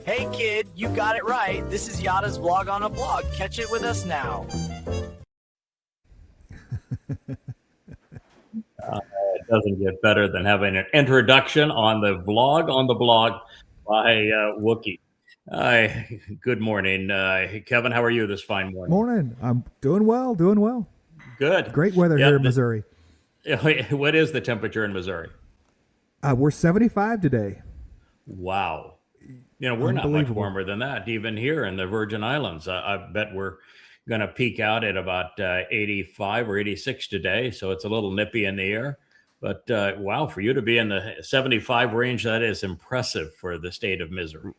Hey kid, you got it right. This is Yada's vlog on a blog. Catch it with us now. It doesn't get better than having an introduction on the vlog on the blog by Wookie. Good morning, Kevin. How are you this fine morning? Morning. I'm doing well. Good. Great weather here in Missouri. What is the temperature in Missouri? We're 75 today. Wow. You know, we're not much warmer than that, even here in the Virgin Islands. I bet we're going to peak out at about 85 or 86 today. So it's a little nippy in the air. But wow, for you to be in the 75 range, that is impressive for the state of Missouri.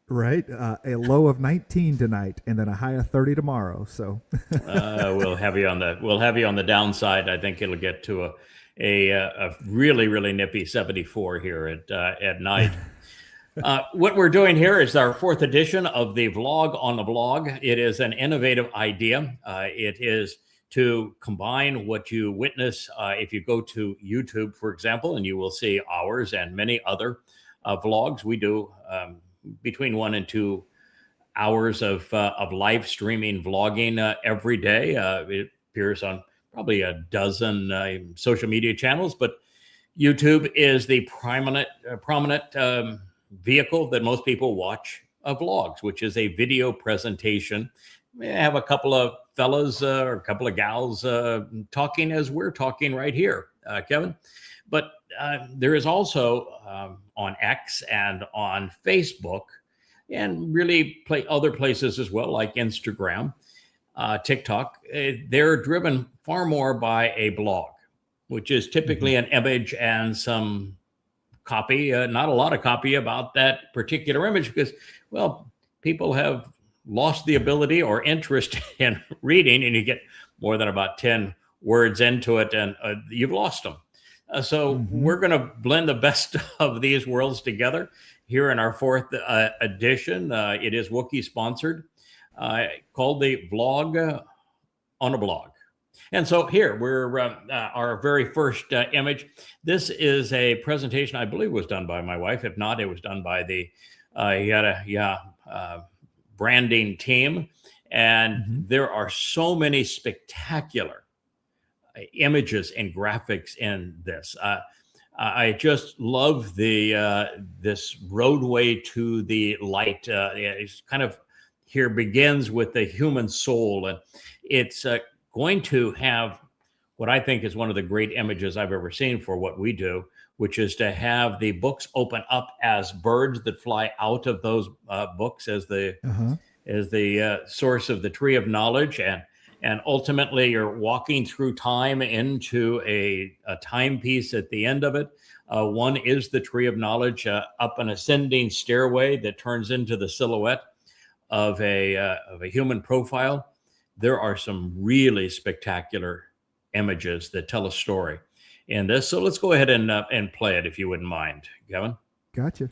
Right. A low of 19 tonight and then a high of 30 tomorrow. So we'll have you on the downside. I think it'll get to a really, really nippy 74 here at night. What we're doing here is our fourth edition of the vlog on the blog. It is an innovative idea. It is to combine what you witness if you go to YouTube, for example, and you will see ours and many other vlogs. We do between 1 and 2 hours of live streaming vlogging every day. It appears on probably a dozen social media channels, but YouTube is the prominent vehicle that most people watch vlogs, which is a video presentation. I have a couple of fellas or a couple of gals talking as we're talking right here, Kevin. But there is also on X and on Facebook, and really other places as well, like Instagram, TikTok. They're driven far more by a blog, which is typically an image and some copy, not a lot of copy about that particular image because, well, people have lost the ability or interest in reading, and you get more than about 10 words into it and you've lost them. So we're going to blend the best of these worlds together here in our fourth edition. It is Wookie sponsored, called the Vlog on a Blog. And so here we're our very first image. This is a presentation I believe was done by my wife. If not, it was done by the branding team. And there are so many spectacular images and graphics in this. I just love this roadway to the light. It's kind of here begins with the human soul, and it's going to have what I think is one of the great images I've ever seen for what we do, which is to have the books open up as birds that fly out of those books as the source of the tree of knowledge. And ultimately you're walking through time into a timepiece at the end of it. One is the tree of knowledge, up an ascending stairway that turns into the silhouette of a human profile. There are some really spectacular images that tell a story in this. So let's go ahead and play it if you wouldn't mind, Kevin. Gotcha.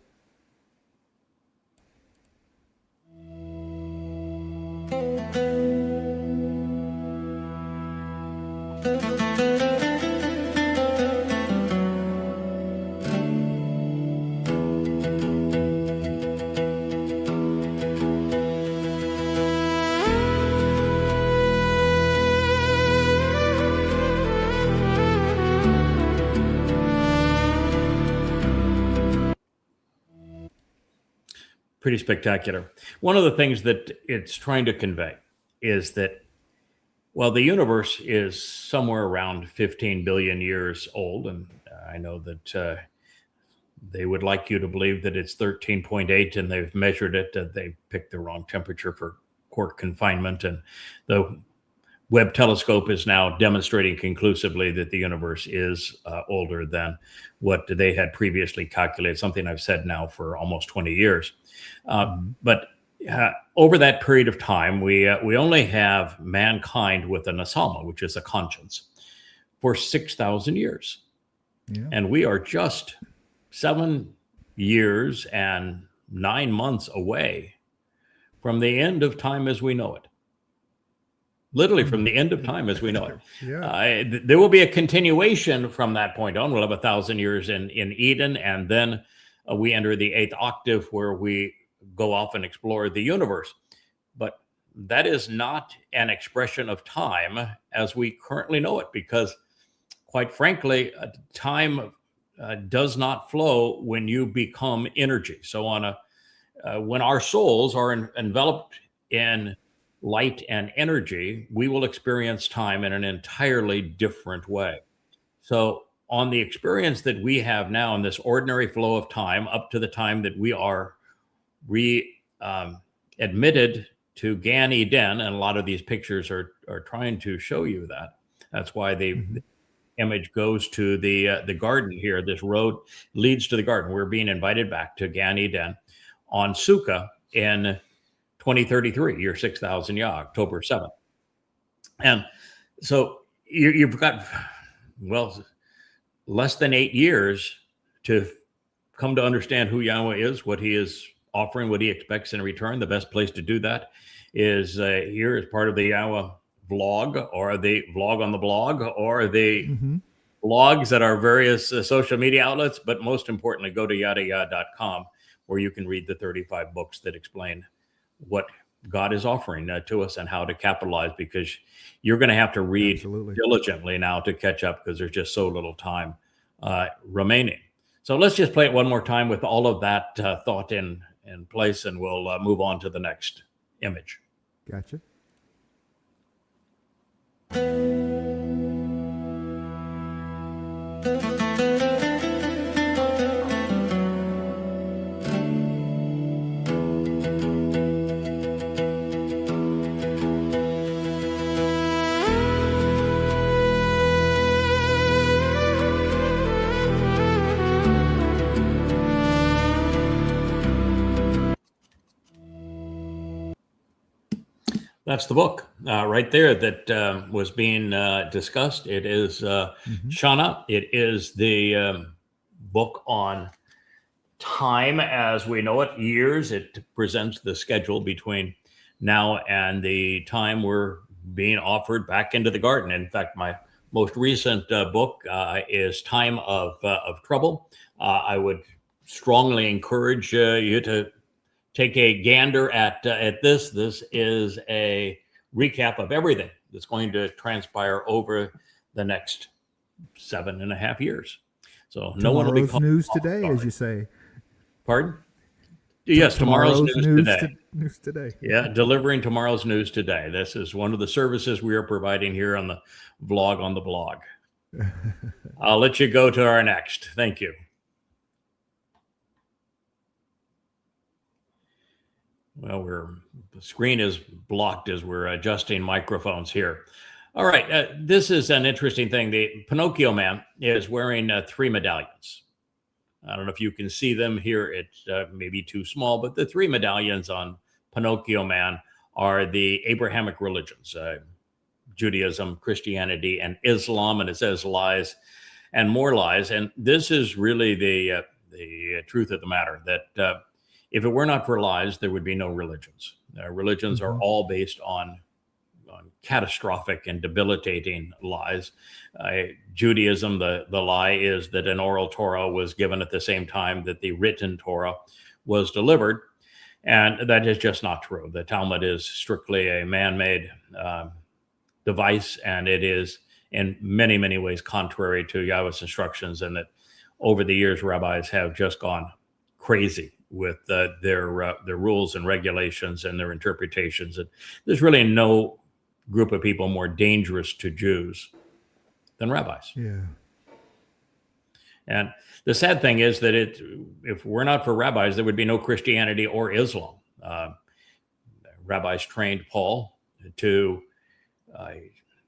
Pretty spectacular. One of the things that it's trying to convey is that, well, the universe is somewhere around 15 billion years old. And I know that they would like you to believe that it's 13.8 and they've measured it. They picked the wrong temperature for court confinement. And the Webb telescope is now demonstrating conclusively that the universe is older than what they had previously calculated, something I've said now for almost 20 years. But over that period of time, we only have mankind with a Neshamah, which is a conscience, for 6,000 years. Yeah. And we are just 7 years and 9 months away from the end of time as we know it. Literally from the end of time as we know it. Yeah. There will be a continuation from that point on. We'll have 1,000 years in Eden, and then we enter the 8th octave where we go off and explore the universe. But that is not an expression of time as we currently know it, because quite frankly, time does not flow when you become energy. So when our souls are enveloped in light and energy, we will experience time in an entirely different way. So on the experience that we have now in this ordinary flow of time, up to the time that we are admitted to Gan Eden, and a lot of these pictures are trying to show you that. That's why the image goes to the garden here. This road leads to the garden. We're being invited back to Gan Eden on Sukah in 2033, year 6,000 Yah, October 7th. And so you've got, well, less than 8 years to come to understand who Yahweh is, what he is offering, what he expects in return. The best place to do that is here as part of the Yahowah vlog, or the vlog on the blog, or the blogs at our various social media outlets. But most importantly, go to yadayah.com, where you can read the 35 books that explain what God is offering to us and how to capitalize, because you're going to have to read diligently now to catch up, because there's just so little time remaining. So let's just play it one more time with all of that thought in place, and we'll move on to the next image. Gotcha. That's the book right there that was being discussed. It is Shana. It is the book on time as we know it, years. It presents the schedule between now and the time we're being offered back into the garden. In fact, my most recent book is Time of Trouble. I would strongly encourage you to take a gander at this. This is a recap of everything that's going to transpire over the next 7.5 years. So no one will be caught news today, as you say. Pardon? Yes, tomorrow's news today. News today. Yeah, delivering tomorrow's news today. This is one of the services we are providing here on the vlog on the blog. I'll let you go to our next. Thank you. Well, the screen is blocked as we're adjusting microphones here. All right, this is an interesting thing. The Pinocchio man is wearing 3 medallions. I don't know if you can see them here. It's maybe too small, but the 3 medallions on Pinocchio man are the Abrahamic religions, Judaism, Christianity, and Islam, and it says lies and more lies. And this is really the truth of the matter, that if it were not for lies, there would be no religions. Religions are all based on catastrophic and debilitating lies. Judaism, the lie is that an oral Torah was given at the same time that the written Torah was delivered. And that is just not true. The Talmud is strictly a man-made device, and it is in many, many ways contrary to Yahweh's instructions, and that over the years, rabbis have just gone crazy with their rules and regulations and their interpretations. And there's really no group of people more dangerous to Jews than rabbis. Yeah. And the sad thing is that if we're not for rabbis, there would be no Christianity or Islam. Rabbis trained Paul to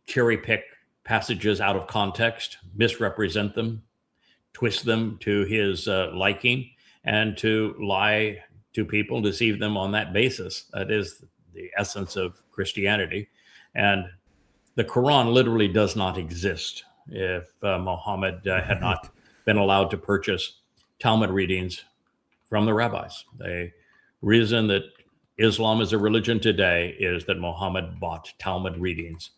cherry pick passages out of context, misrepresent them, twist them to his liking, and to lie to people, deceive them on that basis. That is the essence of Christianity. And the Quran literally does not exist if Muhammad had not been allowed to purchase Talmud readings from the rabbis. The reason that Islam is a religion today is that Muhammad bought Talmud readings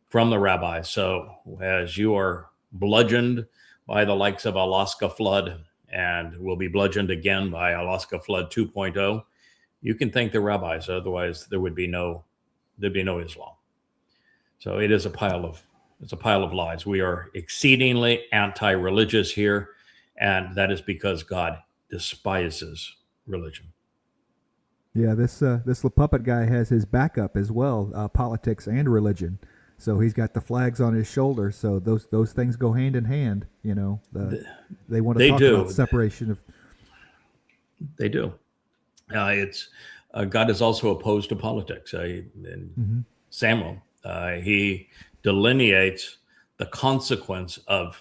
from the rabbis. So as you are bludgeoned by the likes of Al-Aqsa flood, and will be bludgeoned again by Al-Aqsa flood 2.0, You can thank the rabbis, otherwise there'd be no Islam. So it is a pile of lies. We are exceedingly anti-religious here, and that is because God despises religion. Yeah, this little puppet guy has his backup as well, politics and religion. So he's got the flags on his shoulder. So those things go hand in hand. You know, they want to talk about separation of. They do. It's God is also opposed to politics. In Samuel, he delineates the consequence of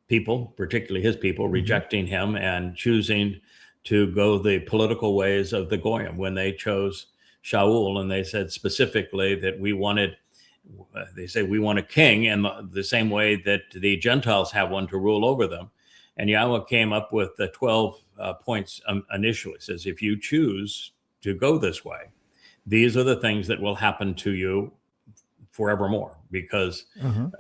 people, particularly his people, rejecting him and choosing to go the political ways of the Goyim when they chose Shaul, and they said specifically that we want a king in the same way that the Gentiles have one to rule over them. And Yahweh came up with the 12 points initially. It says, if you choose to go this way, these are the things that will happen to you forevermore, because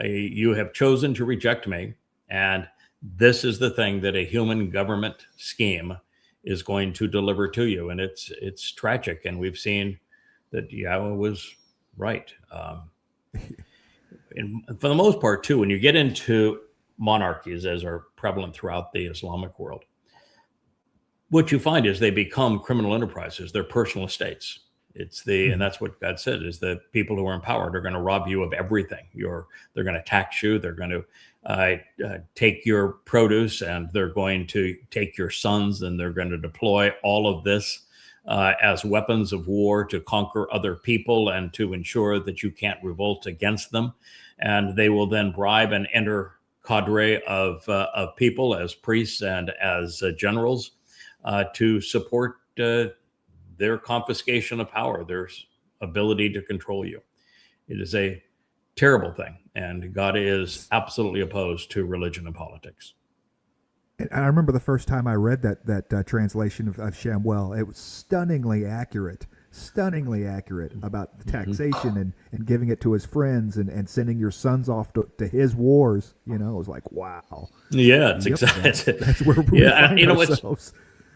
you have chosen to reject me. And this is the thing that a human government scheme is going to deliver to you. And it's tragic. And we've seen that Yahweh was right. And for the most part, too, when you get into monarchies, as are prevalent throughout the Islamic world, what you find is they become criminal enterprises. They're personal estates. And that's what God said, is that people who are empowered are going to rob you of everything. They're going to tax you. They're going to take your produce, and they're going to take your sons, and they're going to deploy all of this as weapons of war to conquer other people and to ensure that you can't revolt against them. And they will then bribe and enter cadre of people as priests and as generals to support their confiscation of power, their ability to control you. It is a terrible thing, and God is absolutely opposed to religion and politics. And I remember the first time I read that translation of Shamuel. It was stunningly accurate about the taxation and giving it to his friends and sending your sons off to his wars. You know, it was like, wow. Yeah, it's exactly. That's where we find ourselves.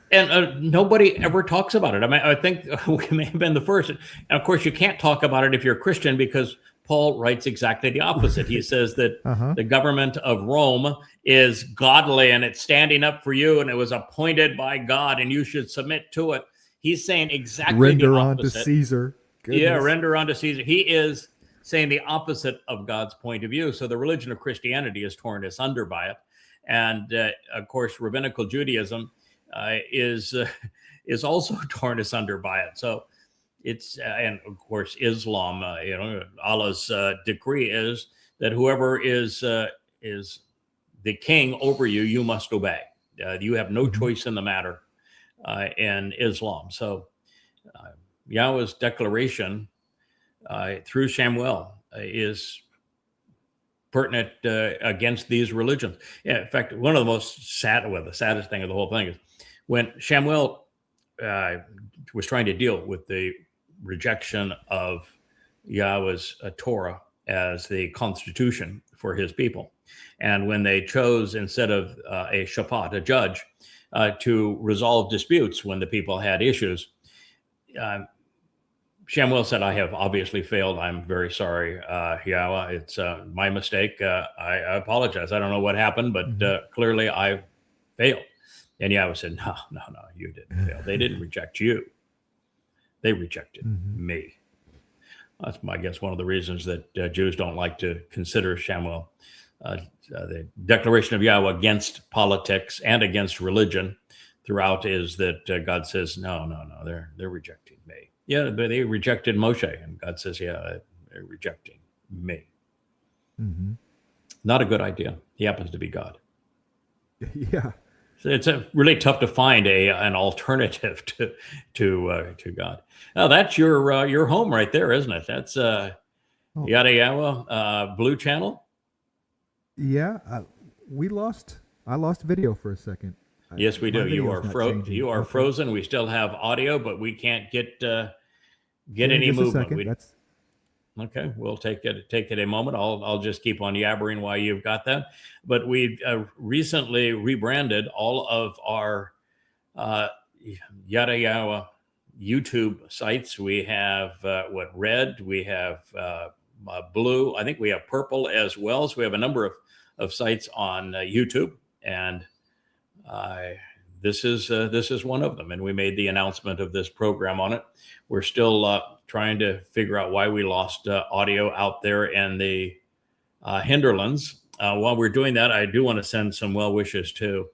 And nobody ever talks about it. I mean, I think we may have been the first. And of course, you can't talk about it if you're a Christian, because Paul writes exactly the opposite. He says that the government of Rome is godly and it's standing up for you, and it was appointed by God, and you should submit to it. He's saying exactly the opposite. Render unto Caesar. Goodness. Yeah, render unto Caesar. He is saying the opposite of God's point of view. So the religion of Christianity is torn asunder by it. And of course, rabbinical Judaism is also torn asunder by it. So it's and of course Islam. Allah's decree is that whoever is the king over you, you must obey. You have no choice in the matter in Islam. So Yahweh's declaration through Shamuel is pertinent against these religions. Yeah, in fact, one of the the saddest thing of the whole thing is when Shamuel was trying to deal with the rejection of Yahweh's Towrah as the constitution for his people. And when they chose, instead of a shafat, a judge, to resolve disputes when the people had issues, Shamuel said, I have obviously failed. I'm very sorry, Yahweh. It's my mistake. I apologize. I don't know what happened, but clearly I failed. And Yahweh said, no, you didn't fail. They didn't reject you. They rejected me. That's, I guess, one of the reasons that Jews don't like to consider Shamuel. The declaration of Yahweh against politics and against religion throughout is that God says, no, they're rejecting me. Yeah, but they rejected Moshe, and God says, yeah, they're rejecting me. Not a good idea. He happens to be God. Yeah. So it's really tough to find an alternative to God. Now that's your home right there, isn't it? That's Yahowah Blue Channel. Yeah, I lost video for a second. Yes, we do. You are frozen. We still have audio, but we can't get any movement. Okay, we'll take it a moment. I'll just keep on yabbering while you've got that. But we've recently rebranded all of our Yahowah YouTube sites. We have red, we have blue, I think we have purple as well. So we have a number of sites on YouTube, and this is one of them. And we made the announcement of this program on it. We're still trying to figure out why we lost audio out there in the hinterlands. While we're doing that, I do want to send some well wishes to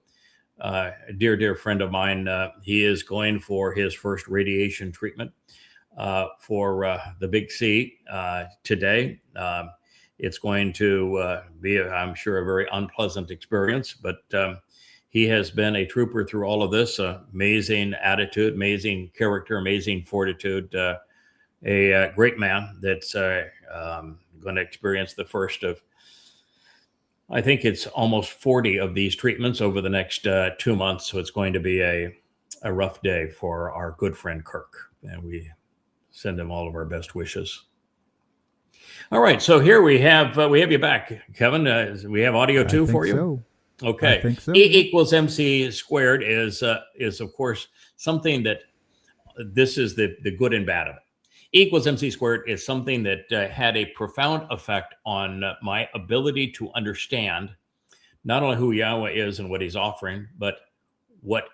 a dear friend of mine. He is going for his first radiation treatment for the Big C today. It's going to be, I'm sure, a very unpleasant experience, but he has been a trooper through all of this. Amazing attitude, amazing character, amazing fortitude. A great man that's going to experience the first of, I think it's almost 40 of these treatments over the next 2 months. So it's going to be a rough day for our good friend Kirk. And we send him all of our best wishes. All right. So here we have you back, Kevin. We have audio too for you. So. Okay. I think so. E = MC² is of course something that this is the good and bad of it. E = MC² is something that had a profound effect on my ability to understand not only who Yahweh is and what he's offering, but what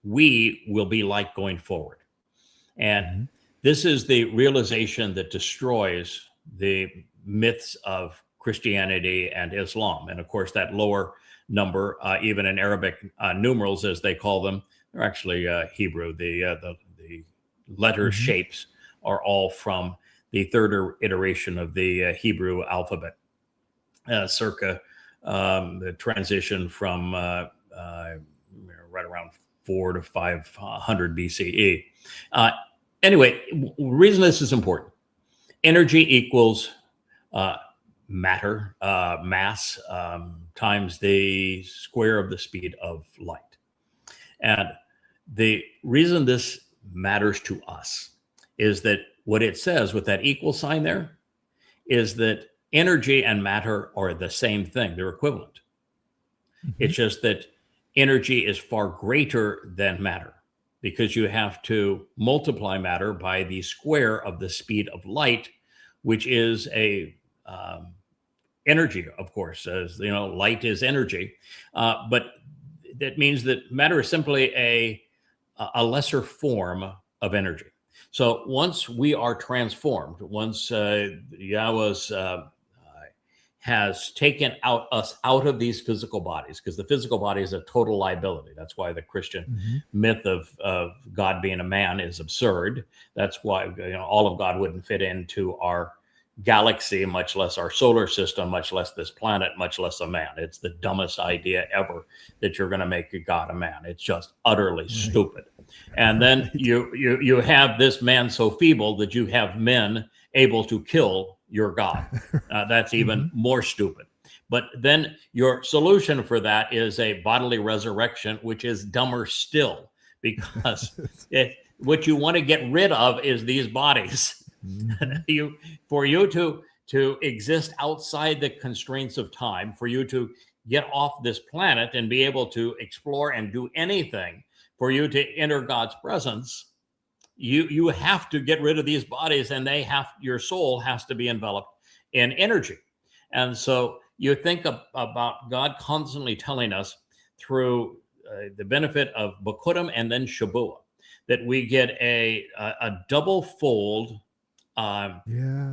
we will be like going forward. And this is the realization that destroys the myths of Christianity and Islam. And of course, that lower number, even in Arabic numerals, as they call them, they're actually Hebrew. The letter shapes are all from the third iteration of the Hebrew alphabet, circa the transition from right around 400 to 500 BCE. Anyway, the reason this is important: energy equals matter, mass, times the square of the speed of light. And the reason this matters to us is that what it says with that equal sign there is that energy and matter are the same thing. They're equivalent. It's just that energy is far greater than matter, because you have to multiply matter by the square of the speed of light, which is a energy, of course. As you know, light is energy, but that means that matter is simply a lesser form of energy. So once we are transformed, once Yahweh's has taken us out of these physical bodies, because the physical body is a total liability. That's why the Christian myth of God being a man is absurd. That's why all of God wouldn't fit into our galaxy, much less our solar system, much less this planet, much less a man. It's the dumbest idea ever that you're going to make a God a man. It's just utterly stupid. And then you have this man so feeble that you have men able to kill your God. That's even more stupid. But then your solution for that is a bodily resurrection, which is dumber still, because what you want to get rid of is these bodies. For you to exist outside the constraints of time, for you to get off this planet and be able to explore and do anything, for you to enter God's presence, you have to get rid of these bodies, and your soul has to be enveloped in energy. And so you think about God constantly telling us through the benefit of Bokurim and then shabuw'ah that we get a double-fold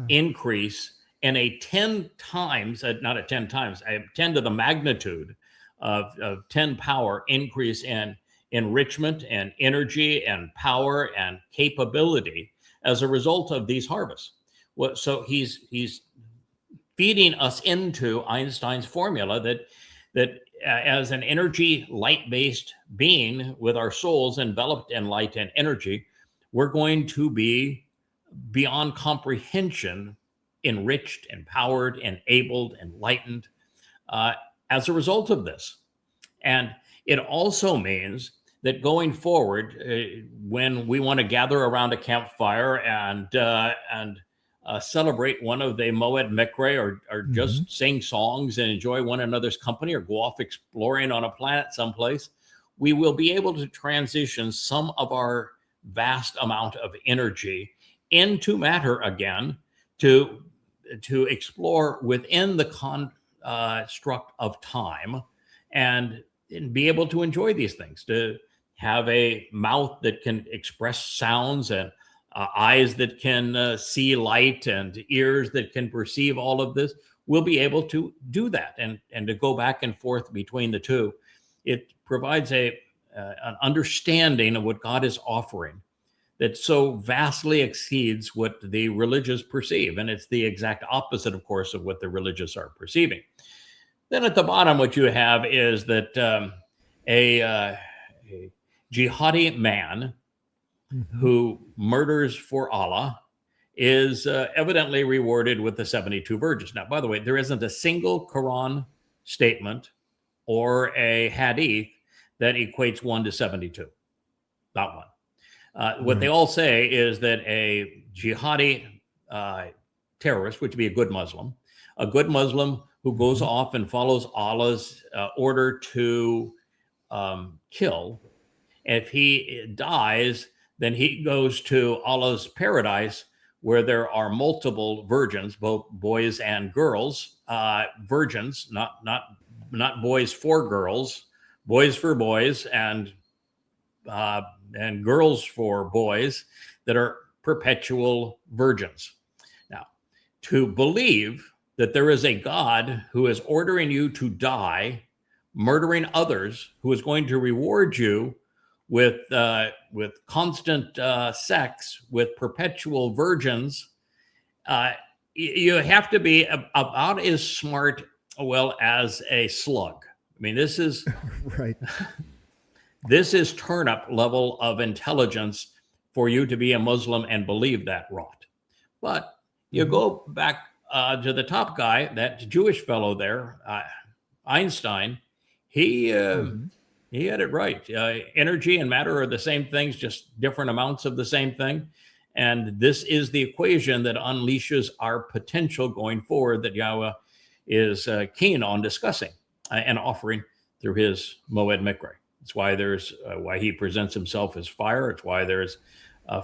increase in a 10 times, not at 10 times, 10 to the magnitude of 10 power increase in enrichment and energy and power and capability as a result of these harvests. So he's feeding us into Einstein's formula that as an energy light-based being with our souls enveloped in light and energy, we're going to be beyond comprehension enriched, empowered, enabled, enlightened as a result of this. And it also means that going forward, when we want to gather around a campfire and celebrate one of the Mow'ed Miqra'ey, or just sing songs and enjoy one another's company, or go off exploring on a planet someplace, we will be able to transition some of our vast amount of energy into matter again to explore within the construct of time and be able to enjoy these things, to have a mouth that can express sounds and eyes that can see light and ears that can perceive all of this. We'll be able to do that and to go back and forth between the two. It provides an understanding of what God is offering that so vastly exceeds what the religious perceive. And it's the exact opposite, of course, of what the religious are perceiving. Then at the bottom, what you have is that a jihadi man who murders for Allah is evidently rewarded with the 72 virgins. Now, by the way, there isn't a single Quran statement or a hadith that equates 1 to 72. Not one. What they all say is that a jihadi terrorist, which would be a good Muslim who goes off and follows Allah's order to kill, if he dies, then he goes to Allah's paradise where there are multiple virgins, both boys and girls, virgins, not boys for girls, boys for boys, and girls for boys that are perpetual virgins. Now, to believe that there is a God who is ordering you to die, murdering others, who is going to reward you with constant sex with perpetual virgins, you have to be about as smart, well, as a slug. I mean, this is right. This is turnip level of intelligence for you to be a Muslim and believe that rot. But you go back to the top guy, that Jewish fellow there, Einstein. He had it right. Energy and matter are the same things, just different amounts of the same thing. And this is the equation that unleashes our potential going forward that Yahowah is keen on discussing and offering through his Mow'ed Miqra'ey. It's why there's why he presents himself as fire. It's why there's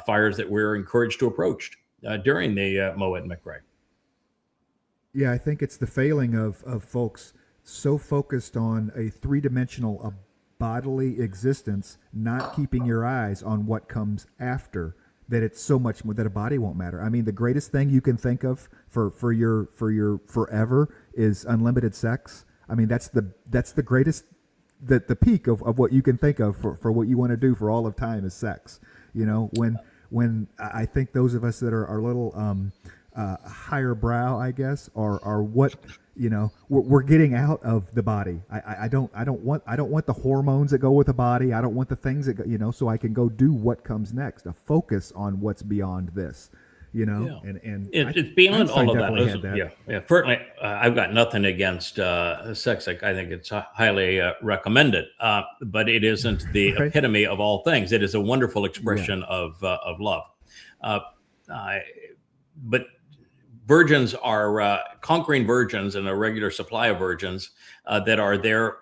fires that we're encouraged to approach during the Mow'ed Miqra'ey. Yeah, I think it's the failing of folks so focused on a three-dimensional, bodily existence, not keeping your eyes on what comes after, that it's so much more that a body won't matter. I mean, the greatest thing you can think of for your forever is unlimited sex. I mean, that's the greatest, the peak of what you can think of for what you want to do for all of time is sex. You know, when I think those of us that are a little higher brow, I guess, are what, you know, we're getting out of the body. I don't want the hormones that go with the body. I don't want the things that go, you know, so I can go do what comes next. A focus on what's beyond this, you know, and it's beyond all of that. Yeah. Certainly, I've got nothing against sex. I think it's highly recommended, but it isn't the epitome of all things. It is a wonderful expression of love. But virgins are conquering virgins, and a regular supply of virgins that are there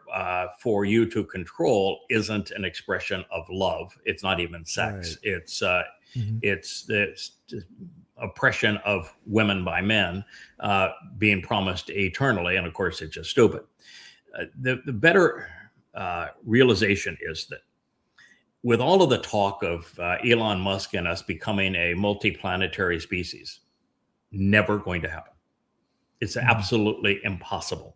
for you to control isn't an expression of love. It's not even sex. Right. It's the oppression of women by men being promised eternally, and of course, it's just stupid. The better realization is that with all of the talk of Elon Musk and us becoming a multiplanetary species, never going to happen. It's absolutely impossible.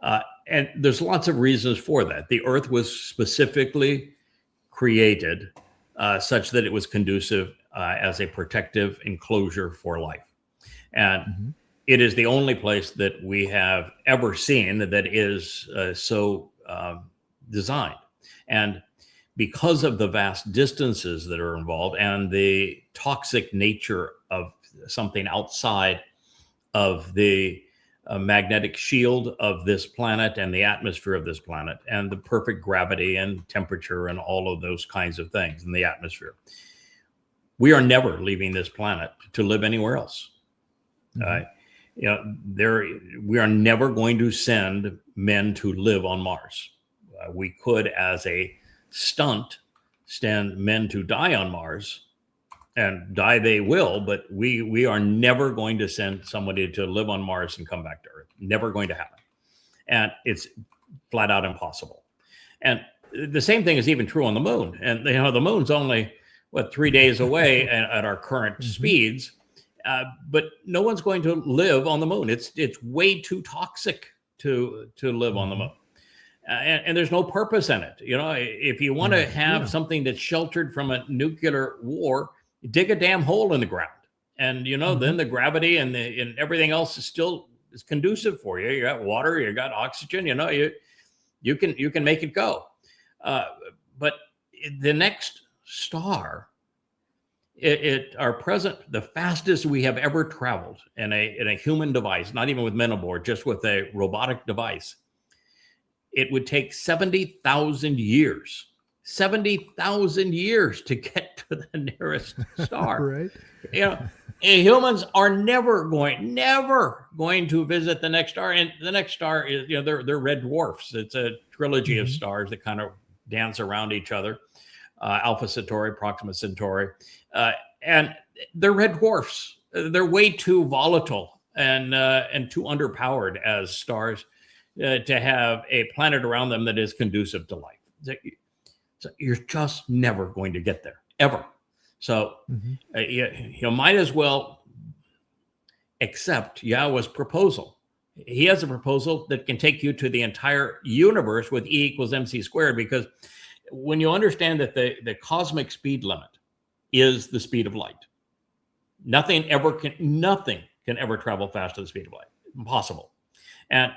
And there's lots of reasons for that. The earth was specifically created such that it was conducive as a protective enclosure for life. And it is the only place that we have ever seen that is so designed. And because of the vast distances that are involved and the toxic nature of something outside of the magnetic shield of this planet and the atmosphere of this planet and the perfect gravity and temperature and all of those kinds of things in the atmosphere, we are never leaving this planet to live anywhere else. We are never going to send men to live on Mars. We could, as a stunt, send men to die on Mars, and die they will, but we are never going to send somebody to live on Mars and come back to Earth. Never going to happen. And it's flat out impossible. And the same thing is even true on the moon. And the moon's only 3 days away at our current speeds, but no one's going to live on the moon. It's way too toxic to live on the moon. And there's no purpose in it. If you want to have something that's sheltered from a nuclear war, dig a damn hole in the ground. And, then the gravity and everything else is conducive for you. You got water, you got oxygen, you can make it go. But the next star, the fastest we have ever traveled in a human device, not even with men aboard, just with a robotic device, it would take 70,000 years. 70,000 years to get to the nearest star. Right. Humans are never going to visit the next star. And the next star is, they're red dwarfs. It's a trilogy of stars that kind of dance around each other. Alpha Centauri, Proxima Centauri. And they're red dwarfs. They're way too volatile and too underpowered as stars to have a planet around them that is conducive to life. So you're just never going to get there, ever. So you might as well accept Yahowah's proposal. He has a proposal that can take you to the entire universe with E = MC², because when you understand that the cosmic speed limit is the speed of light, nothing can ever travel faster than the speed of light. Impossible. And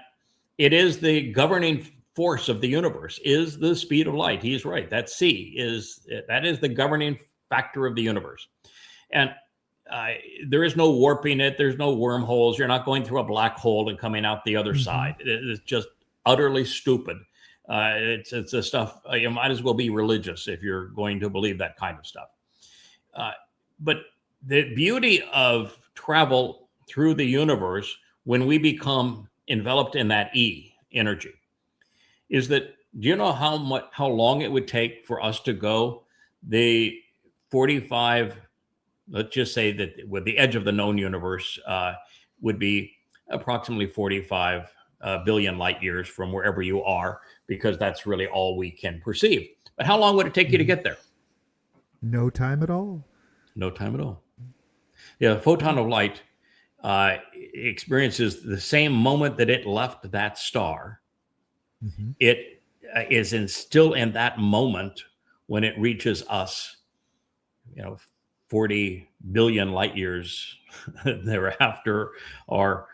it is the governing force of the universe is the speed of light. He's right. That C is the governing factor of the universe. And there is no warping it. There's no wormholes. You're not going through a black hole and coming out the other side. It's just utterly stupid. It's the stuff, you might as well be religious if you're going to believe that kind of stuff. But the beauty of travel through the universe, when we become enveloped in that E energy, is that, do you know how long it would take for us to go the 45, let's just say that with the edge of the known universe would be approximately 45 billion light years from wherever you are, because that's really all we can perceive. But how long would it take you to get there? No time at all. No time at all. Yeah, a photon of light experiences the same moment that it left that star. It is still in that moment when it reaches us, 40 billion light years thereafter, or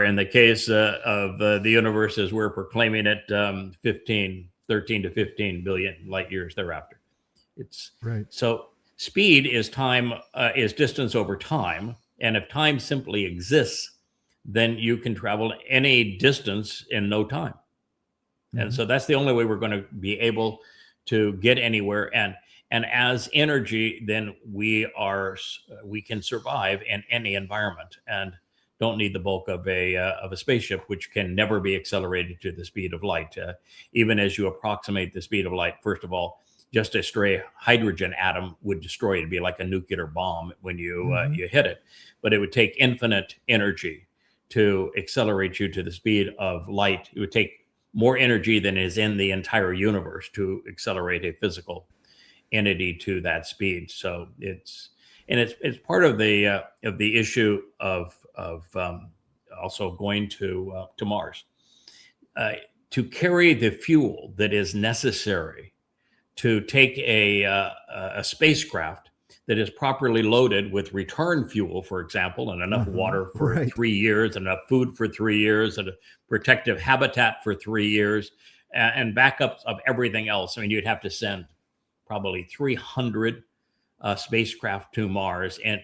in the case of the universe as we're proclaiming it, 13 to 15 billion light years thereafter. It's right. So speed is time, is distance over time. And if time simply exists, then you can travel any distance in no time. And so that's the only way we're going to be able to get anywhere. And as energy, then we can survive in any environment and don't need the bulk of a spaceship, which can never be accelerated to the speed of light. Even as you approximate the speed of light, first of all, just a stray hydrogen atom would destroy it. It'd be like a nuclear bomb when you hit it. But it would take infinite energy to accelerate you to the speed of light. It would take more energy than is in the entire universe to accelerate a physical entity to that speed. So it's part of the issue of also going to Mars to carry the fuel that is necessary to take a spacecraft that is properly loaded with return fuel, for example, and enough water for 3 years, enough food for 3 years, and a protective habitat for 3 years, and backups of everything else. I mean, you'd have to send probably 300 spacecraft to Mars, and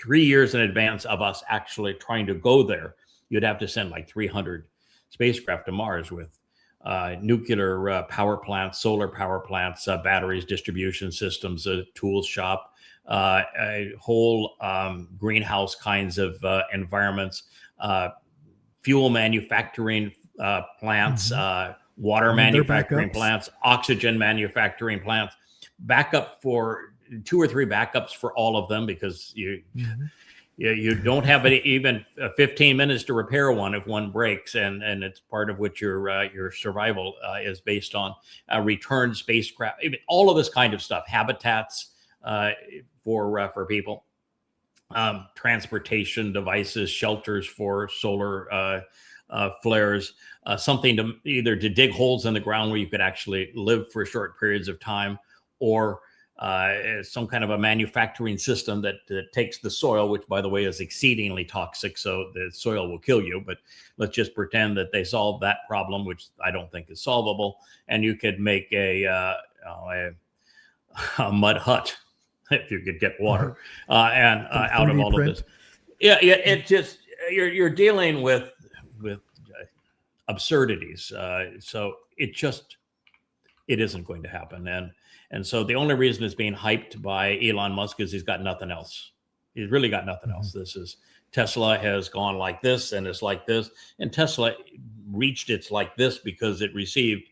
3 years in advance of us actually trying to go there, you'd have to send like 300 spacecraft to Mars with nuclear power plants, solar power plants, batteries, distribution systems, a tool shop, a whole greenhouse kinds of environments, fuel manufacturing plants, water And their manufacturing backups. plants, oxygen manufacturing plants, backup for 2 or 3 backups for all of them, because you don't have even 15 minutes to repair one if one breaks, and it's part of what your survival is based on. Return spacecraft, all of this kind of stuff, habitats for people, transportation devices, shelters for solar flares, something to either to dig holes in the ground where you could actually live for short periods of time, or some kind of a manufacturing system that takes the soil, which, by the way, is exceedingly toxic, so the soil will kill you. But let's just pretend that they solve that problem, which I don't think is solvable, and you could make a mud hut if you could get water and out of all of this. Yeah, it just you're dealing with absurdities. So it isn't going to happen. And so the only reason it's being hyped by Elon Musk is he's got nothing else. He's really got nothing else. This is Tesla has gone like this, and it's like this. And Tesla reached its like this because it received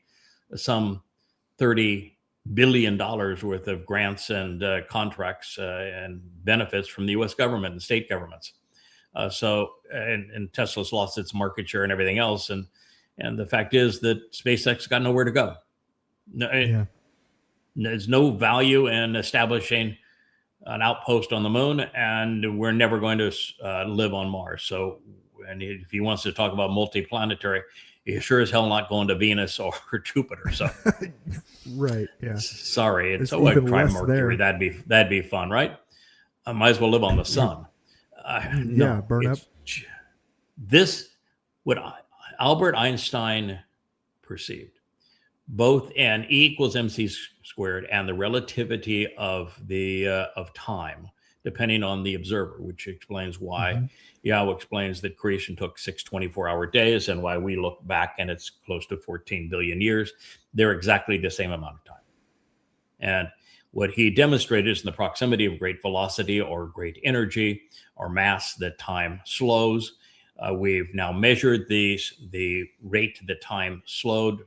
some $30 billion worth of grants and contracts and benefits from the U.S. government and state governments. And Tesla's lost its market share and everything else. And the fact is that SpaceX got nowhere to go. There's no value in establishing an outpost on the moon, and we're never going to live on Mars. So, and if he wants to talk about multiplanetary, he sure as hell not going to Venus or Jupiter. So, right, yeah. Sorry, it's so I'd try Mercury. There. That'd be fun, right? I might as well live on the sun. Burn up. This what Albert Einstein perceived, both in E equals MC squared and the relativity of time, depending on the observer, which explains why Yahowah explains that creation took 6 24-hour days, and why we look back and it's close to 14 billion years. They're exactly the same amount of time. And what he demonstrated is in the proximity of great velocity or great energy or mass that time slows. We've now measured the rate that time slowed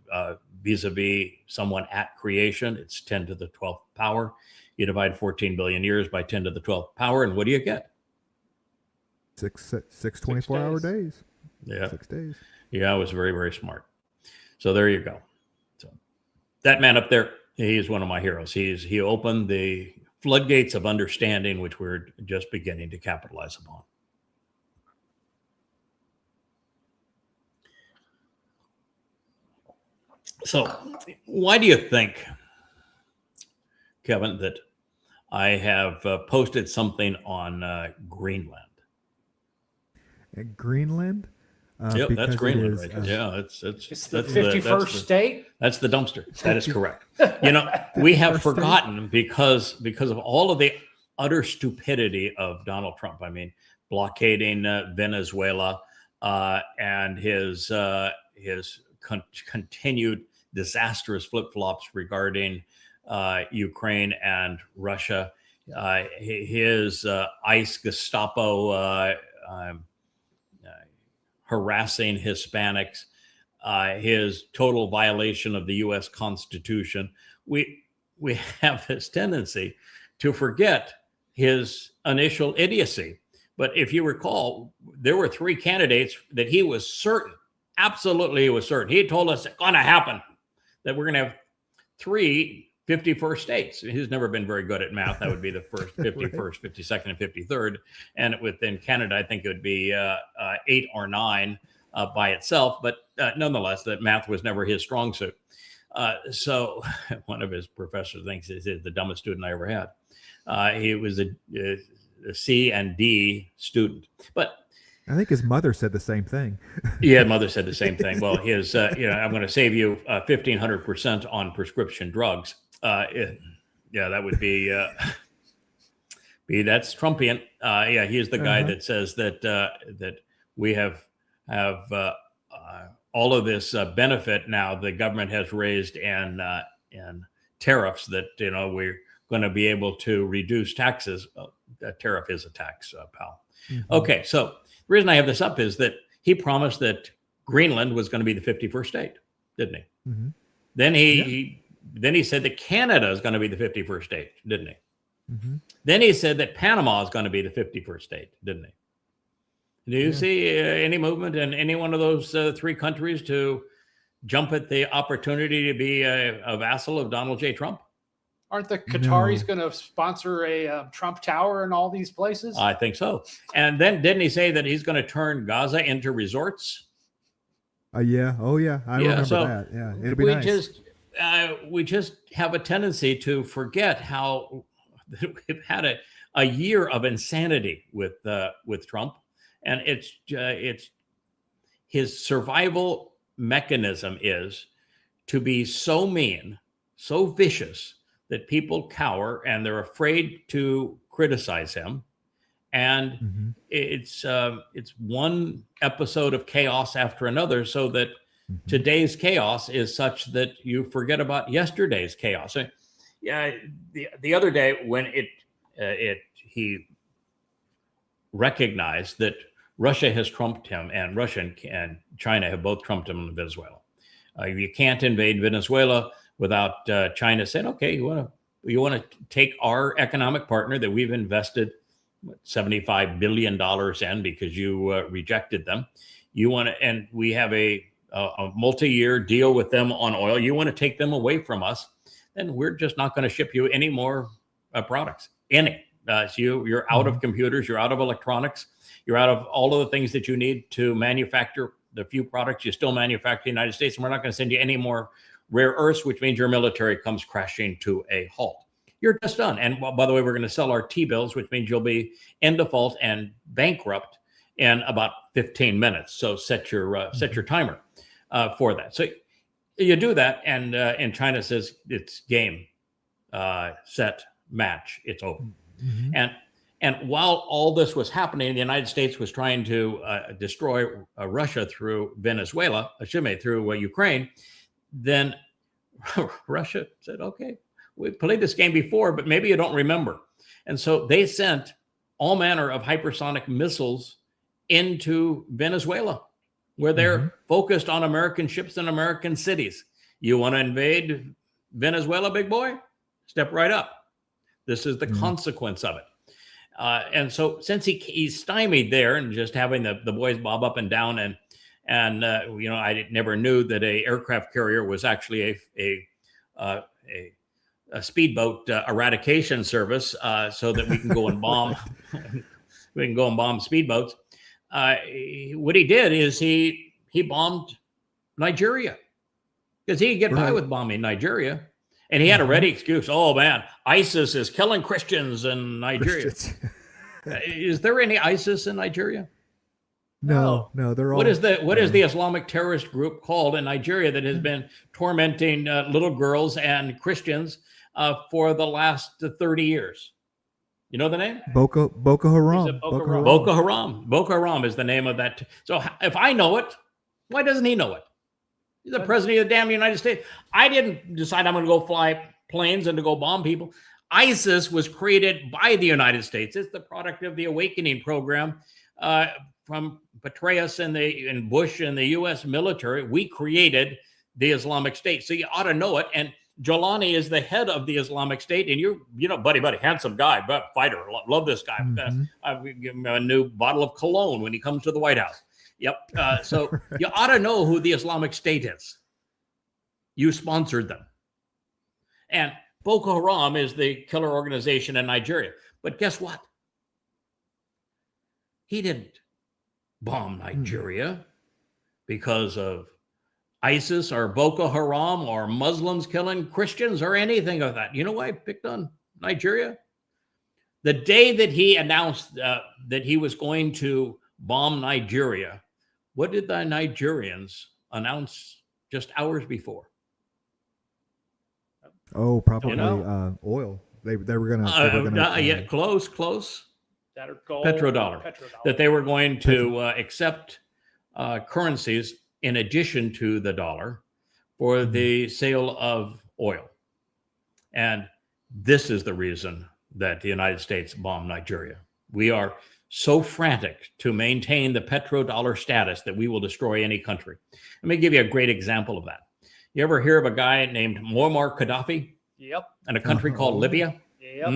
vis-a-vis someone at creation. It's 10 to the 12th power. You divide 14 billion years by 10 to the 12th power, and what do you get? Six 24-hour days. Yeah. 6 days. Yeah, I was very, very smart. So there you go. So that man up there, he is one of my heroes. He opened the floodgates of understanding, which we're just beginning to capitalize upon. So why do you think, Kevin, that I have posted something on Greenland? Greenland? Yep, that's Greenland right there. Yeah, it's the 51st state. That's the dumpster. That is correct. We have forgotten because of all of the utter stupidity of Donald Trump. I mean, blockading Venezuela and his continued disastrous flip-flops regarding Ukraine and Russia, his ICE Gestapo harassing Hispanics, his total violation of the U.S. Constitution. We have this tendency to forget his initial idiocy. But if you recall, there were 3 candidates that he was certain, absolutely he was certain. He had told us it's going to happen, that we're going to have 3 51st states. He's never been very good at math. That would be the first 51st, 52nd, and 53rd. And within Canada, I think it would be 8 or 9 by itself. But nonetheless, that math was never his strong suit. So one of his professors thinks he's the dumbest student I ever had. He was a C and D student. But I think his mother said the same thing. Yeah, mother said the same thing. Well, his, I'm going to save you 1,500% on prescription drugs. Yeah, that would be that's Trumpian. Yeah, he is the guy that says that we have all of this benefit now the government has raised and tariffs that we're going to be able to reduce taxes. A tariff is a tax, pal. Okay, so the reason I have this up is that he promised that Greenland was going to be the 51st state. didn't he? Mm-hmm. Then he said that Canada is going to be the 51st state, didn't he? Mm-hmm. Then he said that Panama is going to be the 51st state, didn't he? Do you see any movement in any one of those three countries to jump at the opportunity to be a vassal of Donald J. Trump? Aren't the Qataris going to sponsor a Trump Tower in all these places? I think so. And then didn't he say that he's going to turn Gaza into resorts? Yeah. Oh, yeah. I remember that. Yeah. It'll be nice. We just have a tendency to forget how we've had a year of insanity with Trump, and it's his survival mechanism is to be so mean, so vicious that people cower and they're afraid to criticize him. And it's one episode of chaos after another, so that today's chaos is such that you forget about yesterday's chaos. So, the other day when he recognized that Russia has trumped him, and Russia and China have both trumped him in Venezuela. You can't invade Venezuela without China saying, "Okay, you want to take our economic partner that we've invested $75 billion in because you rejected them. You want to, and we have a multi-year deal with them on oil. You want to take them away from us, then we're just not going to ship you any more products. So you're out of computers, you're out of electronics, you're out of all of the things that you need to manufacture the few products you still manufacture in the United States, and we're not going to send you any more rare earths, which means your military comes crashing to a halt. You're just done. And by the way, we're going to sell our T-bills, which means you'll be in default and bankrupt in about 15 minutes. So set your timer for that. So you do that, and China says it's game, set, match, it's over. And while all this was happening, the United States was trying to destroy Russia through Venezuela, through Ukraine. Then Russia said, "Okay, we played this game before, but maybe you don't remember." And so they sent all manner of hypersonic missiles into Venezuela, where they're focused on American ships and American cities. You want to invade Venezuela, big boy? Step right up. This is the consequence of it. And so since he's stymied there and just having the boys bob up and down, and I never knew that a aircraft carrier was actually a speedboat eradication service, so that we can go and bomb. We can go and bomb speedboats. What he did is he bombed Nigeria, because he could get by with bombing Nigeria, and he had a ready excuse. Oh man, ISIS is killing Christians in Nigeria. Is there any ISIS in Nigeria? No, they're all. What is the Islamic terrorist group called in Nigeria that has been tormenting little girls and Christians for the last 30 years? You know the name? Boko Haram. Boko Haram. Boko Haram is the name of that. So if I know it, why doesn't he know it? He's the president of the damn United States. I didn't decide I'm going to go fly planes and to go bomb people. ISIS was created by the United States. It's the product of the Awakening program from Petraeus and Bush and the U.S. military. We created the Islamic State. So you ought to know it. And Jolani is the head of the Islamic State. And buddy, handsome guy, but fighter. Love this guy. I give him a new bottle of cologne when he comes to the White House. Yep. So you ought to know who the Islamic State is. You sponsored them. And Boko Haram is the killer organization in Nigeria. But guess what? He didn't bomb Nigeria because of ISIS or Boko Haram or Muslims killing Christians or anything of that. You know why I picked on Nigeria? The day that he announced that he was going to bomb Nigeria, what did the Nigerians announce just hours before? Oh, probably oil. They were gonna. Close. Gold, Petrodollar. That they were going to accept currencies in addition to the dollar for the sale of oil. And this is the reason that the United States bombed Nigeria. We are so frantic to maintain the petrodollar status that we will destroy any country. Let me give you a great example of that. You ever hear of a guy named Muammar Gaddafi Yep. and a country called Libya? Yep.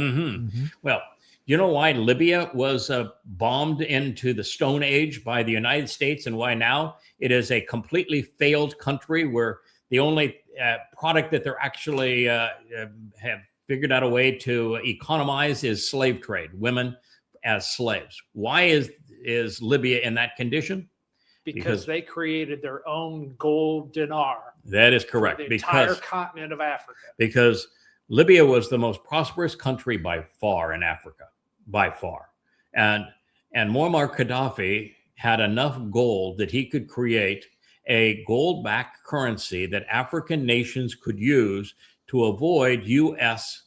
Well, you know why Libya was bombed into the Stone Age by the United States, and why now it is a completely failed country where the only product that they're actually have figured out a way to economize is slave trade, women as slaves. Why is Libya in that condition? Because they created their own gold dinar. That is correct. For the entire continent of Africa. Because Libya was the most prosperous country by far in Africa, by far. And Muammar Gaddafi had enough gold that he could create a gold-backed currency that African nations could use to avoid U.S.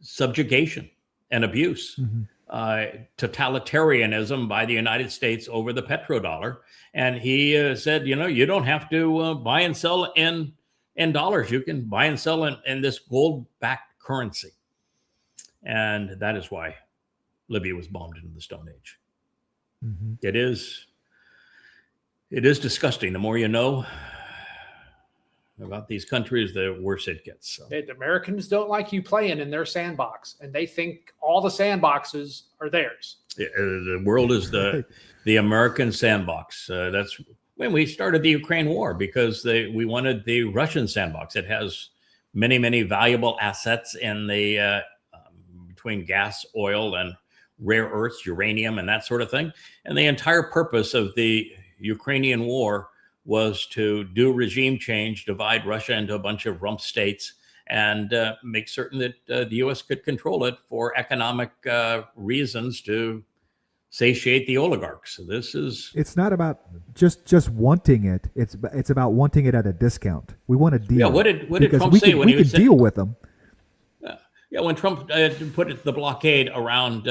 Subjugation and abuse. Totalitarianism by the United States over the petrodollar. And he said, you don't have to buy and sell in dollars. You can buy and sell in this gold-backed currency. And that is why Libya was bombed into the Stone Age. It is disgusting. The more you know about these countries, the worse it gets. So. The Americans don't like you playing in their sandbox, and they think all the sandboxes are theirs. The world is the American sandbox. That's when we started the Ukraine war, because we wanted the Russian sandbox. It has many, many valuable assets in the between gas, oil, and rare earths, uranium, and that sort of thing. And the entire purpose of the Ukrainian war was to do regime change, divide Russia into a bunch of rump states, and make certain that the U.S. could control it for economic reasons to satiate the oligarchs. It's not about just wanting it. It's about wanting it at a discount. We want a deal. Yeah, what did Trump say when he was deal with them? Yeah, when Trump put the blockade around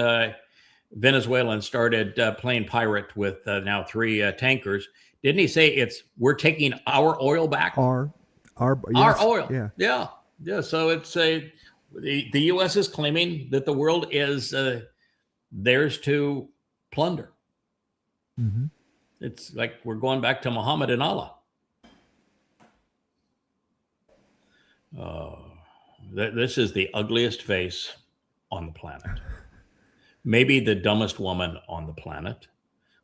Venezuela and started playing pirate with now 3 tankers, didn't he say we're taking our oil back? Our yes, oil. Yeah. So it's the U.S. is claiming that the world is theirs to plunder. It's like we're going back to Muhammad and Allah. This is the ugliest face on the planet. Maybe the dumbest woman on the planet.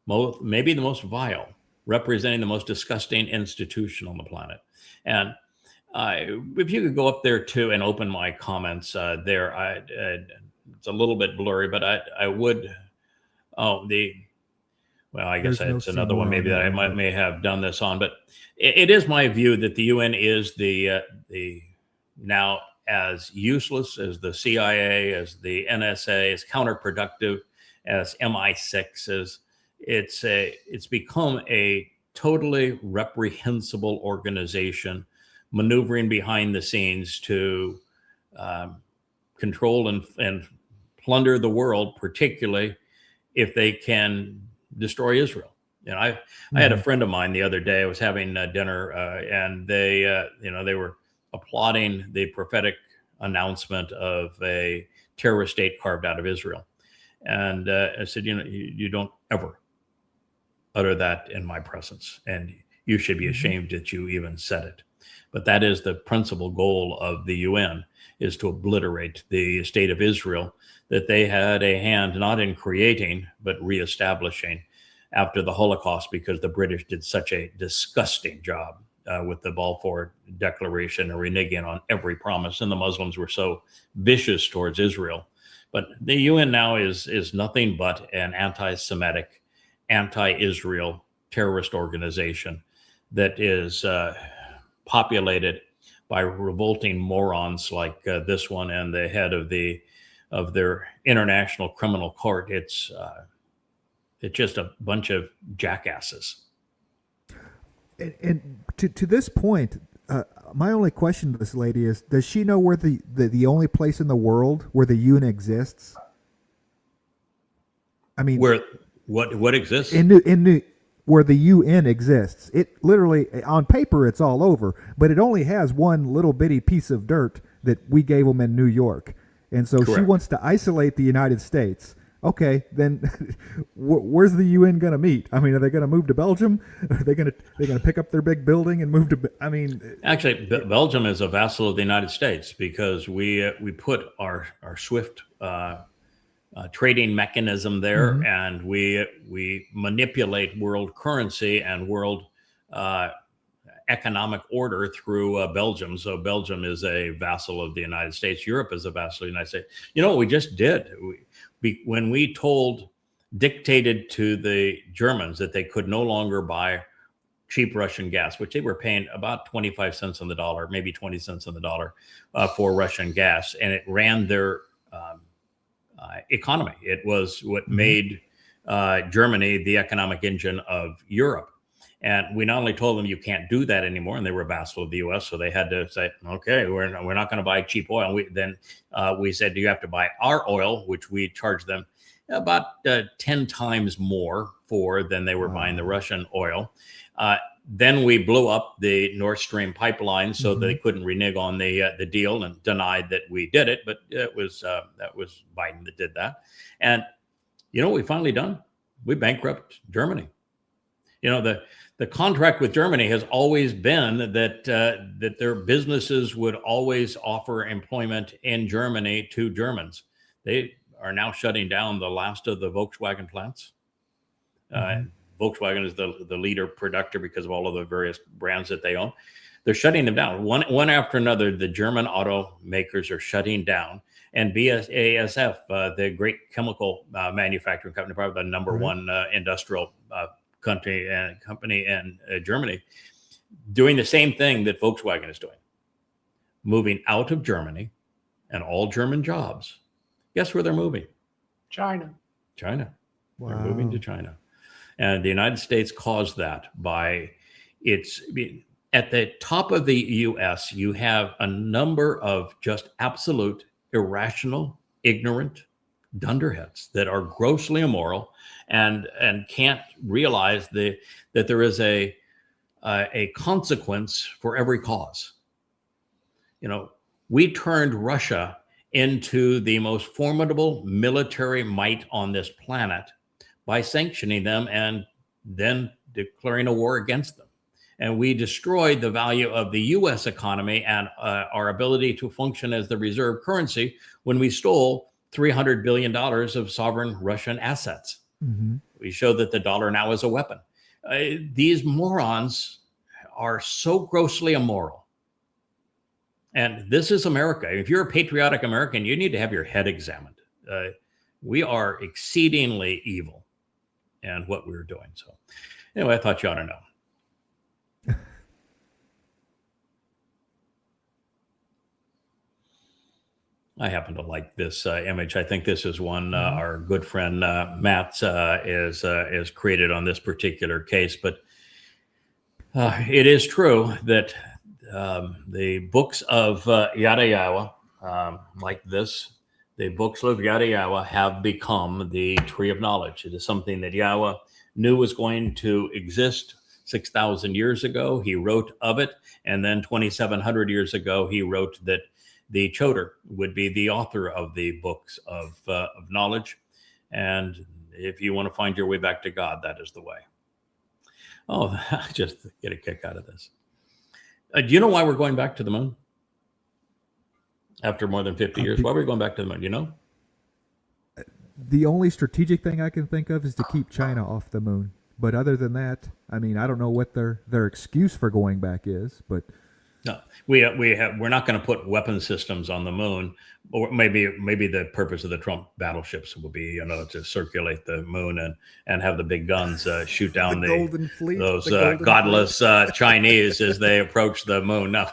Maybe the most vile, representing the most disgusting institution on the planet. And if you could go up there too and open my comments there, it's a little bit blurry, but I would. I guess it's another one maybe that I may have done this on, but it is my view that the UN is the now as useless as the CIA, as the NSA, as counterproductive as MI6 is. It's become a totally reprehensible organization, maneuvering behind the scenes to control and plunder the world, particularly if they can destroy Israel. I had a friend of mine the other day. I was having dinner, and they were applauding the prophetic announcement of a terrorist state carved out of Israel. And I said, you don't ever utter that in my presence, and you should be ashamed that you even said it. But that is the principal goal of the UN, is to obliterate the state of Israel that they had a hand not in creating, but reestablishing after the Holocaust, because the British did such a disgusting job with the Balfour Declaration and reneging on every promise. And the Muslims were so vicious towards Israel. But the UN now is nothing but an anti-Semitic, anti-Israel terrorist organization that is populated by revolting morons like this one and the head of their international criminal court. It's just a bunch of jackasses. And to this point, my only question to this lady is: does she know where the only place in the world where the UN exists? I mean, where what exists where the UN exists? It literally, on paper, it's all over, but it only has one little bitty piece of dirt that we gave them in New York, and so Correct. She wants to isolate the United States Okay, then where's the UN going to meet? I mean, are they going to move to Belgium? Are they going to pick up their big building and move to? I mean, actually, Belgium is a vassal of the United States because we put our SWIFT trading mechanism there, Mhm. and we manipulate world currency and world economic order through Belgium. So Belgium is a vassal of the United States. Europe is a vassal of the United States. You know what we just did? When we dictated to the Germans that they could no longer buy cheap Russian gas, which they were paying about 25 cents on the dollar, maybe 20 cents on the dollar for Russian gas. And it ran their economy. It was what made Germany the economic engine of Europe. And we not only told them you can't do that anymore, and they were a vassal of the U.S., so they had to say, okay, we're not going to buy cheap oil. We said, you have to buy our oil, which we charged them about 10 times more for than they were buying the Russian oil. Then we blew up the Nord Stream pipeline so they couldn't renege on the deal and denied that we did it. But that was Biden that did that. And you know what we finally done? We bankrupt Germany. You know, the contract with Germany has always been that their businesses would always offer employment in Germany to Germans. They are now shutting down the last of the Volkswagen plants. Volkswagen is the leader producer because of all of the various brands that they own. They're shutting them down one after another. The German automakers are shutting down, and BASF, the great chemical manufacturing company, probably the number one industrial company in Germany, doing the same thing that Volkswagen is doing, moving out of Germany and all German jobs. Guess where they're moving? China. Wow. They're moving to China. And the United States caused that by at the top of the U.S., you have a number of just absolute irrational, ignorant dunderheads that are grossly immoral and can't realize that there is a consequence for every cause. You know, we turned Russia into the most formidable military might on this planet by sanctioning them and then declaring a war against them. And we destroyed the value of the U.S. economy and our ability to function as the reserve currency when we stole $300 billion of sovereign Russian assets. We showed that the dollar now is a weapon. These morons are so grossly immoral. And this is America. If you're a patriotic American, you need to have your head examined. We are exceedingly evil in what we're doing. So anyway, I thought you ought to know. I happen to like this image. I think this is one our good friend Matt is created on this particular case. But it is true that the books of Yahowah, like this, the books of Yahowah have become the tree of knowledge. It is something that Yahweh knew was going to exist 6,000 years ago. He wrote of it. And then 2,700 years ago, he wrote that the Towrah would be the author of the books of knowledge. And if you want to find your way back to God, that is the way. Oh, I just get a kick out of this. Do you know why we're going back to the moon? After more than 50 years, why are we going back to the moon? You know? The only strategic thing I can think of is to keep China off the moon. But other than that, I mean, I don't know what their excuse for going back is, but no, we're not going to put weapon systems on the moon, or maybe the purpose of the Trump battleships will be, to circulate the moon and have the big guns shoot down the Golden Fleet, those godless Chinese as they approach the moon. No,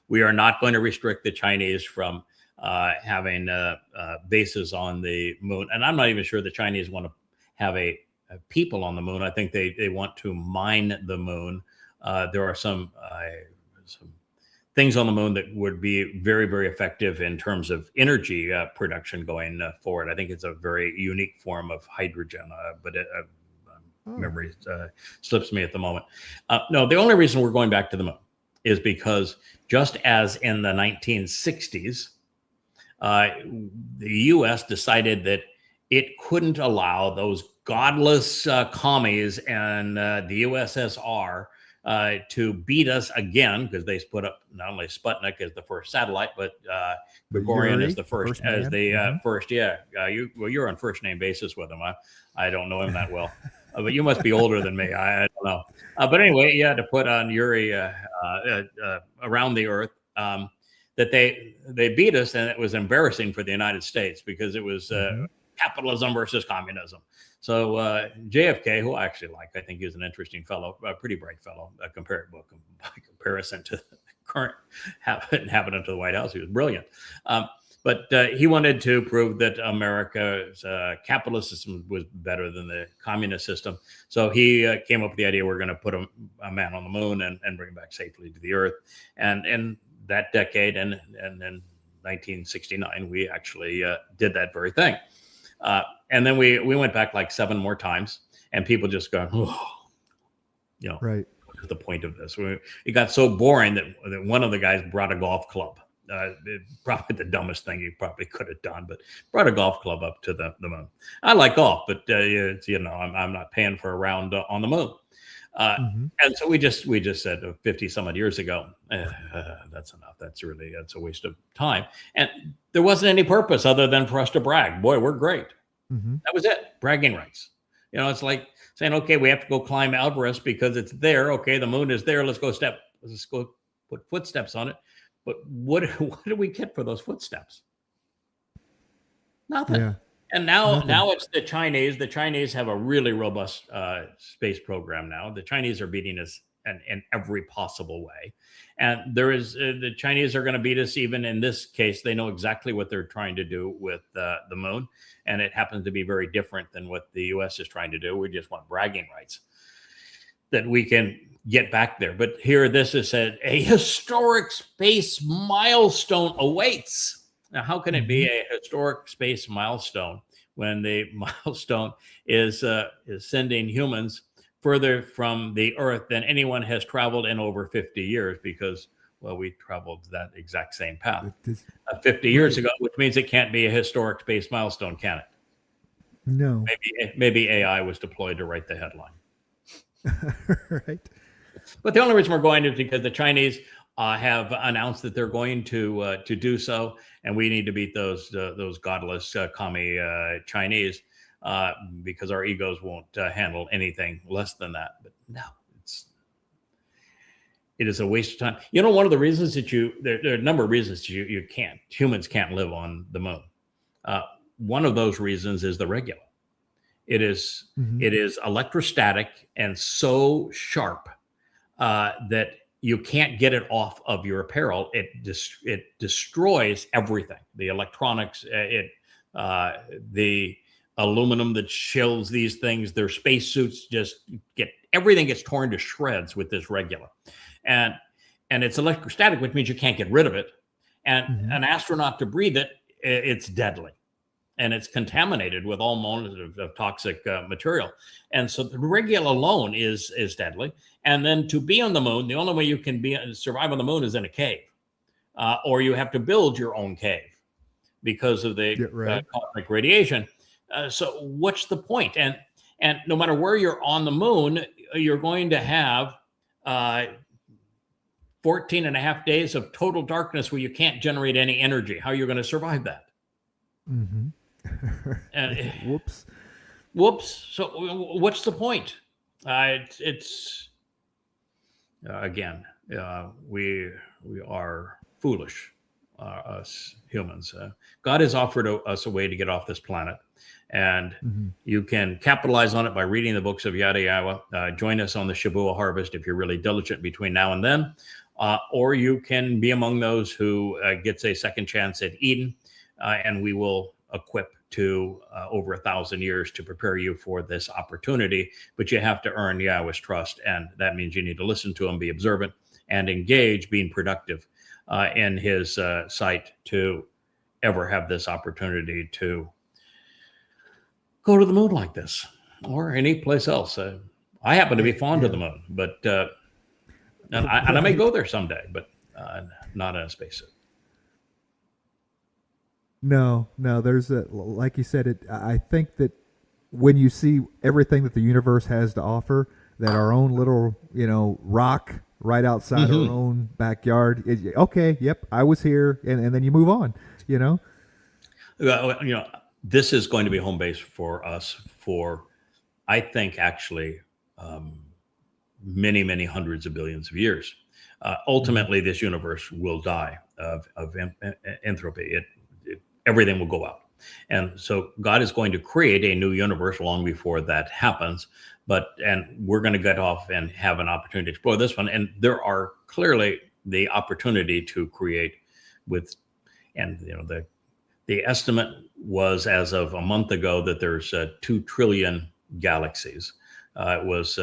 we are not going to restrict the Chinese from having bases on the moon, and I'm not even sure the Chinese want to have a people on the moon. I think they want to mine the moon. There are some things on the moon that would be very, very effective in terms of energy production going forward. I think it's a very unique form of hydrogen, but memory slips me at the moment. No, the only reason we're going back to the moon is because just as in the 1960s, the U.S. decided that it couldn't allow those godless commies and the USSR to beat us again, because they put up not only Sputnik as the first satellite, but Gregorian as the first as the first. Yeah, you're on first name basis with him. I don't know him that well, but you must be older than me. I don't know. But anyway, you had to put on Yuri around the Earth. That they beat us, and it was embarrassing for the United States because it was capitalism versus communism. So JFK, who I actually like, I think he was an interesting fellow, a pretty bright fellow, by comparison to the current inhabitant of the White House. He was brilliant. But he wanted to prove that America's capitalist system was better than the communist system. So he came up with the idea we're going to put a man on the moon and bring him back safely to the Earth. And that decade, and then 1969, we actually did that very thing. And then we went back like 7 more times, and people just go, right. What is the point of this? It got so boring that one of the guys brought a golf club. Probably the dumbest thing he probably could have done, but brought a golf club up to the moon. I like golf, but I'm not paying for a round on the moon. And so we just said 50 some odd years ago, that's enough. That's a waste of time. And there wasn't any purpose other than for us to brag. Boy, we're great. That was it. Bragging rights. It's like saying, okay, we have to go climb Everest because it's there. Okay, the moon is there. Let's go put footsteps on it. But what do we get for those footsteps? Nothing. Yeah. And now it's the Chinese. The Chinese have a really robust space program now. The Chinese are beating us in every possible way. And the Chinese are going to beat us even in this case. They know exactly what they're trying to do with the moon. And it happens to be very different than what the U.S. is trying to do. We just want bragging rights that we can get back there. But here, this is said, a historic space milestone awaits. Now, how can it be a historic space milestone when the milestone is sending humans further from the Earth than anyone has traveled in over 50 years? Because, well, we traveled that exact same path 50 years ago, which means it can't be a historic space milestone, can it? No. Maybe AI was deployed to write the headline. Right. But the only reason we're going is because the Chinese have announced that they're going to do so, and we need to beat those godless commie Chinese because our egos won't handle anything less than that. But no, it is a waste of time. One of the reasons that there are a number of reasons humans can't live on the moon. One of those reasons is the regula. It is electrostatic and so sharp that you can't get it off of your apparel. It destroys everything. The electronics, the aluminum that shields these things, their spacesuits everything gets torn to shreds with this regula. And it's electrostatic, which means you can't get rid of it. And an astronaut to breathe it, it's deadly. And it's contaminated with all modes of toxic material. And so the regula alone is deadly. And then to be on the moon, the only way you can survive on the moon is in a cave. Or you have to build your own cave because of the cosmic radiation. So what's the point? And no matter where you're on the moon, you're going to have 14 and a half days of total darkness where you can't generate any energy. How are you going to survive that? Whoops. So what's the point? We are foolish, us humans. God has offered us a way to get off this planet, and you can capitalize on it by reading the books of Yahowah. Join us on the shabuw'ah harvest if you're really diligent between now and then, or you can be among those who gets a second chance at Eden, and we will equip to over 1,000 years to prepare you for this opportunity. But you have to earn Yahweh's trust, and that means you need to listen to him, be observant, and engage, being productive in his sight to ever have this opportunity to go to the moon like this or any place else. I happen to be fond of the moon, but and I may go there someday, but not in a spacesuit. No, no. There's a like you said. I think that when you see everything that the universe has to offer, that our own little rock right outside our Hmm. own backyard is okay. Yep, I was here, and then you move on. You know. You know, this is going to be home base for us for, I think, actually, um, many, many hundreds of billions of years. Hmm. Ultimately, this universe will die of entropy. Everything will go out. And so God is going to create a new universe long before that happens. And we're going to get off and have an opportunity to explore this one. And there are clearly the opportunity to create with, and the estimate was as of a month ago that there's 2 trillion galaxies. It was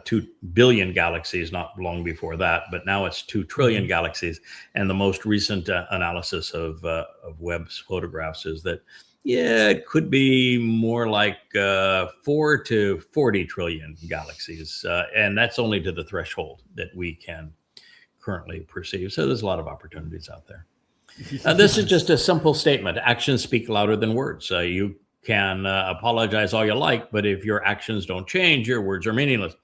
2 billion galaxies not long before that, but now it's 2 trillion Hmm. galaxies. And the most recent analysis of Webb's photographs is that, yeah, it could be more like 4 to 40 trillion galaxies. And that's only to the threshold that we can currently perceive. So there's a lot of opportunities out there. This is just Yes. a simple statement. Actions speak louder than words. You can apologize all you like, but if your actions don't change, your words are meaningless.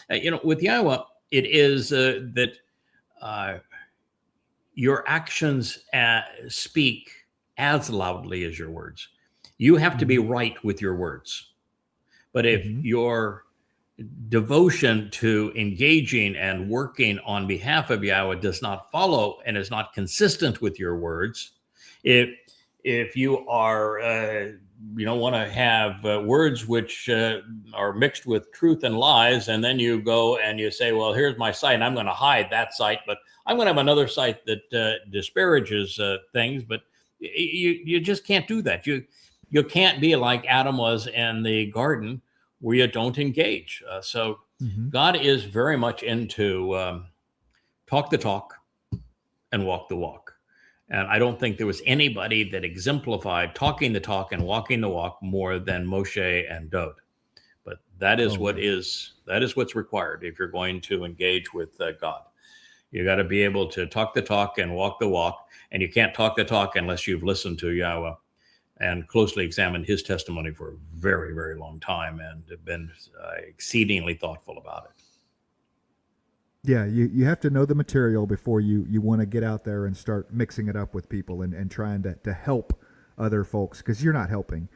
With Yahowah, it is that uh, your actions speak as loudly as your words. You have to be Hmm. right with your words. But if Hmm. your devotion to engaging and working on behalf of Yahowah does not follow and is not consistent with your words, if if you are want to have words which are mixed with truth and lies, and then you go and you say, well, here's my site, and I'm going to hide that site, but I'm going to have another site that disparages things, but you just can't do that. You can't be like Adam was in the garden, where you don't engage. So Hmm. God is very much into talk the talk and walk the walk. And I don't think there was anybody that exemplified talking the talk and walking the walk more than Moshe and Dod. But Oh yeah. that is what's required if you're going to engage with God. You got to be able to talk the talk and walk the walk, and you can't talk the talk unless you've listened to Yahowah and closely examined his testimony for a very, very long time and have been exceedingly thoughtful about it. Yeah, you have to know the material before you want to get out there and start mixing it up with people and trying to help other folks because you're not helping.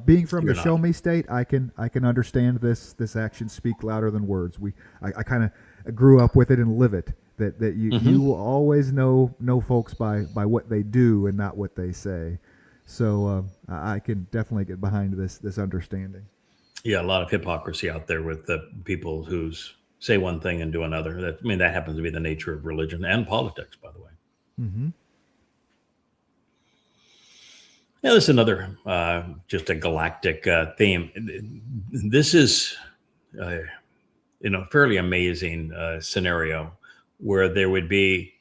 Being from the You're not. show me state, I can understand this action speak louder than words. I kind of grew up with it and live it. That you Hmm. will always know folks by what they do and not what they say. So I can definitely get behind this understanding. Yeah, a lot of hypocrisy out there with the people who say one thing and do another. That happens to be the nature of religion and politics, by the way. Hmm. Yeah, this is another just a galactic theme. This is uh, fairly amazing scenario where there would be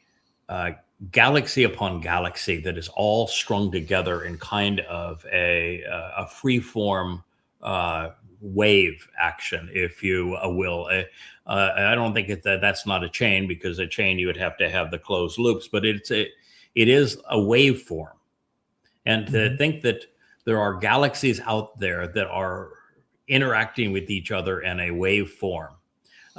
uh, galaxy upon galaxy that is all strung together in kind of a free form uh, wave action, if you will. I don't think that's not a chain, because a chain you would have to have the closed loops, but it is a waveform. And to Hmm. think that there are galaxies out there that are interacting with each other in a wave form.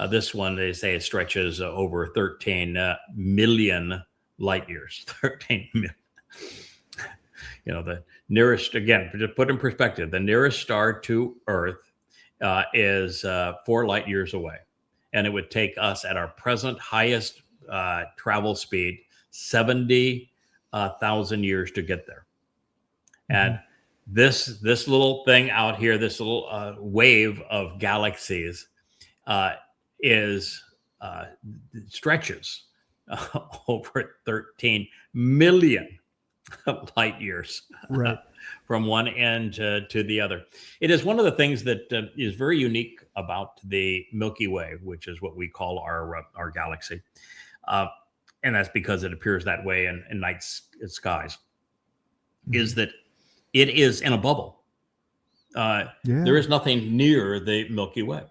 This one, they say, it stretches over 13 million light years. 13 million. The nearest, again, to put in perspective, the nearest star to Earth is 4 light years away. And it would take us at our present highest travel speed 70,000 years to get there. Hmm. And this little thing out here, this little wave of galaxies, uh, is stretches over 13 million light years Right. from one end to the other. It is one of the things that is very unique about the Milky Way, which is what we call our galaxy, uh, and that's because it appears that way in night skies. Hmm. Is that it is in a bubble. Uh, there Yeah. is nothing near the Milky Way.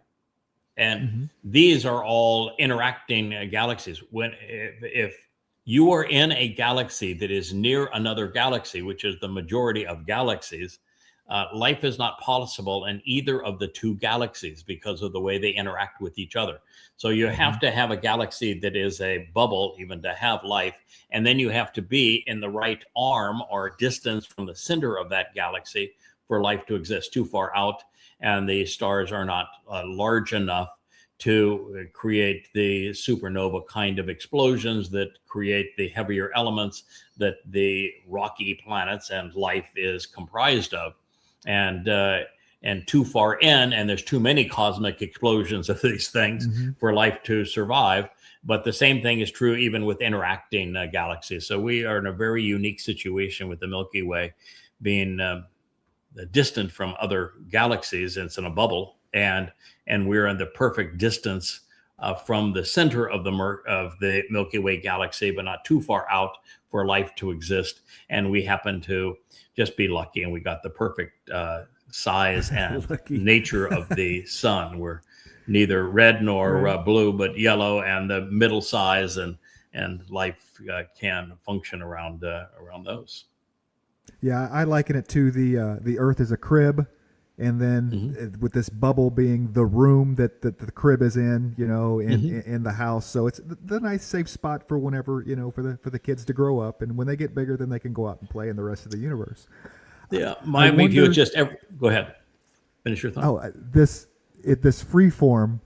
And Hmm. these are all interacting galaxies. If you are in a galaxy that is near another galaxy, which is the majority of galaxies. Life is not possible in either of the two galaxies because of the way they interact with each other. So you have to have a galaxy that is a bubble even to have life. And then you have to be in the right arm or distance from the center of that galaxy for life to exist. Too far out, and the stars are not large enough to create the supernova kind of explosions that create the heavier elements that the rocky planets and life is comprised of. And too far in, and there's too many cosmic explosions of these things for life to survive. But the same thing is true even with interacting galaxies. So we are in a very unique situation with the Milky Way being distant from other galaxies. It's in a bubble, and we're in the perfect distance from the center of the Milky Way galaxy, but not too far out for life to exist. And we happen to just be lucky, and we got the perfect size and nature of the sun. We're neither red nor blue, but yellow, and the middle size, and life can function around those. Yeah, I liken it to the Earth as a crib, and then with this bubble being the room that the crib is in, in the house. So it's the nice safe spot for whenever, for the kids to grow up, and when they get bigger, then they can go out and play in the rest of the universe. Yeah, my view is just go ahead, finish your thought. Oh, this free form.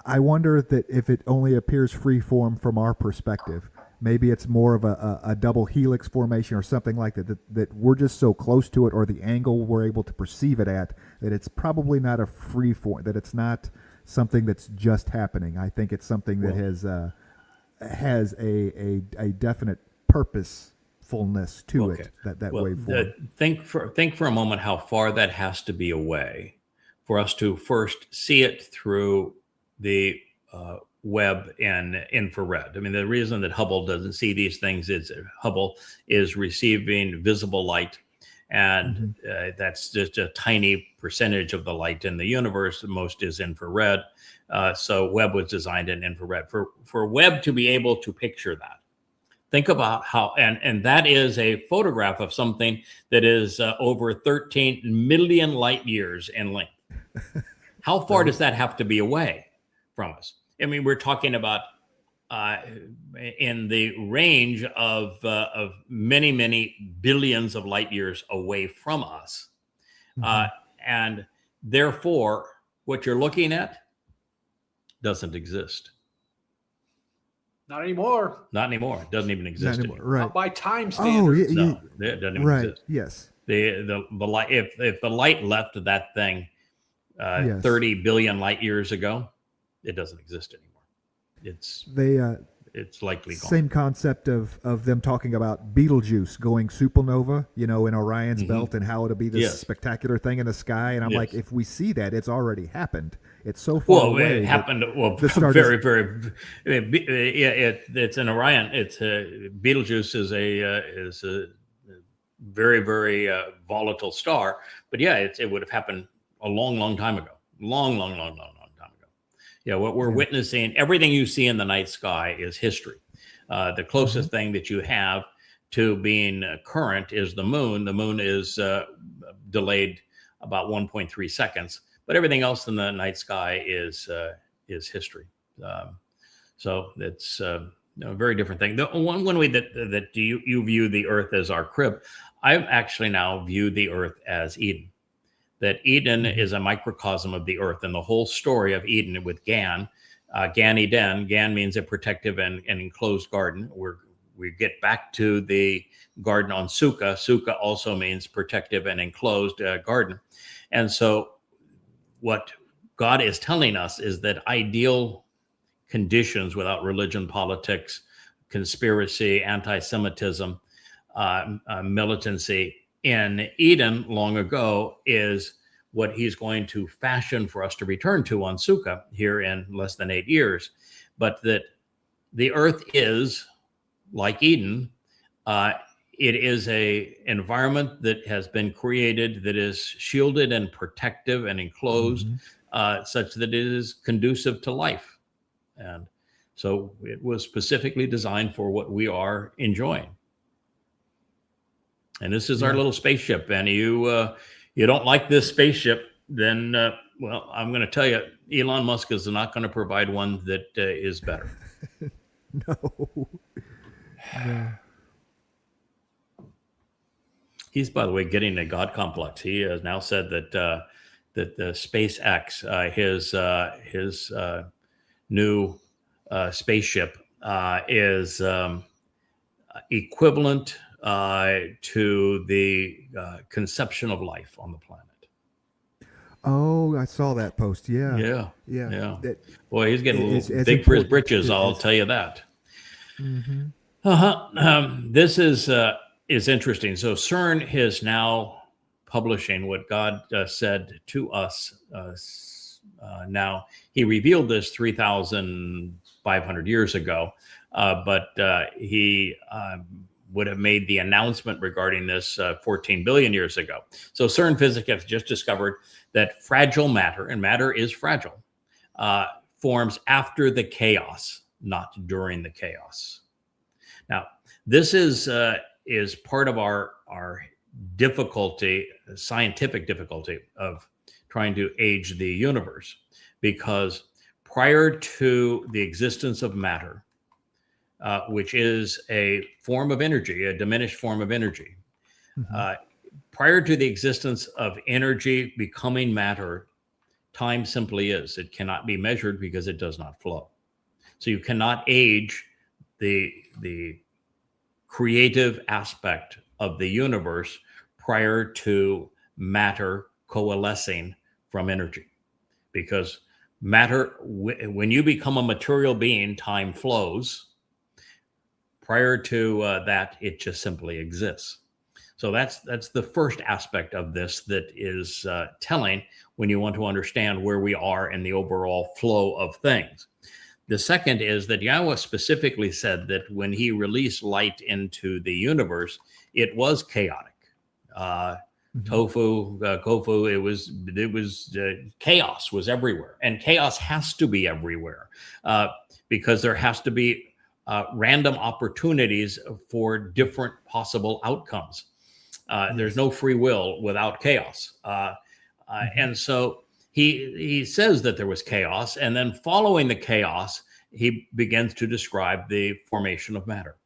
I wonder that if it only appears free form from our perspective. Maybe it's more of a double helix formation or something like that we're just so close to it, or the angle we're able to perceive it at, that it's probably not a free form, that it's not something that's just happening. I think it's something that has a definite purposefulness to it, that waveform. Think for a moment how far that has to be away for us to first see it through the Webb and infrared. I mean, the reason that Hubble doesn't see these things is Hubble is receiving visible light, and that's just a tiny percentage of the light in the universe. Most is infrared. So Webb was designed in infrared. For Webb to be able to picture that, think about how, and that is a photograph of something that is over 13 million light years in length. How far does that have to be away from us? I mean, we're talking about in the range of many, many billions of light years away from us. And therefore, what you're looking at doesn't exist. Not anymore. Not anymore. It doesn't even exist anymore. Right. Not by time standards. No, it doesn't even exist. Yes. The light, if the light left that thing 30 billion light years ago, it doesn't exist anymore. It's likely gone. Same concept of them talking about Betelgeuse going supernova, in Orion's belt, and how it'll be this spectacular thing in the sky. And I'm like, if we see that, it's already happened. It's so far away. It happened. Very, very. It's an Orion. It's Betelgeuse is a very, very volatile star. But it would have happened a long time ago. Long time ago. Yeah, what we're witnessing, everything you see in the night sky is history. The closest thing that you have to being current is the moon. The moon is delayed about 1.3 seconds, but everything else in the night sky is history. So it's a very different thing. The one way that you view the Earth as our crib, I actually now view the Earth as Eden. That Eden is a microcosm of the Earth, and the whole story of Eden with Gan Eden. Gan means a protective and enclosed garden. We get back to the garden on Sukah. Sukah also means protective and enclosed garden. And so what God is telling us is that ideal conditions without religion, politics, conspiracy, anti-Semitism, militancy, in Eden long ago is what he's going to fashion for us to return to on Sukah here in less than 8 years. But that the Earth is like Eden. It is a environment that has been created that is shielded and protective and enclosed, such that it is conducive to life. And So it was specifically designed for what we are enjoying. And this is our little spaceship. And you don't like this spaceship, then, well, I'm going to tell you, Elon Musk is not going to provide one that is better. No. He's, by the way, getting a God complex. He has now said that that the SpaceX, his new spaceship, is equivalent to the conception of life on the planet. Oh, I saw that post. Yeah. Yeah. That, Boy, he's getting a little it's big for his important. britches. I'll tell you that. Mm-hmm. This is interesting. So CERN is now publishing what God said to us. Now, he revealed this 3,500 years ago, but he would have made the announcement regarding this 14 billion years ago. So CERN physics has just discovered that fragile matter, and matter is fragile, forms after the chaos, not during the chaos. Now, this is part of our difficulty, scientific difficulty of trying to age the universe, because prior to the existence of matter, which is a form of energy, a diminished form of energy, prior to the existence of energy becoming matter, time simply is. It cannot be measured because it does not flow. So you cannot age the creative aspect of the universe prior to matter coalescing from energy, because matter, when you become a material being, time flows. Prior to that, it just simply exists. So that's the first aspect of this that is telling when you want to understand where we are in the overall flow of things. The second is that Yahowah specifically said that when he released light into the universe, it was chaotic. Tofu, Kofu, it was chaos was everywhere, and chaos has to be everywhere because there has to be random opportunities for different possible outcomes. There's no free will without chaos, and so he says that there was chaos, and then following the chaos, he begins to describe the formation of matter.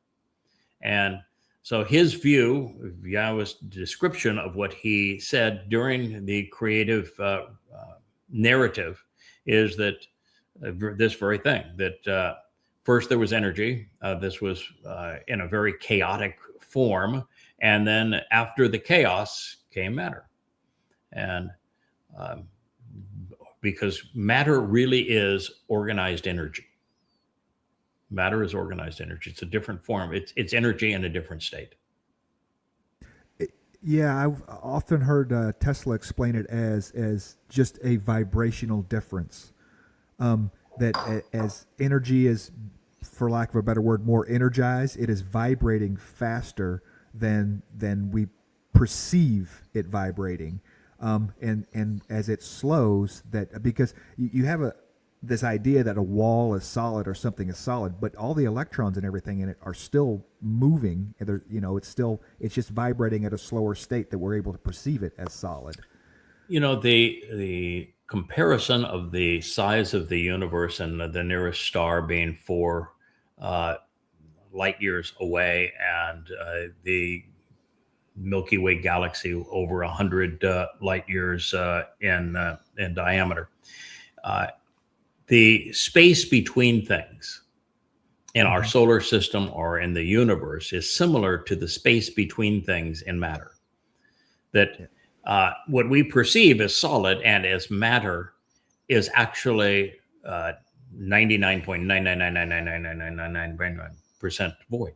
And so his view, Yahweh's description of what he said during the creative narrative is that this very thing, that first there was energy. This was in a very chaotic form. And then after the chaos came matter. And because matter really is organized energy. Matter is organized energy. It's a different form. It's energy in a different state. Yeah, I've often heard Tesla explain it as just a vibrational difference. That as energy is, for lack of a better word, more energized, it is vibrating faster than we perceive it vibrating. And as it slows, that because you have this idea that a wall is solid or something is solid, but all the electrons and everything in it are still moving. And it's just vibrating at a slower state that we're able to perceive it as solid. You know, the comparison of the size of the universe and the nearest star being 4 light years away, and the Milky Way galaxy over 100 light years in diameter. The space between things in our solar system or in the universe is similar to the space between things in matter. That what we perceive as solid and as matter is actually 99.999999999% void.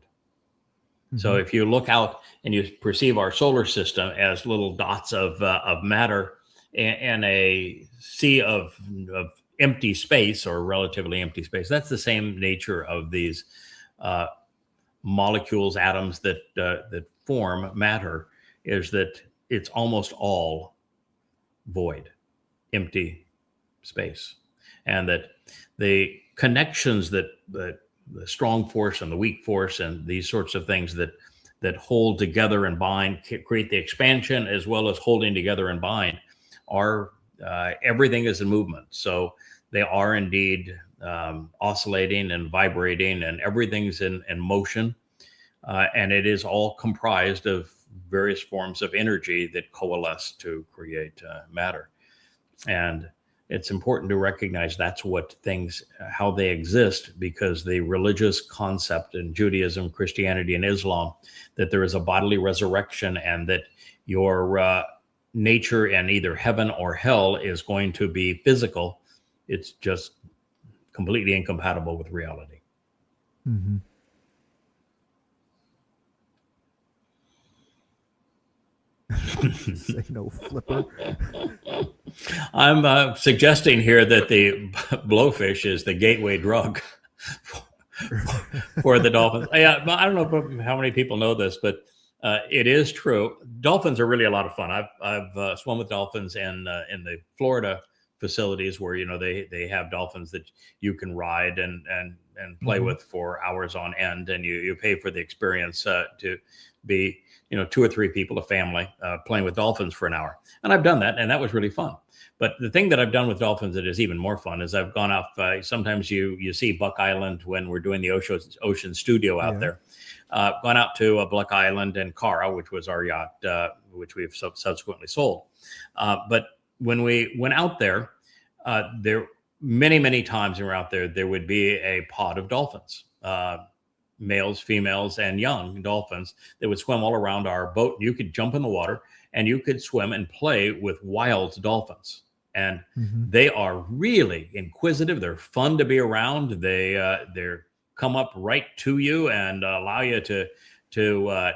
So if you look out and you perceive our solar system as little dots of matter in a sea of empty space, or relatively empty space, that's the same nature of these molecules, atoms that form matter, is that it's almost all void, empty space. And that the connections that the strong force and the weak force and these sorts of things that hold together and bind, create the expansion as well as holding together and bind, are everything is in movement. So they are indeed oscillating and vibrating, and everything's in motion. And it is all comprised of various forms of energy that coalesce to create matter. And it's important to recognize that's what things, how they exist, because the religious concept in Judaism, Christianity, and Islam, that there is a bodily resurrection and that your nature in either heaven or hell is going to be physical. It's just completely incompatible with reality. Mm-hmm. Say no, flipper. I'm suggesting here that the blowfish is the gateway drug for the dolphins. Yeah, I don't know how many people know this, but it is true. Dolphins are really a lot of fun. I've swum with dolphins in the Florida facilities where they have dolphins that you can ride and play with for hours on end, and you pay for the experience to be 2 or 3 people, a family, playing with dolphins for an hour. And I've done that, and that was really fun. But the thing that I've done with dolphins that is even more fun is I've gone off. Sometimes you see Buck Island when we're doing the ocean studio out there. Gone out to Buck Island and Cara, which was our yacht, which we've subsequently sold. But when we went out there, many times when we were out there, there would be a pod of dolphins. Males, females, and young dolphins that would swim all around our boat. You could jump in the water and you could swim and play with wild dolphins. And they are really inquisitive. They're fun to be around. They're come up right to you and allow you to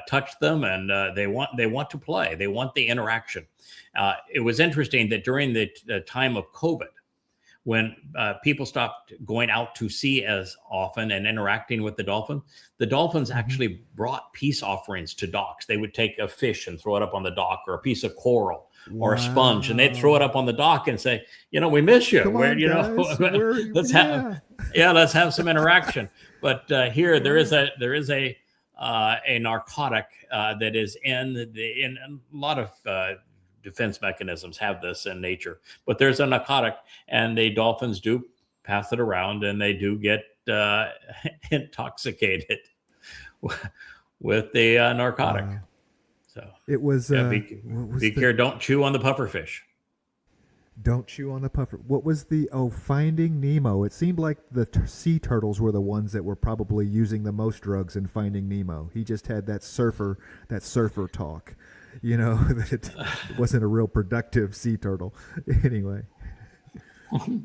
touch them. And they want to play. They want the interaction. It was interesting that during the time of COVID, when people stopped going out to sea as often and interacting with the dolphins actually brought peace offerings to docks. They would take a fish and throw it up on the dock, or a piece of coral or a sponge, and they'd throw it up on the dock and say, we miss you. Let's have some interaction. But here there is a narcotic that is in a lot of defense mechanisms have this in nature, but there's a narcotic, and the dolphins do pass it around, and they do get intoxicated with the narcotic. Wow. So it was be careful. Don't chew on the pufferfish. Don't chew on the puffer. What was the Finding Nemo? It seemed like the sea turtles were the ones that were probably using the most drugs in Finding Nemo. He just had that surfer talk. That it wasn't a real productive sea turtle. Anyway,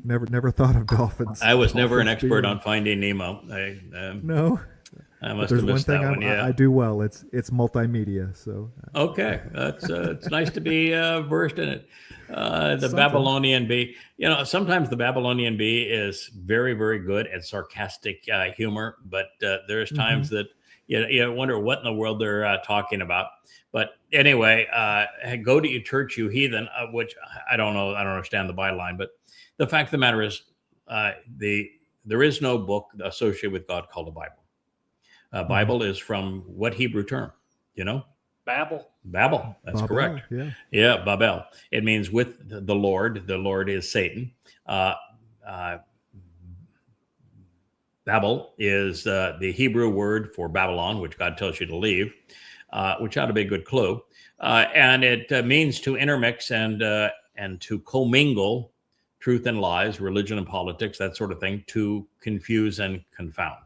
never thought of dolphins. I was never an expert on Finding Nemo. No. I must have missed that one. I do well. It's multimedia. So okay, that's it's nice to be versed in it. The Babylonian bee. Sometimes the Babylonian bee is very, very good at sarcastic humor, but there's times that you wonder what in the world they're talking about. But anyway, go to your church, you heathen, which I don't know. I don't understand the byline, but the fact of the matter is, there is no book associated with God called the Bible. Bible is from what Hebrew term? Babel. That's Babel, correct. Yeah, Babel. It means with the Lord. The Lord is Satan. Babel is the Hebrew word for Babylon, which God tells you to leave. Which ought to be a good clue. And it means to intermix and to commingle truth and lies, religion and politics, that sort of thing, to confuse and confound.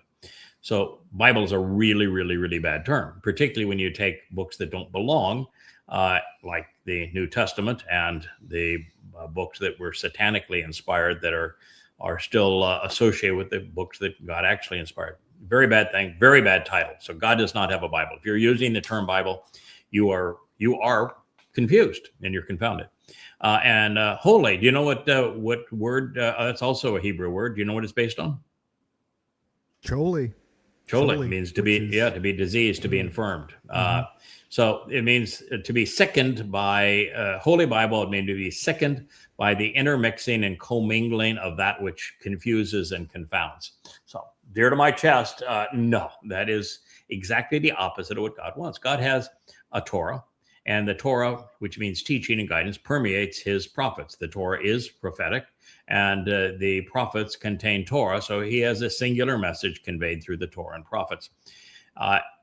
So Bible is a really, really, really bad term, particularly when you take books that don't belong, like the New Testament and the books that were satanically inspired that are still associated with the books that God actually inspired. Very bad thing, very bad title. So God does not have a Bible. If you're using the term Bible, you are confused and you're confounded. And holy, do you know what word? That's also a Hebrew word. Do you know what it's based on? Choli. Chole means to be diseased, to be infirmed. So it means to be sickened by Holy Bible. It means to be sickened by the intermixing and commingling of that which confuses and confounds. So dear to my chest, no, that is exactly the opposite of what God wants. God has a Torah, and the Torah, which means teaching and guidance, permeates his prophets. The Torah is prophetic, and the prophets contain Torah. So he has a singular message conveyed through the Torah and prophets.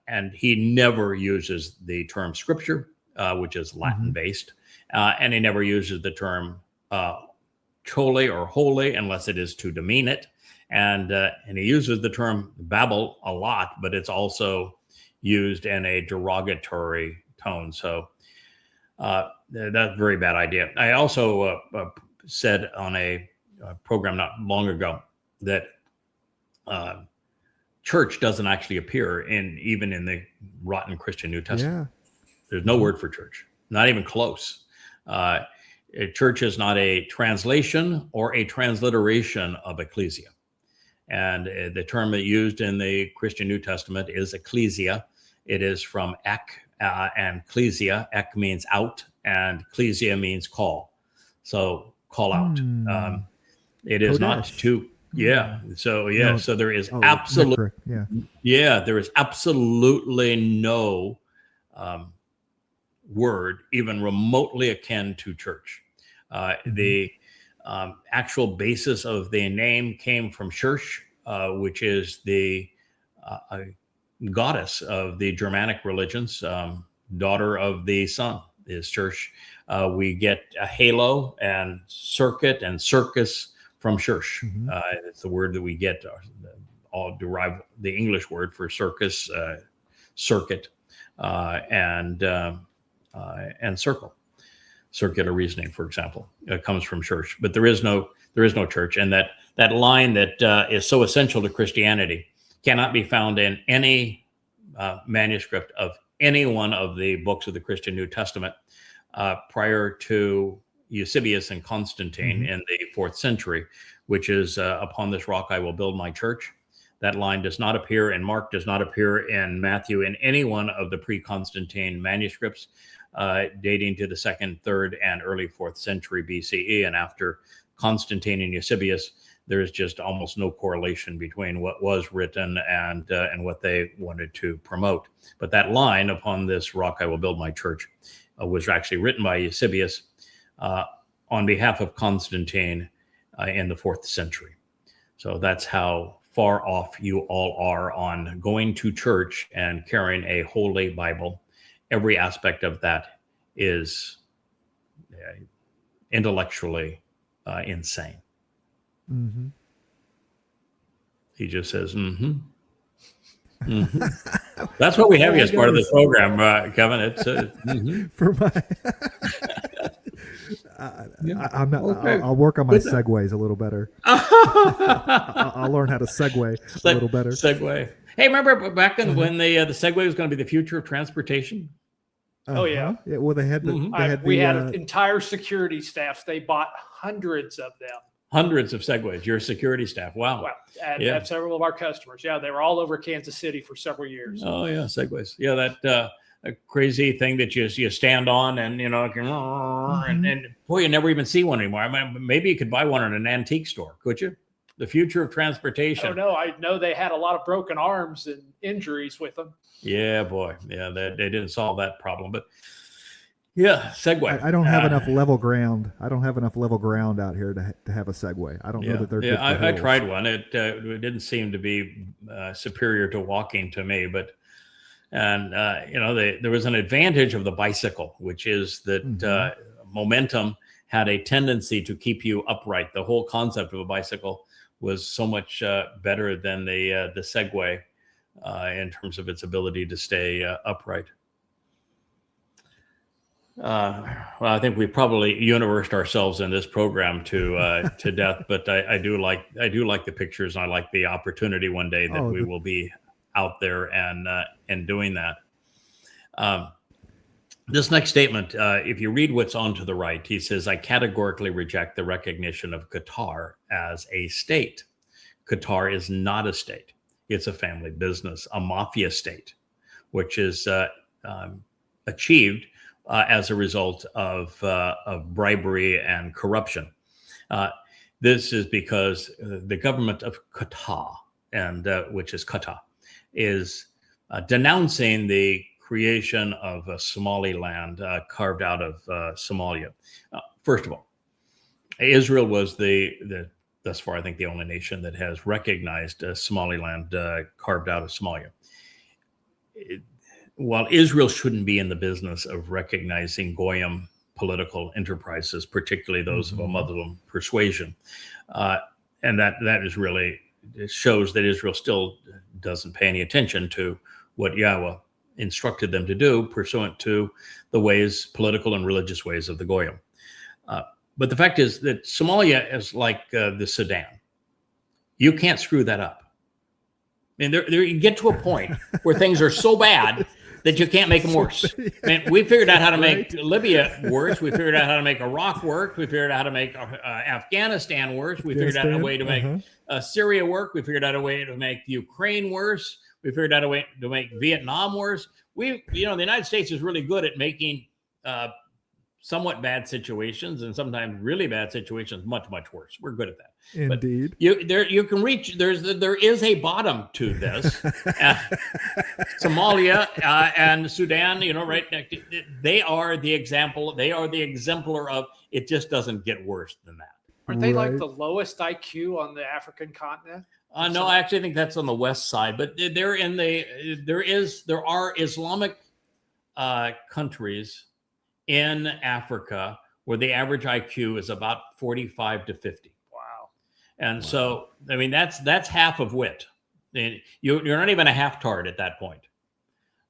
And he never uses the term scripture, which is Latin based. And he never uses the term chole or holy unless it is to demean it. And he uses the term Babel a lot, but it's also used in a derogatory tone. So that's a very bad idea. I also said on a program not long ago that church doesn't actually appear even in the rotten Christian New Testament. There's no word for church, not even close. Church is not a translation or a transliteration of ecclesia. And the term that used in the Christian New Testament is ecclesia. It is from ek and ecclesia. Ek means out, and ecclesia means call. So call out. It is not to. So no, so there is absolutely there is absolutely no word even remotely akin to church. The actual basis of the name came from Church, which is the goddess of the Germanic religions, daughter of the sun is Church. We get a halo and circuit and circus from Church. It's the word that we get, all derive the English word for circus, circuit, and circle. Circular reasoning, for example, comes from church, but there is no church, and that line that is so essential to Christianity cannot be found in any manuscript of any one of the books of the Christian New Testament prior to Eusebius and Constantine in the 4th century, which is upon this rock I will build my church. That line does not appear in Mark, does not appear in Matthew, in any one of the pre-Constantine manuscripts dating to the 2nd, 3rd, and early 4th century BCE. And after Constantine and Eusebius, there's just almost no correlation between what was written and what they wanted to promote. But that line, upon this rock I will build my church, was actually written by Eusebius on behalf of Constantine in the 4th century. So that's how far off you all are on going to church and carrying a holy Bible. Every aspect of that is intellectually insane. He just says, That's what we have you as part of this program, Kevin. It's for my. I'm not. Okay. I'll work on my segues a little better. I'll learn how to segue a little better. Segue. Hey, remember back then when the Segway was going to be the future of transportation? Oh yeah. Well, they had we had entire security staffs. They bought hundreds of them. Hundreds of Segways. Your security staff. Wow. At several of our customers. Yeah, they were all over Kansas City for several years. Oh yeah, Segways. Yeah, that a crazy thing that you stand on and and boy, you never even see one anymore. I mean, maybe you could buy one in an antique store, could you? The future of transportation. Oh no, I know they had a lot of broken arms and injuries with them. Yeah, boy. Yeah, they didn't solve that problem, but yeah, Segway. I don't have enough level ground. I don't have enough level ground out here to have a Segway. I don't know that they're good for I tried one. It didn't seem to be superior to walking to me, but there was an advantage of the bicycle, which is that momentum had a tendency to keep you upright. The whole concept of a bicycle was so much better than the Segway in terms of its ability to stay upright. Well, I think we probably universed ourselves in this program to death, but I do like the pictures, and I like the opportunity one day that we will be out there and doing that. This next statement, if you read what's on to the right, he says, I categorically reject the recognition of Qatar as a state. Qatar is not a state. It's a family business, a mafia state, which is achieved as a result of bribery and corruption. This is because the government of Qatar, and which is Qatar, is denouncing the creation of a Somaliland carved out of Somalia. First of all, Israel was thus far, I think, the only nation that has recognized Somaliland carved out of Somalia. While Israel shouldn't be in the business of recognizing Goyim political enterprises, particularly those of a Muslim persuasion, and that is really, it shows that Israel still doesn't pay any attention to what Yahowah instructed them to do pursuant to the ways, political and religious ways of the Goyim. But the fact is that Somalia is like the Sudan. You can't screw that up. I mean, there you get to a point where things are so bad that you can't make them worse. I mean, we figured out how to make Libya worse. We figured out how to make Iraq work. We figured out how to make Afghanistan worse. We figured out a way to make Syria work. We figured out a way to make Ukraine worse. We figured out a way to make Vietnam worse. The United States is really good at making somewhat bad situations and sometimes really bad situations much, much worse. We're good at that. Indeed. But you can reach, there is a bottom to this. Somalia and Sudan, right? They are the example. They are the exemplar of, it just doesn't get worse than that. Aren't they like the lowest IQ on the African continent? No, I actually think that's on the west side, but there are Islamic countries in Africa where the average IQ is about 45 to 50. Wow. And so, I mean, that's half of wit. You're not even a half tard at that point,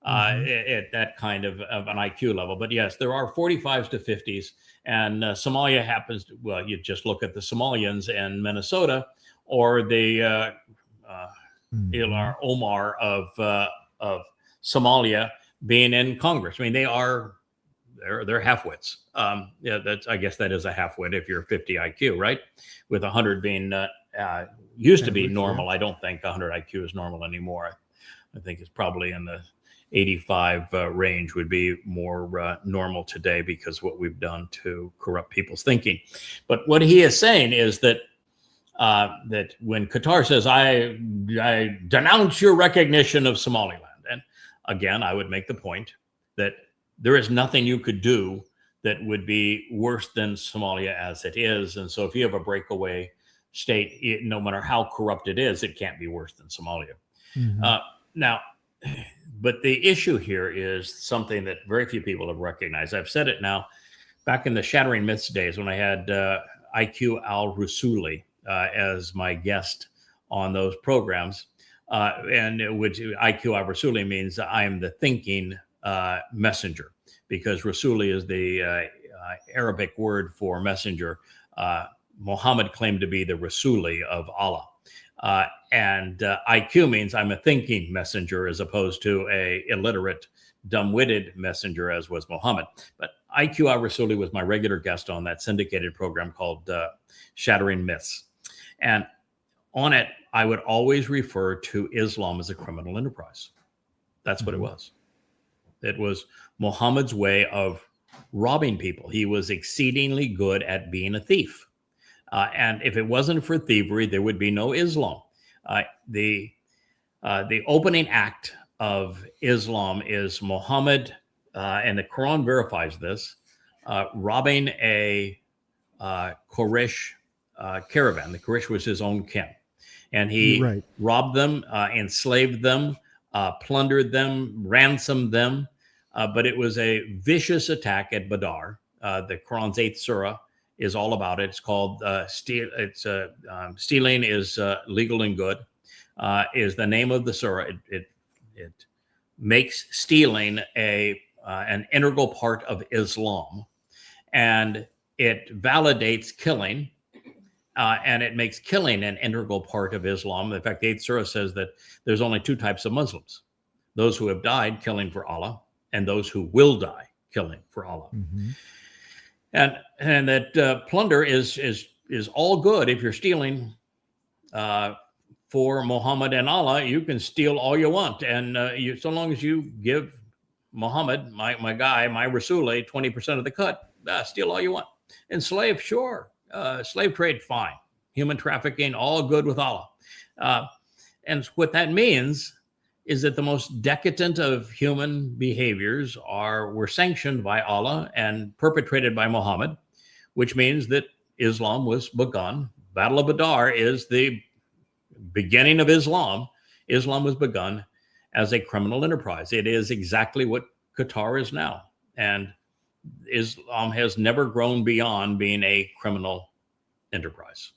at that kind of an IQ level. But yes, there are 45s to 50s. And Somalia happens to, well, you just look at the Somalians in Minnesota or the Ilar Omar of Somalia being in Congress. I mean, they're half-wits. I guess that is a half-wit if you're 50 IQ, right? With 100 being used to be normal. I don't think 100 IQ is normal anymore. I think it's probably in the 85 range would be more normal today because what we've done to corrupt people's thinking. But what he is saying is that that when Qatar says, I denounce your recognition of Somaliland, and again, I would make the point that there is nothing you could do that would be worse than Somalia as it is. And so if you have a breakaway state, no matter how corrupt it is, it can't be worse than Somalia. Now, but the issue here is something that very few people have recognized. I've said it now, back in the Shattering Myths days when I had IQ Al-Rasuli as my guest on those programs, and which IQ Al-Rasuli means I am the thinking messenger, because Rasuli is the Arabic word for messenger. Muhammad claimed to be the Rasuli of Allah. And IQ means I'm a thinking messenger as opposed to a illiterate, dumb-witted messenger as was Muhammad. But IQ Al-Rasuli was my regular guest on that syndicated program called Shattering Myths. And on it, I would always refer to Islam as a criminal enterprise. That's what it was. It was Muhammad's way of robbing people. He was exceedingly good at being a thief. And if it wasn't for thievery, there would be no Islam. The opening act of Islam is Muhammad, and the Quran verifies this, robbing a Quraysh caravan. The Quraysh was his own kin. And he robbed them, enslaved them, plundered them, ransomed them. But it was a vicious attack at Badr. The Quran's 8th surah is all about it. It's called Stealing is Legal and Good, is the name of the surah. It makes stealing an integral part of Islam, and it validates killing, and it makes killing an integral part of Islam. In fact, the 8th surah says that there's only two types of Muslims: those who have died killing for Allah, and those who will die killing for Allah. And that plunder is all good if you're stealing for for Muhammad and Allah, you can steal all you want. And so long as you give Muhammad, my guy, my Rasulullah, 20% of the cut, steal all you want. Enslave, sure. Slave trade, fine. Human trafficking, all good with Allah. And what that means is that the most decadent of human behaviors were sanctioned by Allah and perpetrated by Muhammad, which means that Islam was begun. Battle of Badr is the beginning of Islam. Islam was begun as a criminal enterprise. It is exactly what Qatar is now. And Islam has never grown beyond being a criminal enterprise.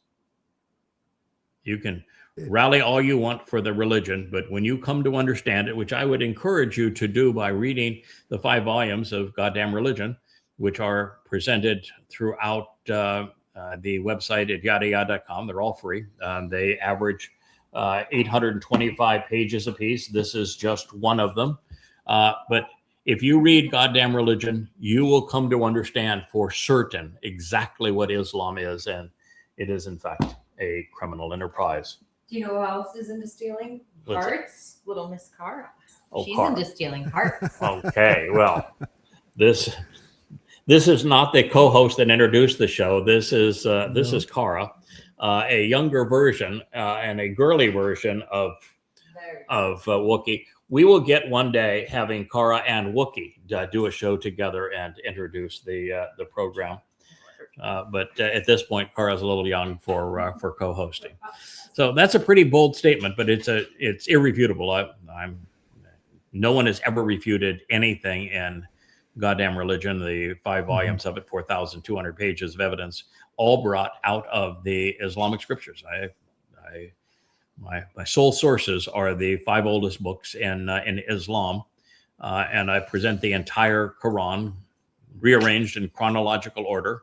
You can rally all you want for the religion, but when you come to understand it, which I would encourage you to do by reading the 5 volumes of Goddamn Religion, which are presented throughout the website at yahowah.com. They're all free. They average 825 pages apiece. This is just one of them. But if you read Goddamn Religion, you will come to understand for certain exactly what Islam is, and it is, in fact, a criminal enterprise. Do you know who else is into stealing? What's Hearts? Little Miss Cara. Oh, She's Cara. into stealing hearts. Okay, well, this is not the co-host that introduced the show. This is Cara, a younger version and a girly version of Wookiee. We will get one day having Cara and Wookiee do a show together and introduce the program. But at this point, Cara's a little young for co-hosting. So that's a pretty bold statement, but it's irrefutable. No one has ever refuted anything in Goddamn Religion. The 5 volumes of it, 4,200 pages of evidence, all brought out of the Islamic scriptures. My sole sources are the 5 oldest books in Islam, and I present the entire Quran, rearranged in chronological order,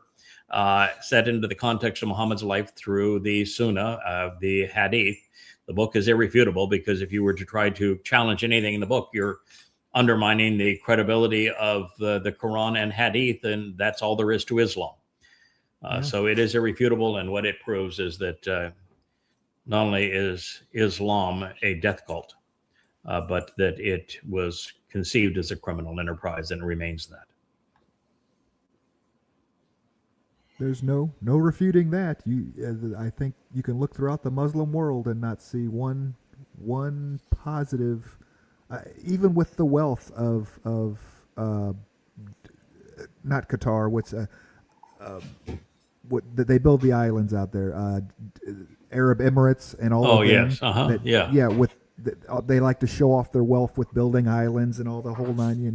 set into the context of Muhammad's life through the Sunnah, the Hadith. The book is irrefutable because if you were to try to challenge anything in the book, you're undermining the credibility of the Quran and Hadith, and that's all there is to Islam. So it is irrefutable, and what it proves is that not only is Islam a death cult, but that it was conceived as a criminal enterprise and remains that. There's no refuting that. I think you can look throughout the Muslim world and not see one positive, even with the wealth of not Qatar. What they build the islands out there, Arab Emirates and all. Oh of them. Yes, yeah. They like to show off their wealth with building islands and all the whole nine.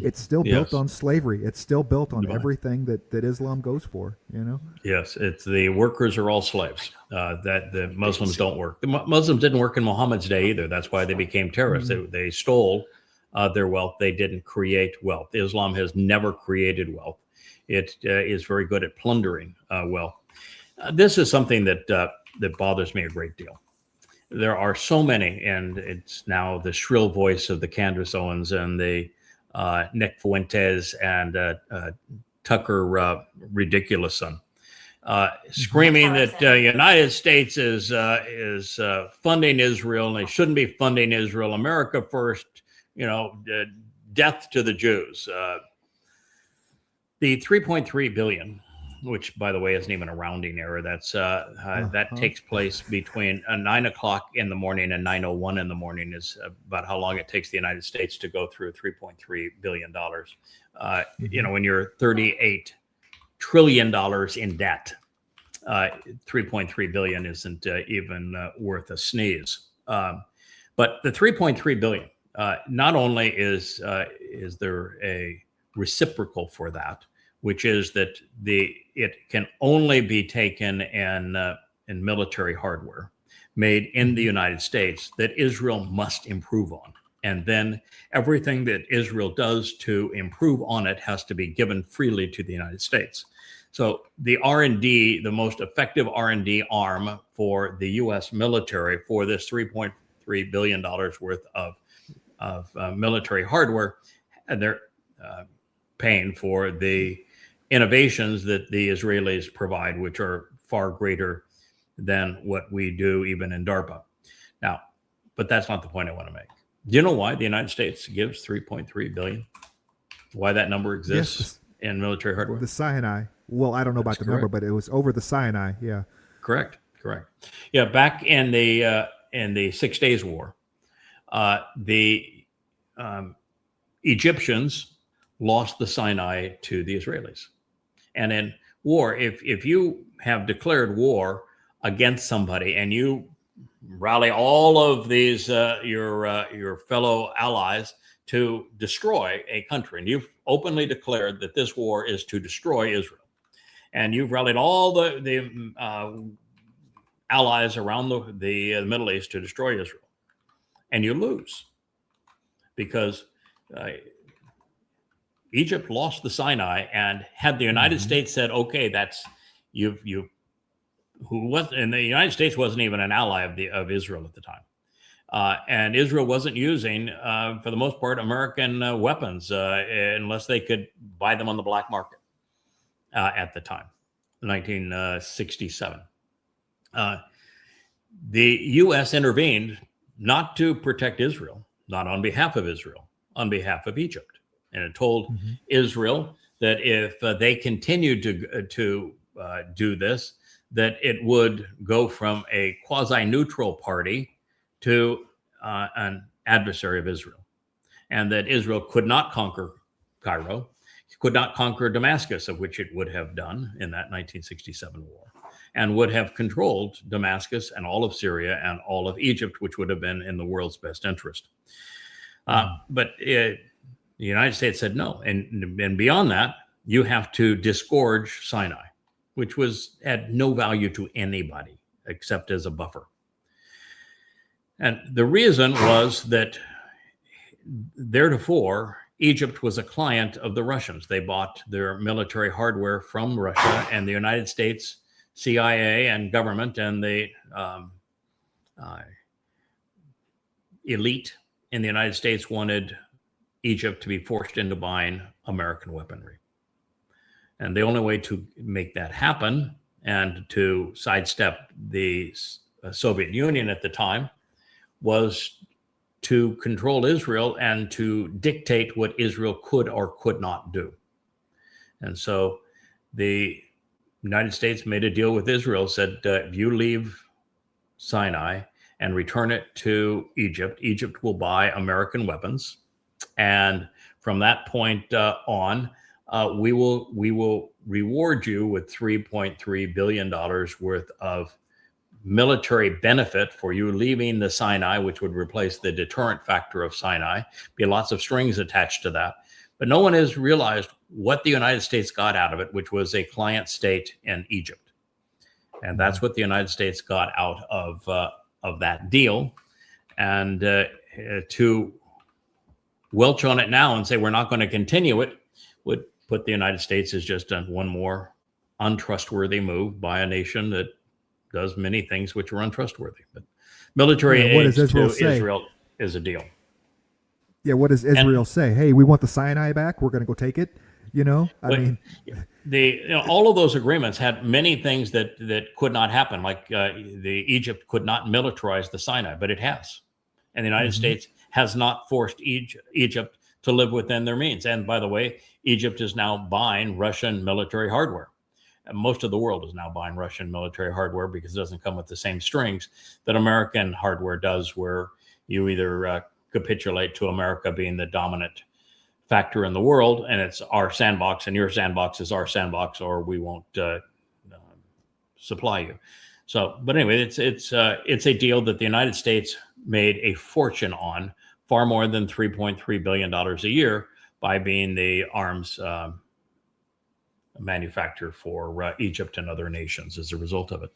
It's still built on slavery. It's still built on everything that Islam goes for. Yes, it's the workers are all slaves. That the Muslims don't work. The Muslims didn't work in Muhammad's day either. That's why they became terrorists. They stole their wealth. They didn't create wealth. Islam has never created wealth. It is very good at plundering wealth. This is something that bothers me a great deal. There are so many, and it's now the shrill voice of the Candace Owens and the Nick Fuentes and Tucker Ridiculousson screaming that the United States is funding Israel and they shouldn't be funding Israel. America first, death to the Jews. The 3.3 billion, which by the way isn't even a rounding error. That takes place between 9 o'clock in the morning and 9:01 in the morning is about how long it takes the United States to go through $3.3 billion. When you're $38 trillion in debt, 3.3 billion isn't even worth a sneeze. But the 3.3 billion, not only is there a reciprocal for that, which is that it can only be taken in military hardware made in the United States that Israel must improve on. And then everything that Israel does to improve on it has to be given freely to the United States. So the R&D, the most effective R&D arm for the U.S. military for this $3.3 billion worth of military hardware, and they're paying for the innovations that the Israelis provide, which are far greater than what we do even in DARPA. But that's not the point I want to make. Do you know why the United States gives $3.3 billion? Why that number exists in military hardware? The Sinai. Well, I don't know about the number, but it was over the Sinai. Yeah. Correct. Yeah, back in the 6 Days War, the Egyptians lost the Sinai to the Israelis. And in war, if you have declared war against somebody and you rally all of these your fellow allies to destroy a country, and you've openly declared that this war is to destroy Israel, and you've rallied all the allies around the Middle East to destroy Israel, and you lose because Egypt lost the Sinai, and had the United States said, "Okay, that's you," who was, and the United States wasn't even an ally of Israel at the time, and Israel wasn't using, for the most part, American weapons unless they could buy them on the black market at the time, 1967. The U.S. intervened not to protect Israel, not on behalf of Israel, on behalf of Egypt. And it told Israel that if they continued to do this, that it would go from a quasi-neutral party to an adversary of Israel. And that Israel could not conquer Cairo, could not conquer Damascus, of which it would have done in that 1967 war, and would have controlled Damascus and all of Syria and all of Egypt, which would have been in the world's best interest. But the United States said no. And beyond that, you have to disgorge Sinai, which had no value to anybody except as a buffer. And the reason was that theretofore, Egypt was a client of the Russians. They bought their military hardware from Russia, and the United States CIA and government and the elite in the United States wanted Egypt to be forced into buying American weaponry. And the only way to make that happen and to sidestep the Soviet Union at the time was to control Israel and to dictate what Israel could or could not do. And so the United States made a deal with Israel, said, if you leave Sinai and return it to Egypt, Egypt will buy American weapons. And from that point on, we will reward you with $3.3 billion worth of military benefit for you leaving the Sinai, which would replace the deterrent factor of Sinai. Be lots of strings attached to that. But no one has realized what the United States got out of it, which was a client state in Egypt. And that's what the United States got out of that deal. And to welch on it now and say we're not going to continue it would put the United States as just one more untrustworthy move by a nation that does many things which are untrustworthy. But military aid to Israel is a deal. Yeah, what does Israel say? Hey, we want the Sinai back. We're going to go take it. I mean, all of those agreements had many things that could not happen. Like the Egypt could not militarize the Sinai, but it has, and the United States has not forced Egypt to live within their means. And by the way, Egypt is now buying Russian military hardware. And most of the world is now buying Russian military hardware because it doesn't come with the same strings that American hardware does, where you either capitulate to America being the dominant factor in the world, and it's our sandbox, and your sandbox is our sandbox, or we won't supply you. So, but anyway, it's a deal that the United States made a fortune on, far more than $3.3 billion a year, by being the arms manufacturer for Egypt and other nations as a result of it.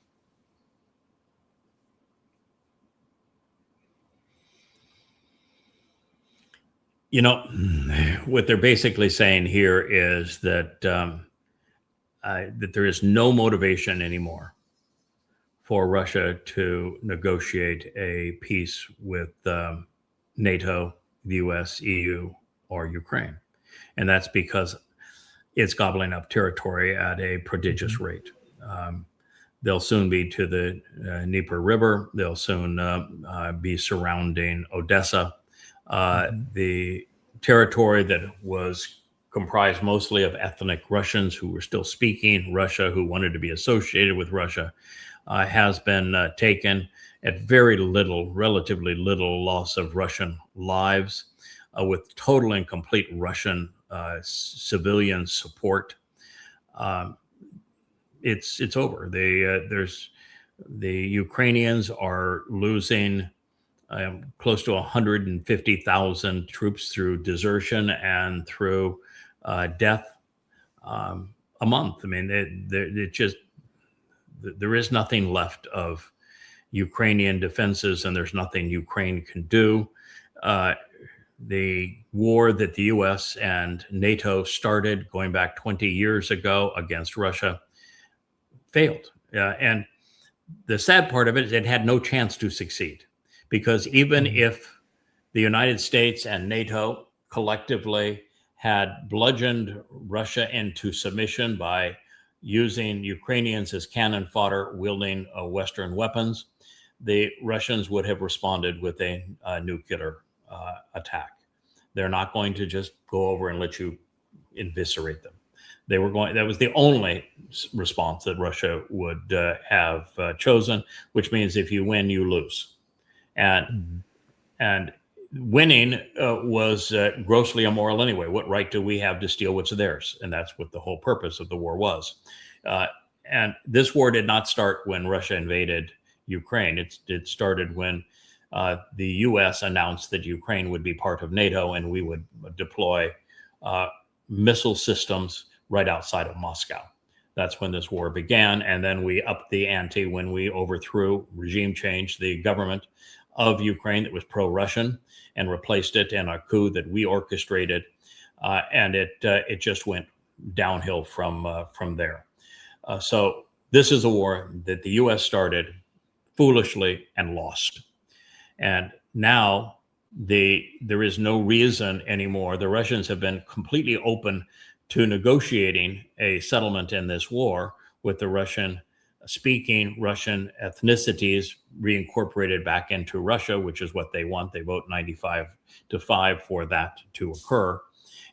What they're basically saying here is that that there is no motivation anymore for Russia to negotiate a peace with NATO, the US, EU, or Ukraine. And that's because it's gobbling up territory at a prodigious rate. They'll soon be to the Dnieper River. They'll soon be surrounding Odessa. The territory that was comprised mostly of ethnic Russians who were still speaking Russia, who wanted to be associated with Russia, has been taken at very little, relatively little loss of Russian lives, with total and complete Russian civilian support. It's over. The Ukrainians are losing close to 150,000 troops through desertion and through death a month. I mean, there is nothing left of Ukrainian defenses, and there's nothing Ukraine can do. The war that the U.S. and NATO started going back 20 years ago against Russia failed. And the sad part of it is it had no chance to succeed, because even if the United States and NATO collectively had bludgeoned Russia into submission by using Ukrainians as cannon fodder, wielding Western weapons, the Russians would have responded with a nuclear attack. They're not going to just go over and let you eviscerate them. That was the only response that Russia would have chosen, which means if you win, you lose. And winning was grossly immoral anyway. What right do we have to steal what's theirs? And that's what the whole purpose of the war was. And this war did not start when Russia invaded Ukraine. It started when the U.S. announced that Ukraine would be part of NATO and we would deploy missile systems right outside of Moscow. That's when this war began. And then we upped the ante when we overthrew, regime changed the government of Ukraine that was pro-Russian and replaced it in a coup that we orchestrated. And it just went downhill from there. So this is a war that the U.S. started foolishly and lost. And now there is no reason anymore. The Russians have been completely open to negotiating a settlement in this war with the Russian-speaking Russian ethnicities reincorporated back into Russia, which is what they want. They vote 95-5 for that to occur.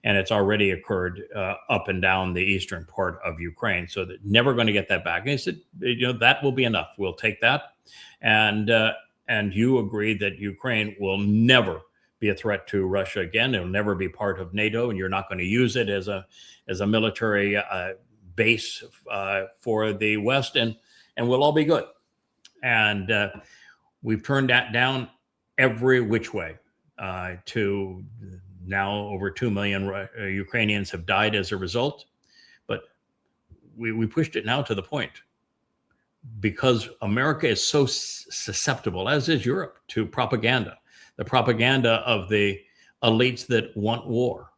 And it's already occurred up and down the eastern part of Ukraine. So they're never going to get that back. And he said, that will be enough. We'll take that. And you agree that Ukraine will never be a threat to Russia again. It'll never be part of NATO, and you're not going to use it as a military base for the West, and we'll all be good. And we've turned that down every which way. To now, over 2 million Ukrainians have died as a result. But we pushed it now to the point, because America is so susceptible, as is Europe, to propaganda. The propaganda of the elites that want war.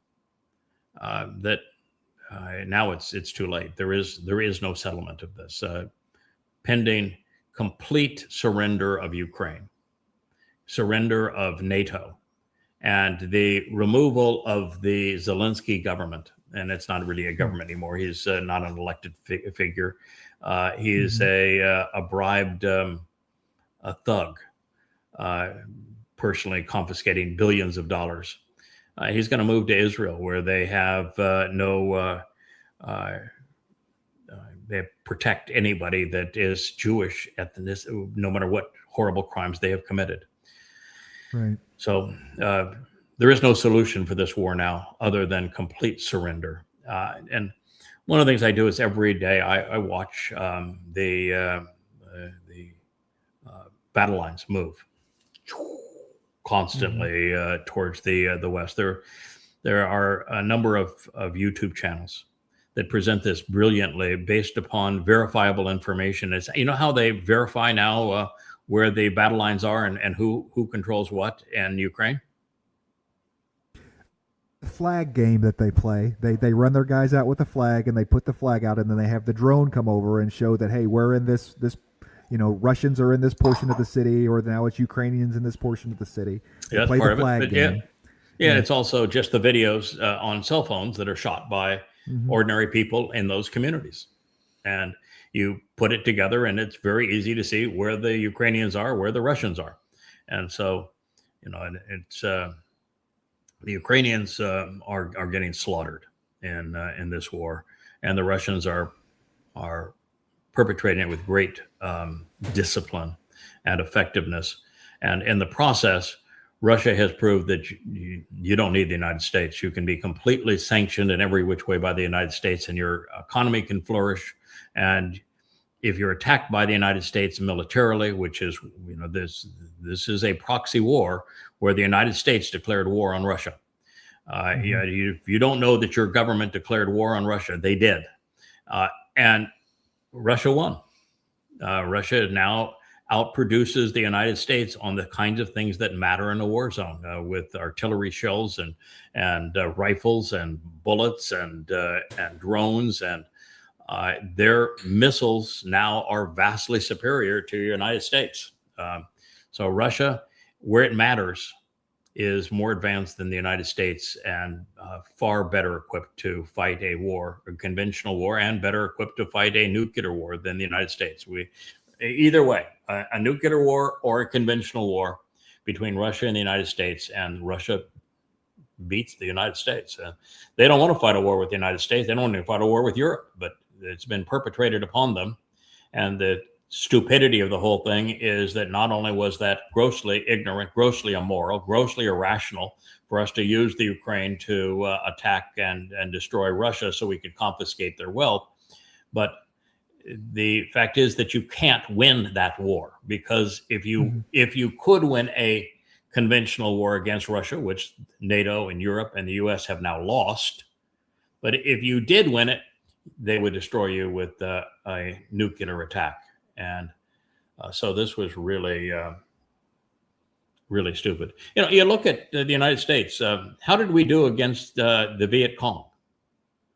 Now it's too late. There is no settlement of this. Pending complete surrender of Ukraine, surrender of NATO, and the removal of the Zelensky government. And it's not really a government anymore. He's not an elected figure. He's a bribed a thug, personally confiscating billions of dollars. He's going to move to Israel, where they have they protect anybody that is Jewish ethnicity, no matter what horrible crimes they have committed. Right. So there is no solution for this war now other than complete surrender. And one of the things I do is every day I watch the battle lines move constantly towards the West. There are a number of YouTube channels that present this brilliantly based upon verifiable information. It's, how they verify now where the battle lines are and who controls what in Ukraine? The flag game that they play, they run their guys out with a flag and they put the flag out, and then they have the drone come over and show that, hey, we're in this Russians are in this portion of the city, or now it's Ukrainians in this portion of the city. They Yeah, play that's part the flag of it. game. Yeah, it's also just the videos on cell phones that are shot by ordinary people in those communities. And you put it together, and it's very easy to see where the Ukrainians are, where the Russians are. And so, and it's the Ukrainians are getting slaughtered in this war, and the Russians are perpetrating it with great discipline and effectiveness. And in the process, Russia has proved that you don't need the United States. You can be completely sanctioned in every which way by the United States, and your economy can flourish. And if you're attacked by the United States militarily, which is, this is a proxy war where the United States declared war on Russia. You don't know that your government declared war on Russia. They did. And Russia won. Russia now outproduces the United States on the kinds of things that matter in a war zone, with artillery shells and rifles and bullets and drones, and their missiles now are vastly superior to the United States. So Russia, where it matters, is more advanced than the United States, and far better equipped to fight a war, a conventional war, and better equipped to fight a nuclear war than the United States. Either way, a nuclear war or a conventional war between Russia and the United States, and Russia beats the United States. They don't want to fight a war with the United States. They don't want to fight a war with Europe, but it's been perpetrated upon them. And the stupidity of the whole thing is that not only was that grossly ignorant, grossly immoral, grossly irrational for us to use the Ukraine to attack and destroy Russia so we could confiscate their wealth, but the fact is that you can't win that war, because if you could win a conventional war against Russia, which NATO and Europe and the US have now lost, but if you did win it, they would destroy you with a nuclear attack. And so this was really, really stupid. You look at the United States. How did we do against the Viet Cong?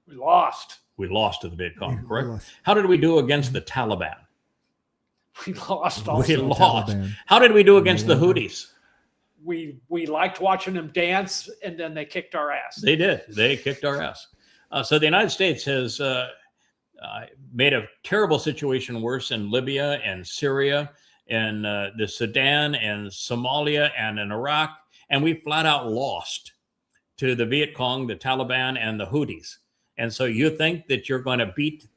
We lost. We lost to the Viet Cong, correct? How did we do against the Taliban? We lost also. We lost. How did we do against the Houthis? We liked watching them dance, and then they kicked our ass. They did. They kicked our ass. So the United States has made a terrible situation worse in Libya and Syria and the Sudan and Somalia and in Iraq. And we flat out lost to the Viet Cong, the Taliban, and the Houthis. And so you think that you're going to beat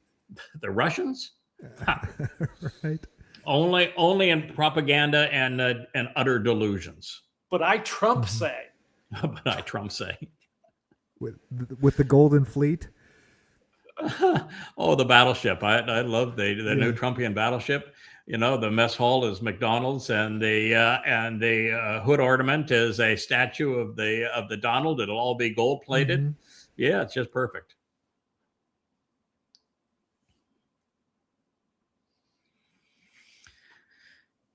the Russians? Right. Only in propaganda and utter delusions. But I Trump say. But I Trump say. With the Golden Fleet. Oh, the battleship! I love the new Trumpian battleship. The mess hall is McDonald's, and the hood ornament is a statue of the Donald. It'll all be gold plated. Mm-hmm. Yeah, it's just perfect.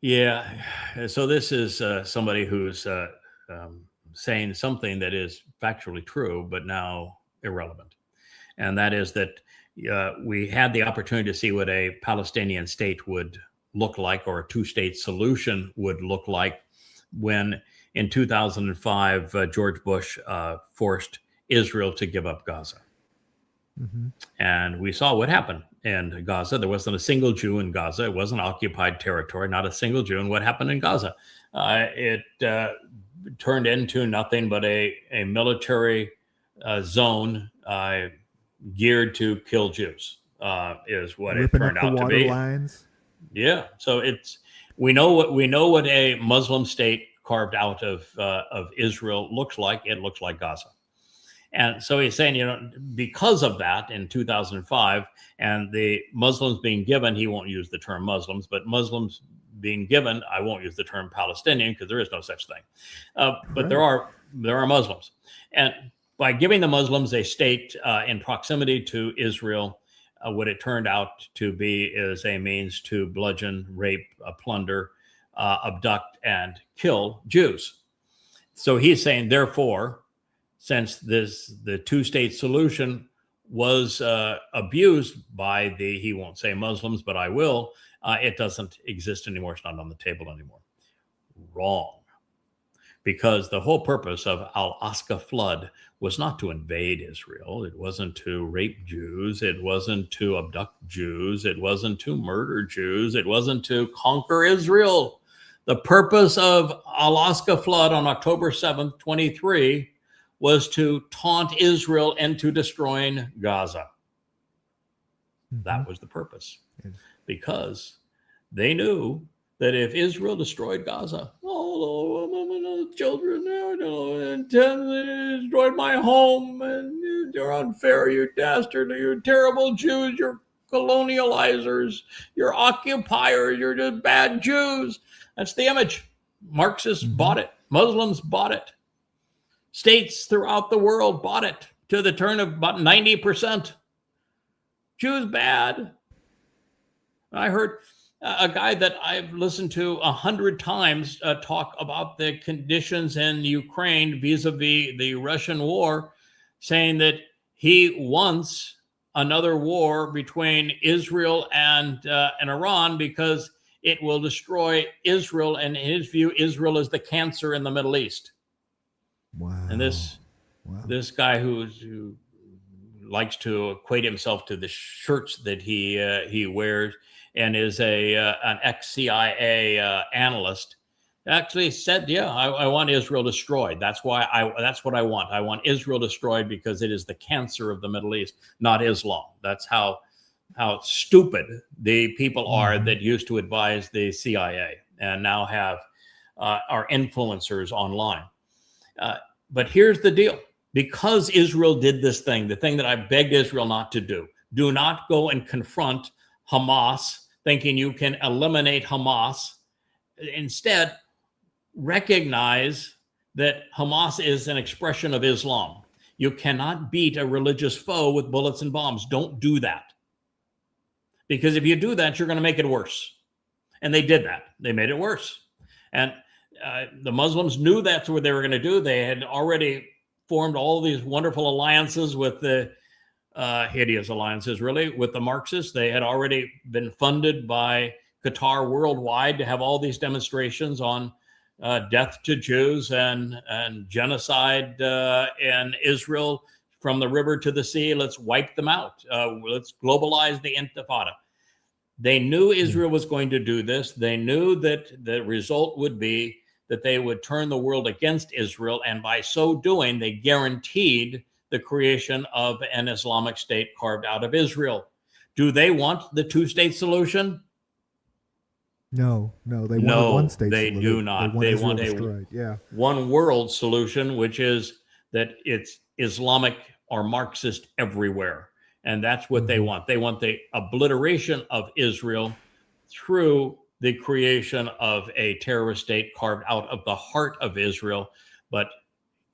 Yeah. So this is somebody who's saying something that is factually true, but now irrelevant. And that is that we had the opportunity to see what a Palestinian state would look like, or a two-state solution would look like, when in 2005, George Bush forced Israel to give up Gaza. Mm-hmm. And we saw what happened in Gaza. There wasn't a single Jew in Gaza. It wasn't occupied territory, not a single Jew. And what happened in Gaza? It turned into nothing but a military zone geared to kill Jews, is what it turned out to be. Lines. Yeah. So we know what a Muslim state carved out of Israel looks like. It looks like Gaza. And so he's saying, because of that in 2005, and the Muslims being given, he won't use the term Muslims, but Muslims being given, I won't use the term Palestinian because there is no such thing. But there are Muslims. And by giving the Muslims a state in proximity to Israel, what it turned out to be is a means to bludgeon, rape, plunder, abduct, and kill Jews. So he's saying, therefore, since the two-state solution was abused by he won't say Muslims, but I will, it doesn't exist anymore. It's not on the table anymore. Wrong. because the whole purpose of Al-Aqsa flood was not to invade Israel. It wasn't to rape Jews. It wasn't to abduct Jews. It wasn't to murder Jews. It wasn't to conquer Israel. The purpose of Al-Aqsa flood on October 7th, 23, was to taunt Israel into destroying Gaza. That was the purpose. Because they knew that if Israel destroyed Gaza, children, and destroyed my home, and you're unfair, you dastard, you're terrible Jews, you're colonializers, you're occupiers, you're just bad Jews. That's the image. Marxists bought it. Muslims bought it. States throughout the world bought it to the turn of about 90%. Jews bad. I heard a guy that I've listened to 100 times talk about the conditions in Ukraine vis-a-vis the Russian war, saying that he wants another war between Israel and Iran because it will destroy Israel. And in his view, Israel is the cancer in the Middle East. Wow. And this guy who likes to equate himself to the shirts that he wears and is an ex-CIA analyst, actually said, "Yeah, I want Israel destroyed. That's what I want. I want Israel destroyed because it is the cancer of the Middle East, not Islam." That's how stupid the people are that used to advise the CIA and now are influencers online. But here's the deal. Because Israel did this thing, the thing that I begged Israel not to do not go and confront Hamas thinking you can eliminate Hamas. Instead, recognize that Hamas is an expression of Islam. You cannot beat a religious foe with bullets and bombs. Don't do that. Because if you do that, you're going to make it worse. And they did that. They made it worse. And the Muslims knew that's what they were going to do. They had already formed all these wonderful alliances with the hideous alliances, really, with the Marxists. They had already been funded by Qatar worldwide to have all these demonstrations on death to Jews and genocide in Israel from the river to the sea. Let's wipe them out. Let's globalize the Intifada. They knew Israel was going to do this. They knew that the result would be that they would turn the world against Israel. And by so doing, they guaranteed the creation of an Islamic state carved out of Israel. Do they want the two-state solution? No, they want a one-state solution. They do not. They want a one-world solution, which is that it's Islamic or Marxist everywhere. And that's what they want. They want the obliteration of Israel through the creation of a terrorist state carved out of the heart of Israel. But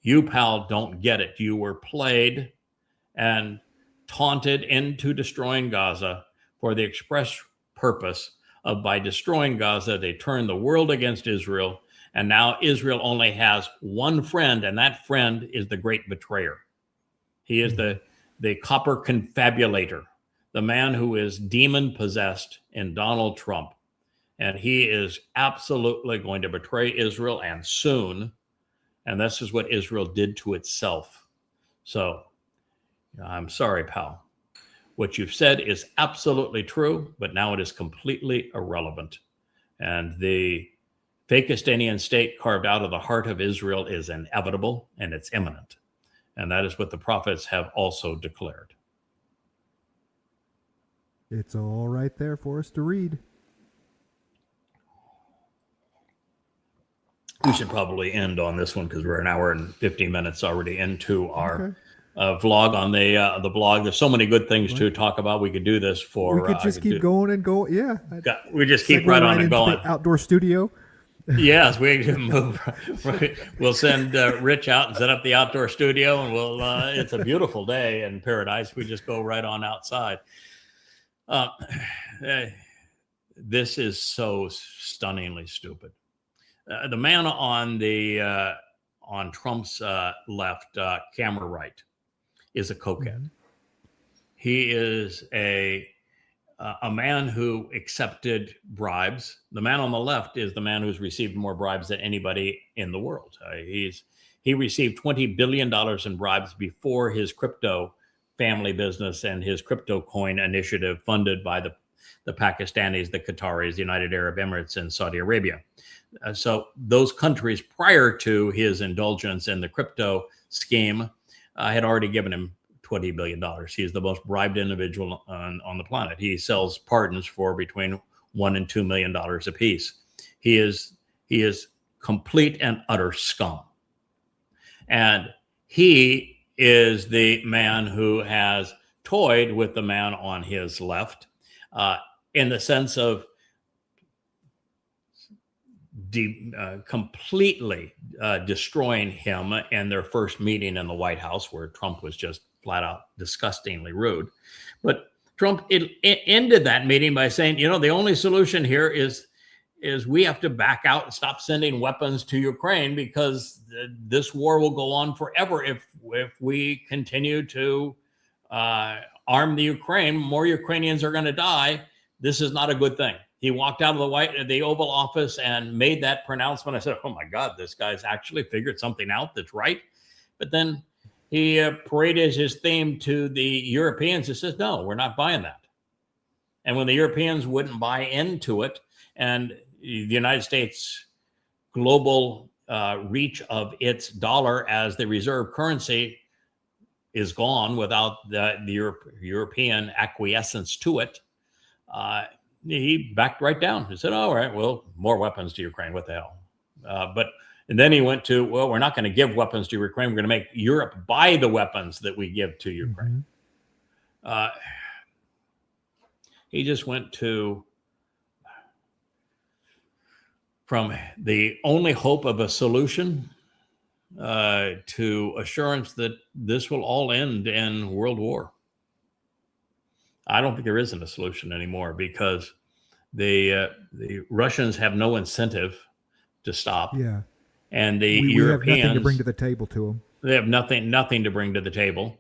you, pal, don't get it. You were played and taunted into destroying Gaza for the express purpose of, by destroying Gaza, they turn the world against Israel. And now Israel only has one friend, and that friend is the great betrayer. He is the copper confabulator, the man who is demon possessed in Donald Trump. And he is absolutely going to betray Israel, and soon. And this is what Israel did to itself. So I'm sorry, pal. What you've said is absolutely true, but now it is completely irrelevant. And the Fakistanian state carved out of the heart of Israel is inevitable, and it's imminent. And that is what the prophets have also declared. It's all right there for us to read. We should probably end on this one because we're an hour and 50 minutes already into our vlog on the blog. There's so many good things to talk about. We could do this for. We could just keep going and go. Yeah. We just keep right on and going. Outdoor studio. Yes, we can move. We'll send Rich out and set up the outdoor studio, and we'll. It's a beautiful day in paradise. We just go right on outside. This is so stunningly stupid. The man on Trump's left, camera right, is a cokehead. He is a a man who accepted bribes. The man on the left is the man who's received more bribes than anybody in the world. He received $20 billion in bribes before his crypto family business and his crypto coin initiative funded by the Pakistanis, the Qataris, the United Arab Emirates, and Saudi Arabia. So those countries prior to his indulgence in the crypto scheme had already given him $20 billion. He is the most bribed individual on the planet. He sells pardons for between $1 and $2 million apiece. He is complete and utter scum. And he is the man who has toyed with the man on his left in the sense of completely destroying him in their first meeting in the White House, where Trump was just flat out disgustingly rude. But Trump ended that meeting by saying, the only solution here is we have to back out and stop sending weapons to Ukraine, because this war will go on forever if we continue to arm the Ukraine. More Ukrainians are going to die. This is not a good thing. He walked out of the Oval Office and made that pronouncement. I said, oh my God, this guy's actually figured something out that's right. But then he paraded his theme to the Europeans. He says, no, we're not buying that. And when the Europeans wouldn't buy into it, and the United States global reach of its dollar as the reserve currency is gone without the European acquiescence to it, he backed right down. He said, all right, well, more weapons to Ukraine. What the hell? And then he went to, well, we're not going to give weapons to Ukraine. We're going to make Europe buy the weapons that we give to Ukraine. Mm-hmm. He just went from the only hope of a solution to assurance that this will all end in world war. I don't think there isn't a solution anymore, because the Russians have no incentive to stop. Yeah. And the we Europeans have nothing to bring to the table to them. They have nothing to bring to the table,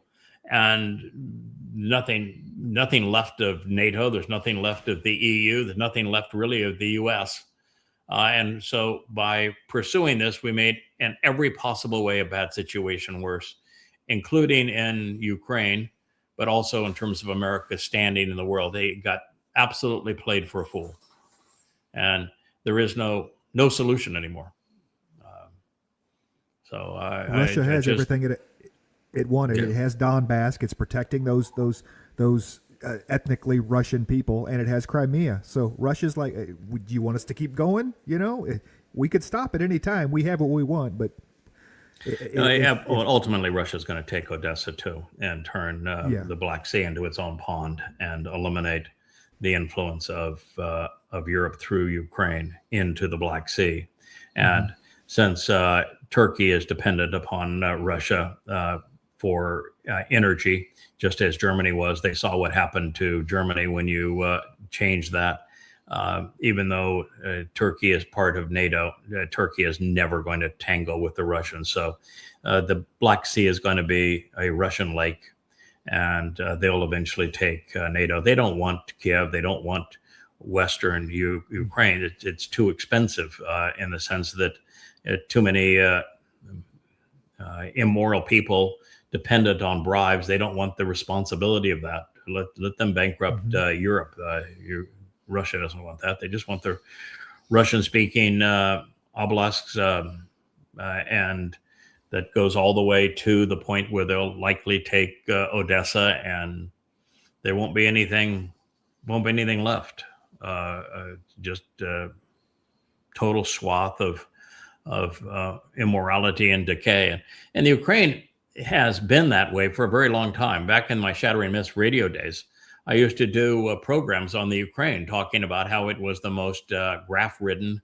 and nothing left of NATO. There's nothing left of the EU. There's nothing left really of the US. And so by pursuing this, we made in every possible way a bad situation worse, including in Ukraine, but also in terms of America's standing in the world. They got absolutely played for a fool. And there is no solution anymore. Russia has everything it wanted. Yeah. It has Donbass. It's protecting those ethnically Russian people, and it has Crimea. So Russia's like, do you want us to keep going? We could stop at any time. We have what we want, but ultimately Russia's going to take Odessa too, and turn the Black Sea into its own pond, and eliminate the influence of Europe through Ukraine into the Black Sea. And since Turkey is dependent upon Russia for energy, just as Germany was, they saw what happened to Germany when you changed that. Even though Turkey is part of NATO, Turkey is never going to tangle with the Russians. So the Black Sea is going to be a Russian lake, and they'll eventually take NATO. They don't want Kiev. They don't want Western Ukraine. It's too expensive in the sense that too many immoral people dependent on bribes. They don't want the responsibility of that. Let them bankrupt Europe. Russia doesn't want that. They just want the Russian-speaking obelisks, and that goes all the way to the point where they'll likely take Odessa, and there won't be anything left. Just total swath of immorality and decay. And the Ukraine has been that way for a very long time. Back in my Shattering Myths radio days, I used to do programs on the Ukraine, talking about how it was the most graft-ridden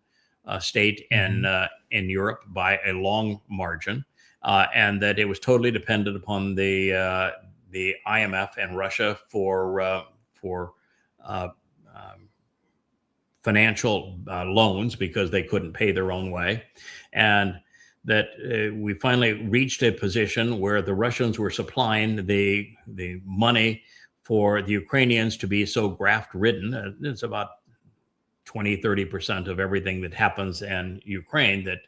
state in Europe by a long margin, and that it was totally dependent upon the IMF and Russia for financial loans, because they couldn't pay their own way, and that we finally reached a position where the Russians were supplying the money for the Ukrainians to be so graft-ridden. It's about 20-30% of everything that happens in Ukraine that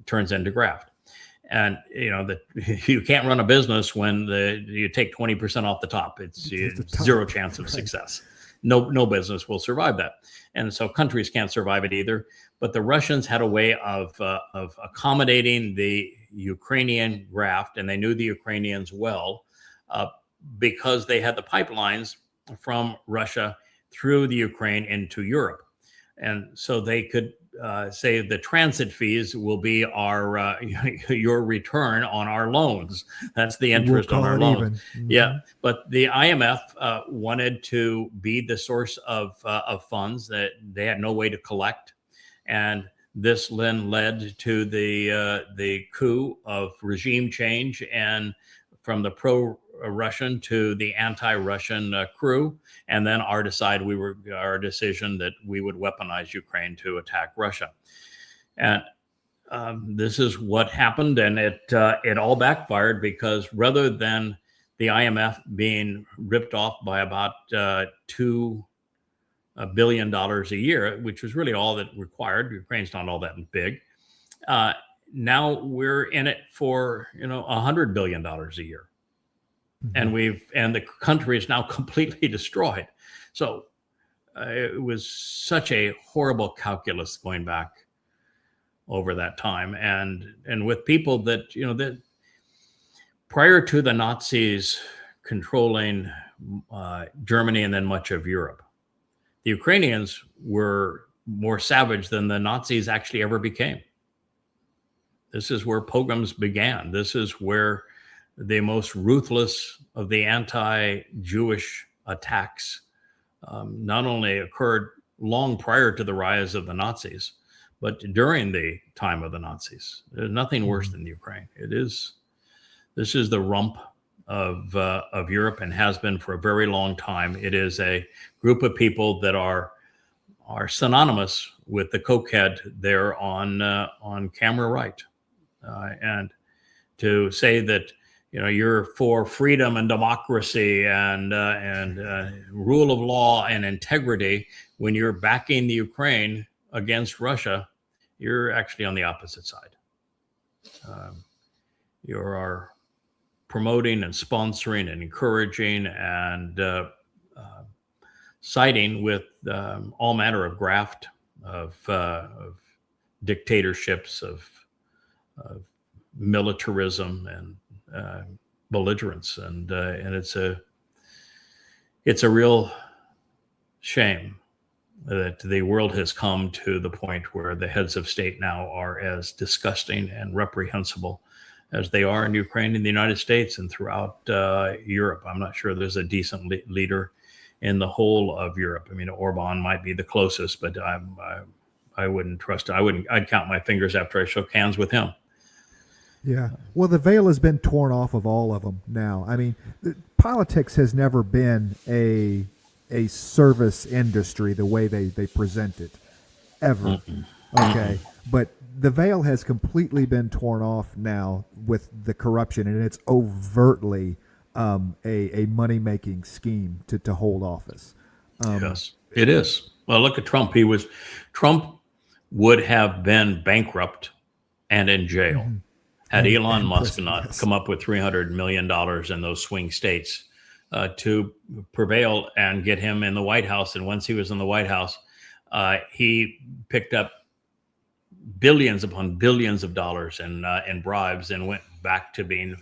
turns into graft. And that you can't run a business when you take 20% off the top. It's zero chance of success. No business will survive that. And so countries can't survive it either. But the Russians had a way of accommodating the Ukrainian graft, and they knew the Ukrainians well because they had the pipelines from Russia through the Ukraine into Europe. And so they could say the transit fees will be our your return on our loans. That's the interest on our loans. Mm-hmm. Yeah, but the IMF wanted to be the source of funds that they had no way to collect, and this then led to the coup of regime change, and from the pro-Russian to the anti-Russian crew, and then our decision that we would weaponize Ukraine to attack Russia. And this is what happened, and it all backfired because rather than the IMF being ripped off by about $2 billion a year, which was really all that required. Ukraine's not all that big. Now we're in it for $100 billion a year, mm-hmm. and the country is now completely destroyed. So it was such a horrible calculus going back over that time, and with people that that prior to the Nazis controlling Germany and then much of Europe, the Ukrainians were more savage than the Nazis actually ever became. This is where pogroms began. This is where the most ruthless of the anti-Jewish attacks not only occurred long prior to the rise of the Nazis, but during the time of the Nazis. There's nothing worse than Ukraine. This is the rump of Europe and has been for a very long time. It is a group of people that are synonymous with the cokehead there on camera right. And to say that you're for freedom and democracy and rule of law and integrity when you're backing the Ukraine against Russia, you're actually on the opposite side. You are promoting and sponsoring and encouraging and siding with all manner of graft, of dictatorships, of militarism and belligerence, and it's a real shame that the world has come to the point where the heads of state now are as disgusting and reprehensible as they are in Ukraine, in the United States, and throughout Europe. I'm not sure there's a decent leader in the whole of Europe. I mean, Orban might be the closest, but I wouldn't trust. I'd count my fingers after I shook hands with him. Yeah. Well, the veil has been torn off of all of them now. I mean, politics has never been a service industry the way they present it, ever. Mm-mm. Okay. But the veil has completely been torn off now with the corruption, and it's overtly a money-making scheme to hold office. Yes, it is. Well, look at Trump. Trump would have been bankrupt and in jail. Mm-hmm. Had Elon Musk not come up with $300 million in those swing states to prevail and get him in the White House. And once he was in the White House, he picked up billions upon billions of dollars in bribes and went back to being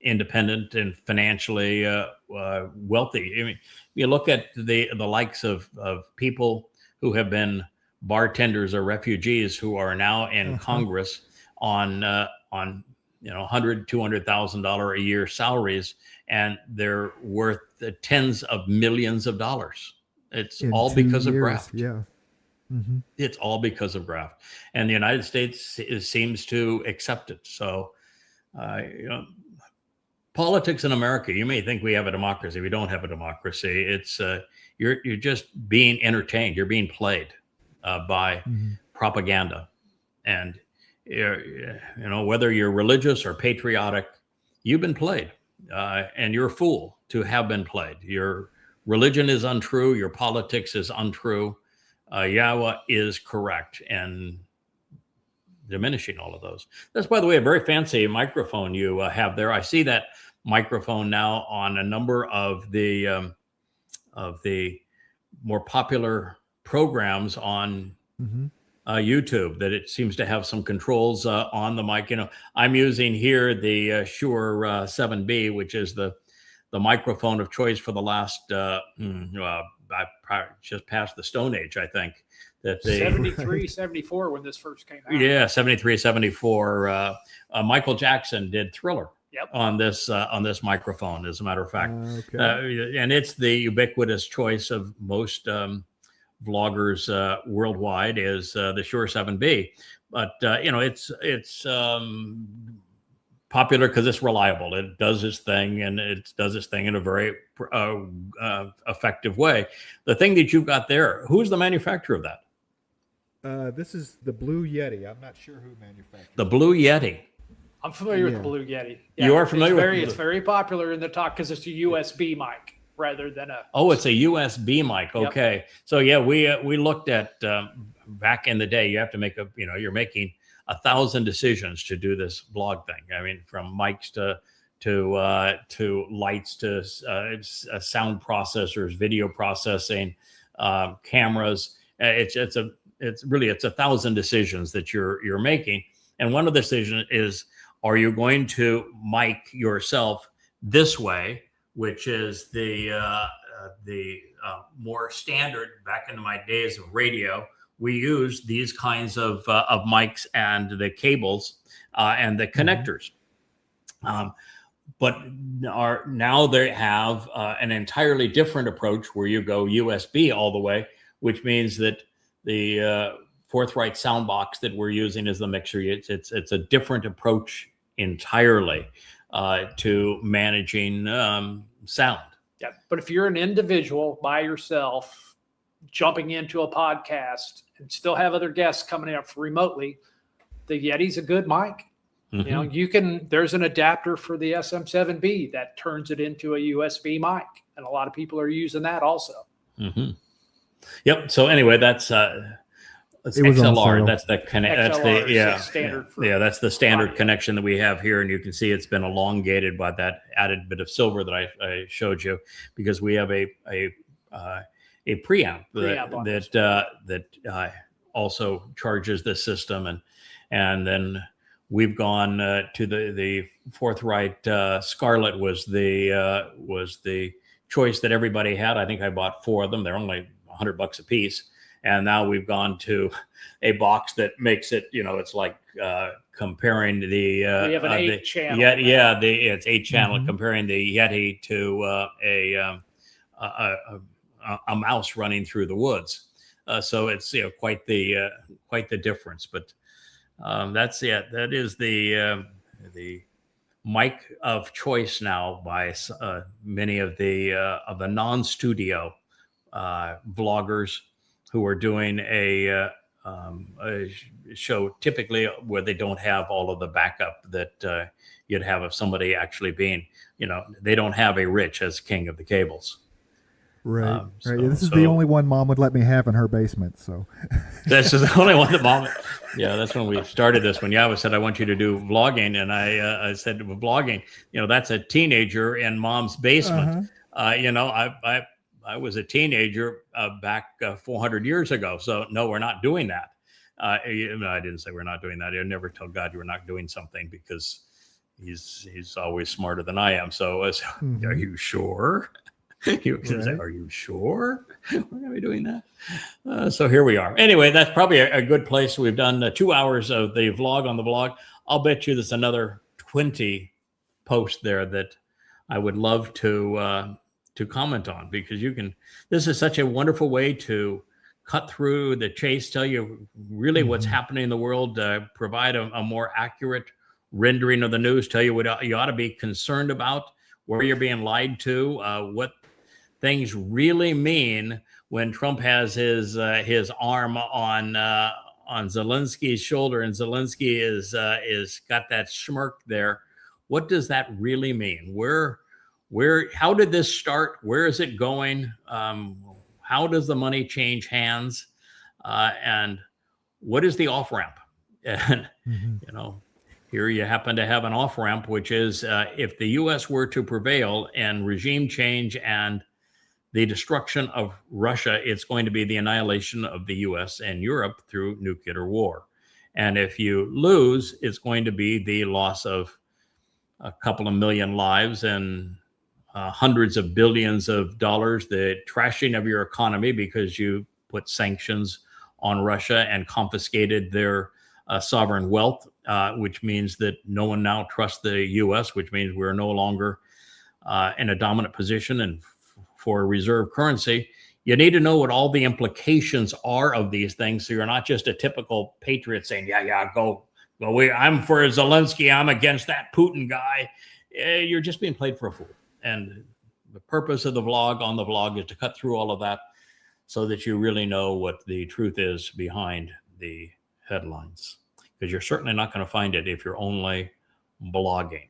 independent and financially wealthy. I mean, you look at the likes of people who have been bartenders or refugees who are now in Congress on $100,000, $200,000 a year salaries, and they're worth tens of millions of dollars. It's all because of graft. Yeah. Mm-hmm. It's all because of graft, and the United States seems to accept it. So, politics in America, you may think we have a democracy. We don't have a democracy. It's you're just being entertained. You're being played by propaganda, and whether you're religious or patriotic, you've been played, and you're a fool to have been played. You're religion is untrue, your politics is untrue, Yahowah is correct, and diminishing all of those. That's, by the way, a very fancy microphone you have there. I see that microphone now on a number of the more popular programs on YouTube, that it seems to have some controls on the mic. I'm using here the Shure 7B, which is the microphone of choice for the last I just passed the Stone Age, I think. That 73, 74 when this first came out. Yeah, 73, 74. Michael Jackson did Thriller on this microphone, as a matter of fact. And it's the ubiquitous choice of most vloggers worldwide is the Shure 7B. But, it's popular because it's reliable. It does its thing, and it does its thing in a very effective way. The thing that you've got there, who's the manufacturer of that? This is the Blue Yeti. I'm not sure who manufactured the Blue Yeti. I'm familiar with the Blue Yeti. Yeah, you are familiar with it's very popular in the talk because it's a USB mic rather than a. Oh, it's a USB mic. Okay. Yep. So yeah, we looked at back in the day. You have to make you're making 1,000 decisions to do this vlog thing. I mean, from mics to lights to sound processors, video processing, cameras. It's 1,000 decisions that you're making. And one of the decisions is, are you going to mic yourself this way, which is the more standard. Back in my days of radio, we used these kinds of mics and the cables and the connectors. But now they have an entirely different approach where you go USB all the way, which means that the forthright sound box that we're using is the mixer. It's a different approach entirely to managing sound. Yeah, but if you're an individual by yourself jumping into a podcast and still have other guests coming up remotely, the Yeti's a good mic. There's an adapter for the SM7B that turns it into a USB mic, and a lot of people are using that also. Yep. So anyway, that's XLR. That's the standard. That's the standard connection that we have here, and you can see it's been elongated by that added bit of silver that I showed you, because we have a preamp that also charges this system, and then we've gone to the forthright Scarlett was the choice that everybody had. I think I bought 4 of them. They're only $100 a piece. And now we've gone to a box that makes it, it's like comparing the we have an 8-channel. It's 8-channel, comparing the Yeti to a mouse running through the woods. So it's quite the difference. But that's it. That is the mic of choice now by many of the non-studio vloggers who are doing a show typically where they don't have all of the backup that you'd have if somebody actually being, they don't have a Rich as king of the cables. Right. This is the only one Mom would let me have in her basement. So this is the only one that Mom. Yeah, that's when we started this. When Yahowah said, "I want you to do vlogging," and I said, well, "Vlogging, that's a teenager in Mom's basement." I was a teenager back 400 years ago. So no, we're not doing that. I didn't say we're not doing that. I never tell God you're not doing something, because he's always smarter than I am. So are you sure? Are you sure we're going to be doing that? So here we are. Anyway, that's probably a good place. We've done 2 hours of the vlog on the blog. I'll bet you there's another 20 posts there that I would love to comment on, because this is such a wonderful way to cut through the chase, tell you really what's happening in the world, provide a more accurate rendering of the news, tell you what you ought to be concerned about, where you're being lied to, what things really mean when Trump has his arm on Zelensky's shoulder, and Zelensky is got that smirk there. What does that really mean? Where how did this start? Where is it going? How does the money change hands? And what is the off ramp? And, here you happen to have an off ramp, which is if the U.S. were to prevail and regime change and the destruction of Russia, it's going to be the annihilation of the U.S. and Europe through nuclear war. And if you lose, it's going to be the loss of a couple of million lives and hundreds of billions of dollars, the trashing of your economy because you put sanctions on Russia and confiscated their sovereign wealth, which means that no one now trusts the U.S., which means we're no longer in a dominant position and for a reserve currency. You need to know what all the implications are of these things, so you're not just a typical patriot saying, go. I'm for Zelensky. I'm against that Putin guy. You're just being played for a fool. And the purpose of the vlog on the vlog is to cut through all of that so that you really know what the truth is behind the headlines. Because you're certainly not going to find it if you're only blogging.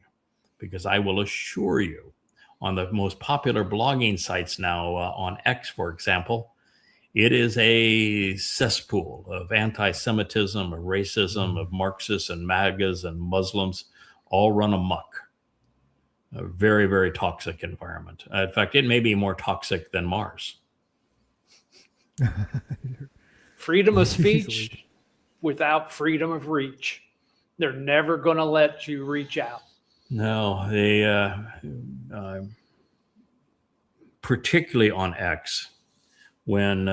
Because I will assure you, on the most popular blogging sites now, on X, for example, it is a cesspool of anti-Semitism, of racism, of Marxists and MAGAs and Muslims, all run amok. A very, very toxic environment. In fact, it may be more toxic than Mars. Freedom of speech without freedom of reach. They're never going to let you reach out. No, they particularly on X, when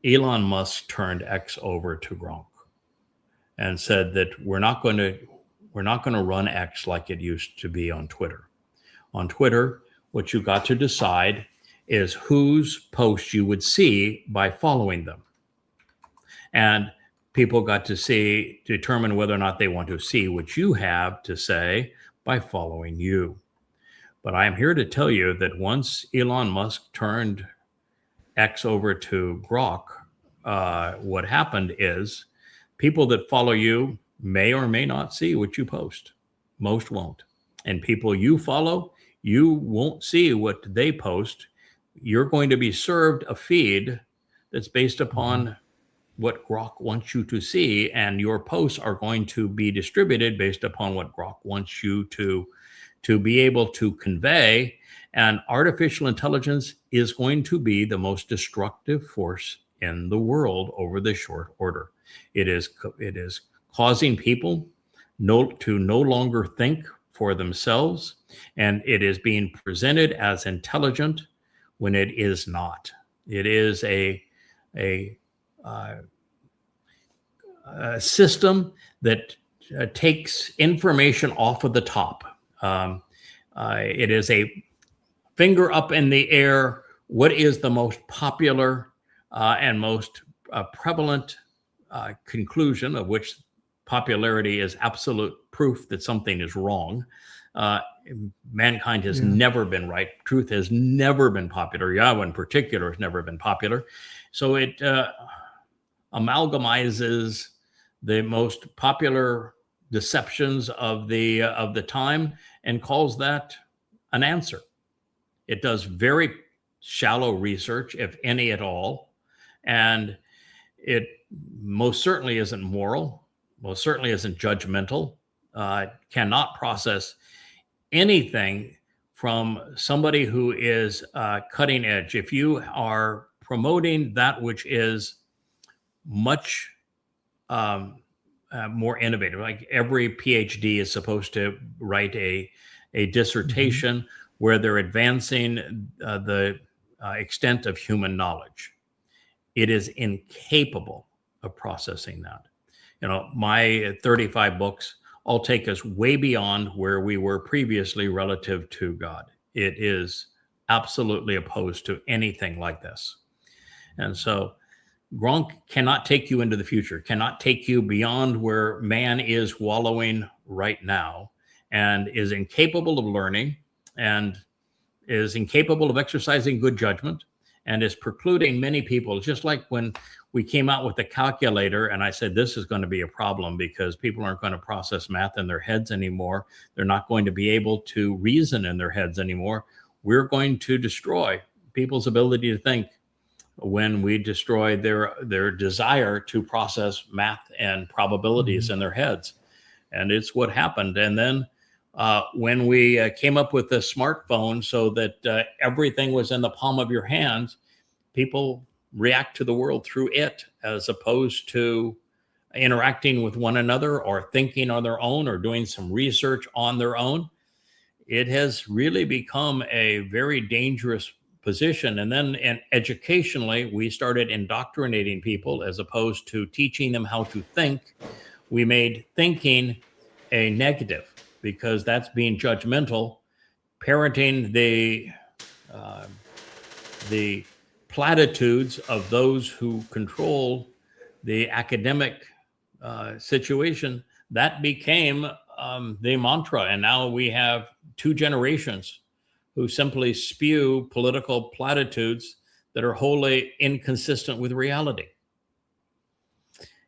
Elon Musk turned X over to Gronk and said that we're not going to run X like it used to be on Twitter. On Twitter, what you got to decide is whose posts you would see by following them. And people got to determine whether or not they want to see what you have to say by following you. But I am here to tell you that once Elon Musk turned X over to Grok, what happened is people that follow you may or may not see what you post. Most won't. And people you follow, you won't see what they post. You're going to be served a feed that's based upon what Grok wants you to see, and your posts are going to be distributed based upon what Grok wants you to be able to convey. And artificial intelligence is going to be the most destructive force in the world over the short order. It is causing people to no longer think for themselves, and it is being presented as intelligent when it is not. It is a system that takes information off of the top. It is a finger up in the air. What is the most popular and most prevalent conclusion, of which popularity is absolute proof that something is wrong? Mankind has never been right. Truth has never been popular. Yahowah in particular has never been popular. So it amalgamizes the most popular deceptions of the time and calls that an answer. It does very shallow research, if any at all, and it most certainly isn't moral, most certainly isn't judgmental, cannot process anything from somebody who is cutting edge. If you are promoting that which is much more innovative, like every PhD is supposed to write a dissertation where they're advancing the extent of human knowledge. It is incapable of processing that. You know, my 35 books all take us way beyond where we were previously relative to God. It is absolutely opposed to anything like this. And so Gronk cannot take you into the future, cannot take you beyond where man is wallowing right now, and is incapable of learning, and is incapable of exercising good judgment, and is precluding many people. Just like when we came out with the calculator and I said, this is going to be a problem because people aren't going to process math in their heads anymore. They're not going to be able to reason in their heads anymore. We're going to destroy people's ability to think when we destroy their desire to process math and probabilities in their heads. And it's what happened. And then when we came up with the smartphone so that everything was in the palm of your hands, people react to the world through it as opposed to interacting with one another or thinking on their own or doing some research on their own. It has really become a very dangerous position. And then educationally, we started indoctrinating people as opposed to teaching them how to think. We made thinking a negative because that's being judgmental. Parenting the platitudes of those who control the academic situation, that became the mantra. And now we have two generations who simply spew political platitudes that are wholly inconsistent with reality.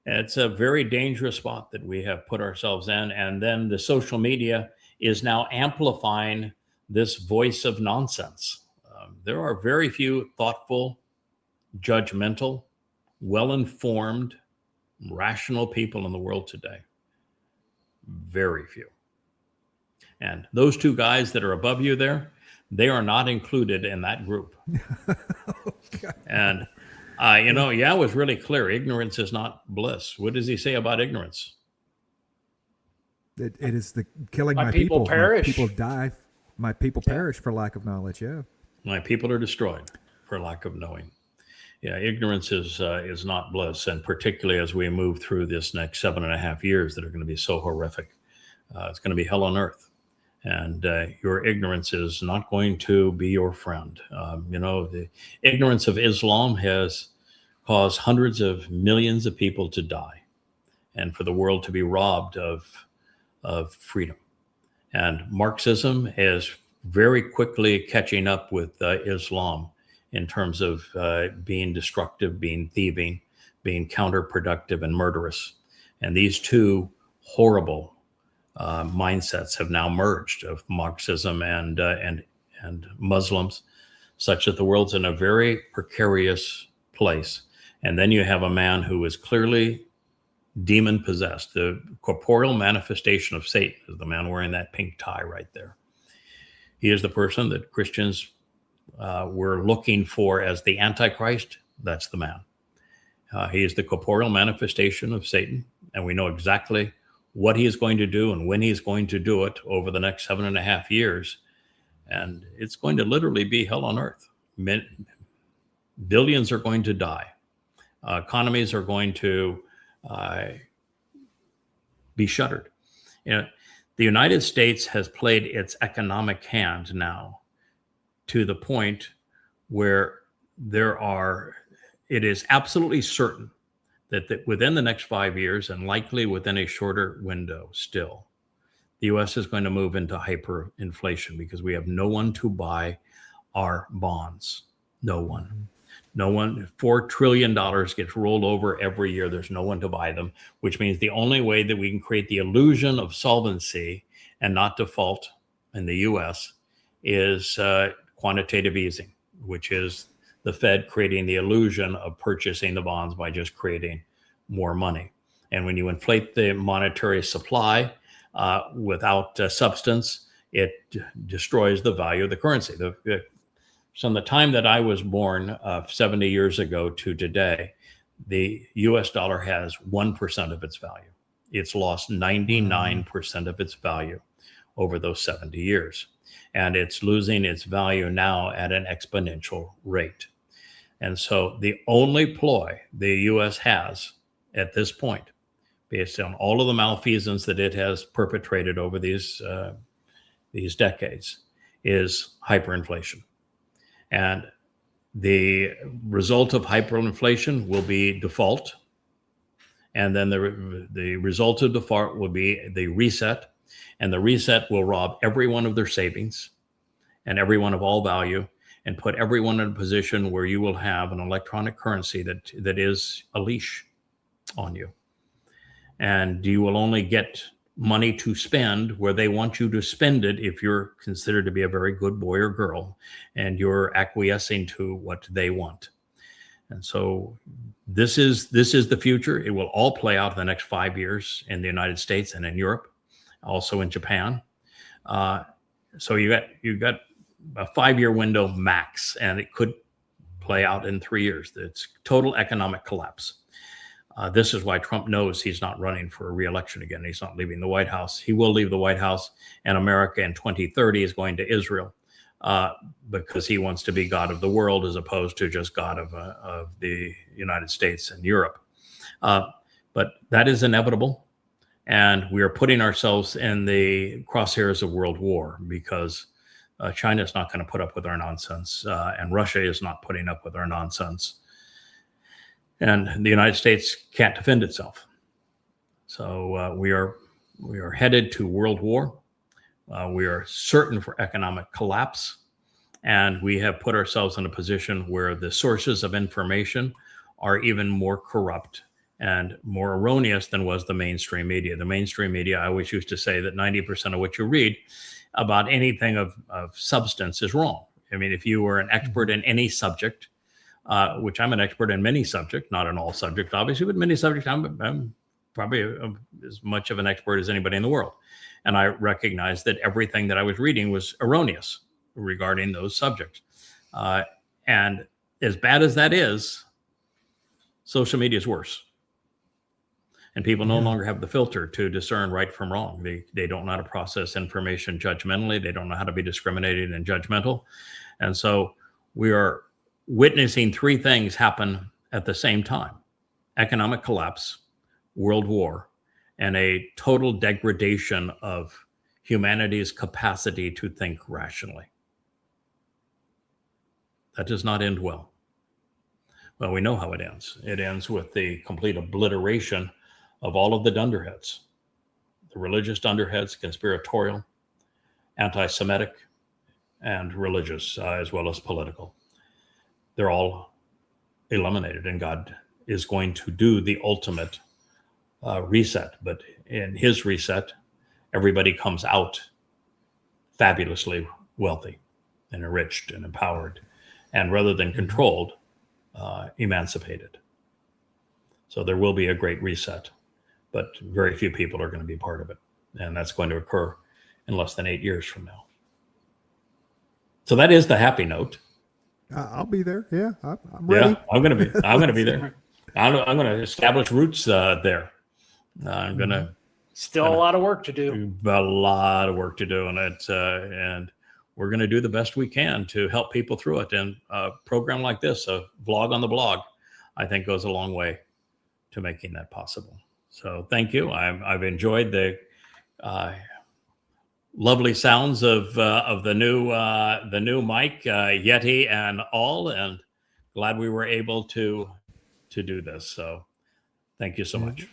And it's a very dangerous spot that we have put ourselves in. And then the social media is now amplifying this voice of nonsense. There are very few thoughtful, judgmental, well-informed, rational people in the world today. Very few. And those two guys that are above you there, they are not included in that group. Okay. And, Yah was really clear. Ignorance is not bliss. What does he say about ignorance? It is the killing My my people people. perish. My people die. My people perish for lack of knowledge. Yeah. My people are destroyed for lack of knowing. Yeah, ignorance is not bliss. And particularly as we move through this next 7.5 years that are going to be so horrific, it's going to be hell on earth. And your ignorance is not going to be your friend. The ignorance of Islam has caused hundreds of millions of people to die and for the world to be robbed of freedom. And Marxism is very quickly catching up with Islam in terms of being destructive, being thieving, being counterproductive and murderous. And these two horrible mindsets have now merged of Marxism and Muslims, such that the world's in a very precarious place. And then you have a man who is clearly demon possessed. The corporeal manifestation of Satan is the man wearing that pink tie right there. He is the person that Christians were looking for as the Antichrist. That's the man. He is the corporeal manifestation of Satan, and we know exactly what he is going to do and when he's going to do it over the next 7.5 years. And it's going to literally be hell on earth. Billions are going to die. Economies are going to be shuttered. The United States has played its economic hand now to the point where it is absolutely certain that within the next 5 years, and likely within a shorter window still, the U.S. is going to move into hyperinflation because we have no one to buy our bonds. No one. No one. $4 trillion gets rolled over every year. There's no one to buy them, which means the only way that we can create the illusion of solvency and not default in the U.S. is quantitative easing, which is the Fed creating the illusion of purchasing the bonds by just creating more money. And when you inflate the monetary supply without substance, it destroys the value of the currency. From the time that I was born 70 years ago to today, the US dollar has 1% of its value. It's lost 99% of its value over those 70 years. And it's losing its value now at an exponential rate. And so the only ploy the U.S. has at this point, based on all of the malfeasance that it has perpetrated over these decades, is hyperinflation. And the result of hyperinflation will be default. And then the result of default will be the reset. And the reset will rob everyone of their savings and everyone of all value. and put everyone in a position where you will have an electronic currency that is a leash on you. And you will only get money to spend where they want you to spend it if you're considered to be a very good boy or girl and you're acquiescing to what they want. And so this is the future. It will all play out in the next 5 years in the United States and in Europe, also in Japan. So you got a 5-year window max, and it could play out in 3 years. It's total economic collapse. This is why Trump knows he's not running for re-election again. He's not leaving the White House. He will leave the White House, and America in 2030 is going to Israel because he wants to be God of the world as opposed to just God of the United States and Europe. But that is inevitable, and we are putting ourselves in the crosshairs of world war because China is not going to put up with our nonsense, and Russia is not putting up with our nonsense. And the United States can't defend itself. So we are headed to world war. We are certain for economic collapse. And we have put ourselves in a position where the sources of information are even more corrupt and more erroneous than was the mainstream media. The mainstream media, I always used to say that 90% of what you read about anything of substance is wrong. I mean, if you were an expert in any subject, which I'm an expert in many subjects, not in all subjects, obviously, but many subjects, I'm probably as much of an expert as anybody in the world. And I recognized that everything that I was reading was erroneous regarding those subjects. And as bad as that is, social media is worse. And people no longer have the filter to discern right from wrong. They don't know how to process information judgmentally. They don't know how to be discriminating and judgmental. And so we are witnessing 3 things happen at the same time: economic collapse, world war, and a total degradation of humanity's capacity to think rationally. That does not end well. Well, we know how it ends. It ends with the complete obliteration of all of the dunderheads, the religious dunderheads, conspiratorial, anti-Semitic, and religious, as well as political. They're all eliminated, and God is going to do the ultimate reset. But in his reset, everybody comes out fabulously wealthy and enriched and empowered, and rather than controlled, emancipated. So there will be a great reset, but very few people are going to be part of it. And that's going to occur in less than 8 years from now. So that is the happy note. I'll be there. Yeah, I'm ready. Yeah, I'm going to be there. I'm going to establish roots there. I'm going to still a lot of work to do. A lot of work to do, and we're going to do the best we can to help people through it. And a program like this, a vlog on the blog, I think goes a long way to making that possible. So thank you. I've enjoyed the lovely sounds of the new mic, Yeti and all, and glad we were able to do this. So thank you so much.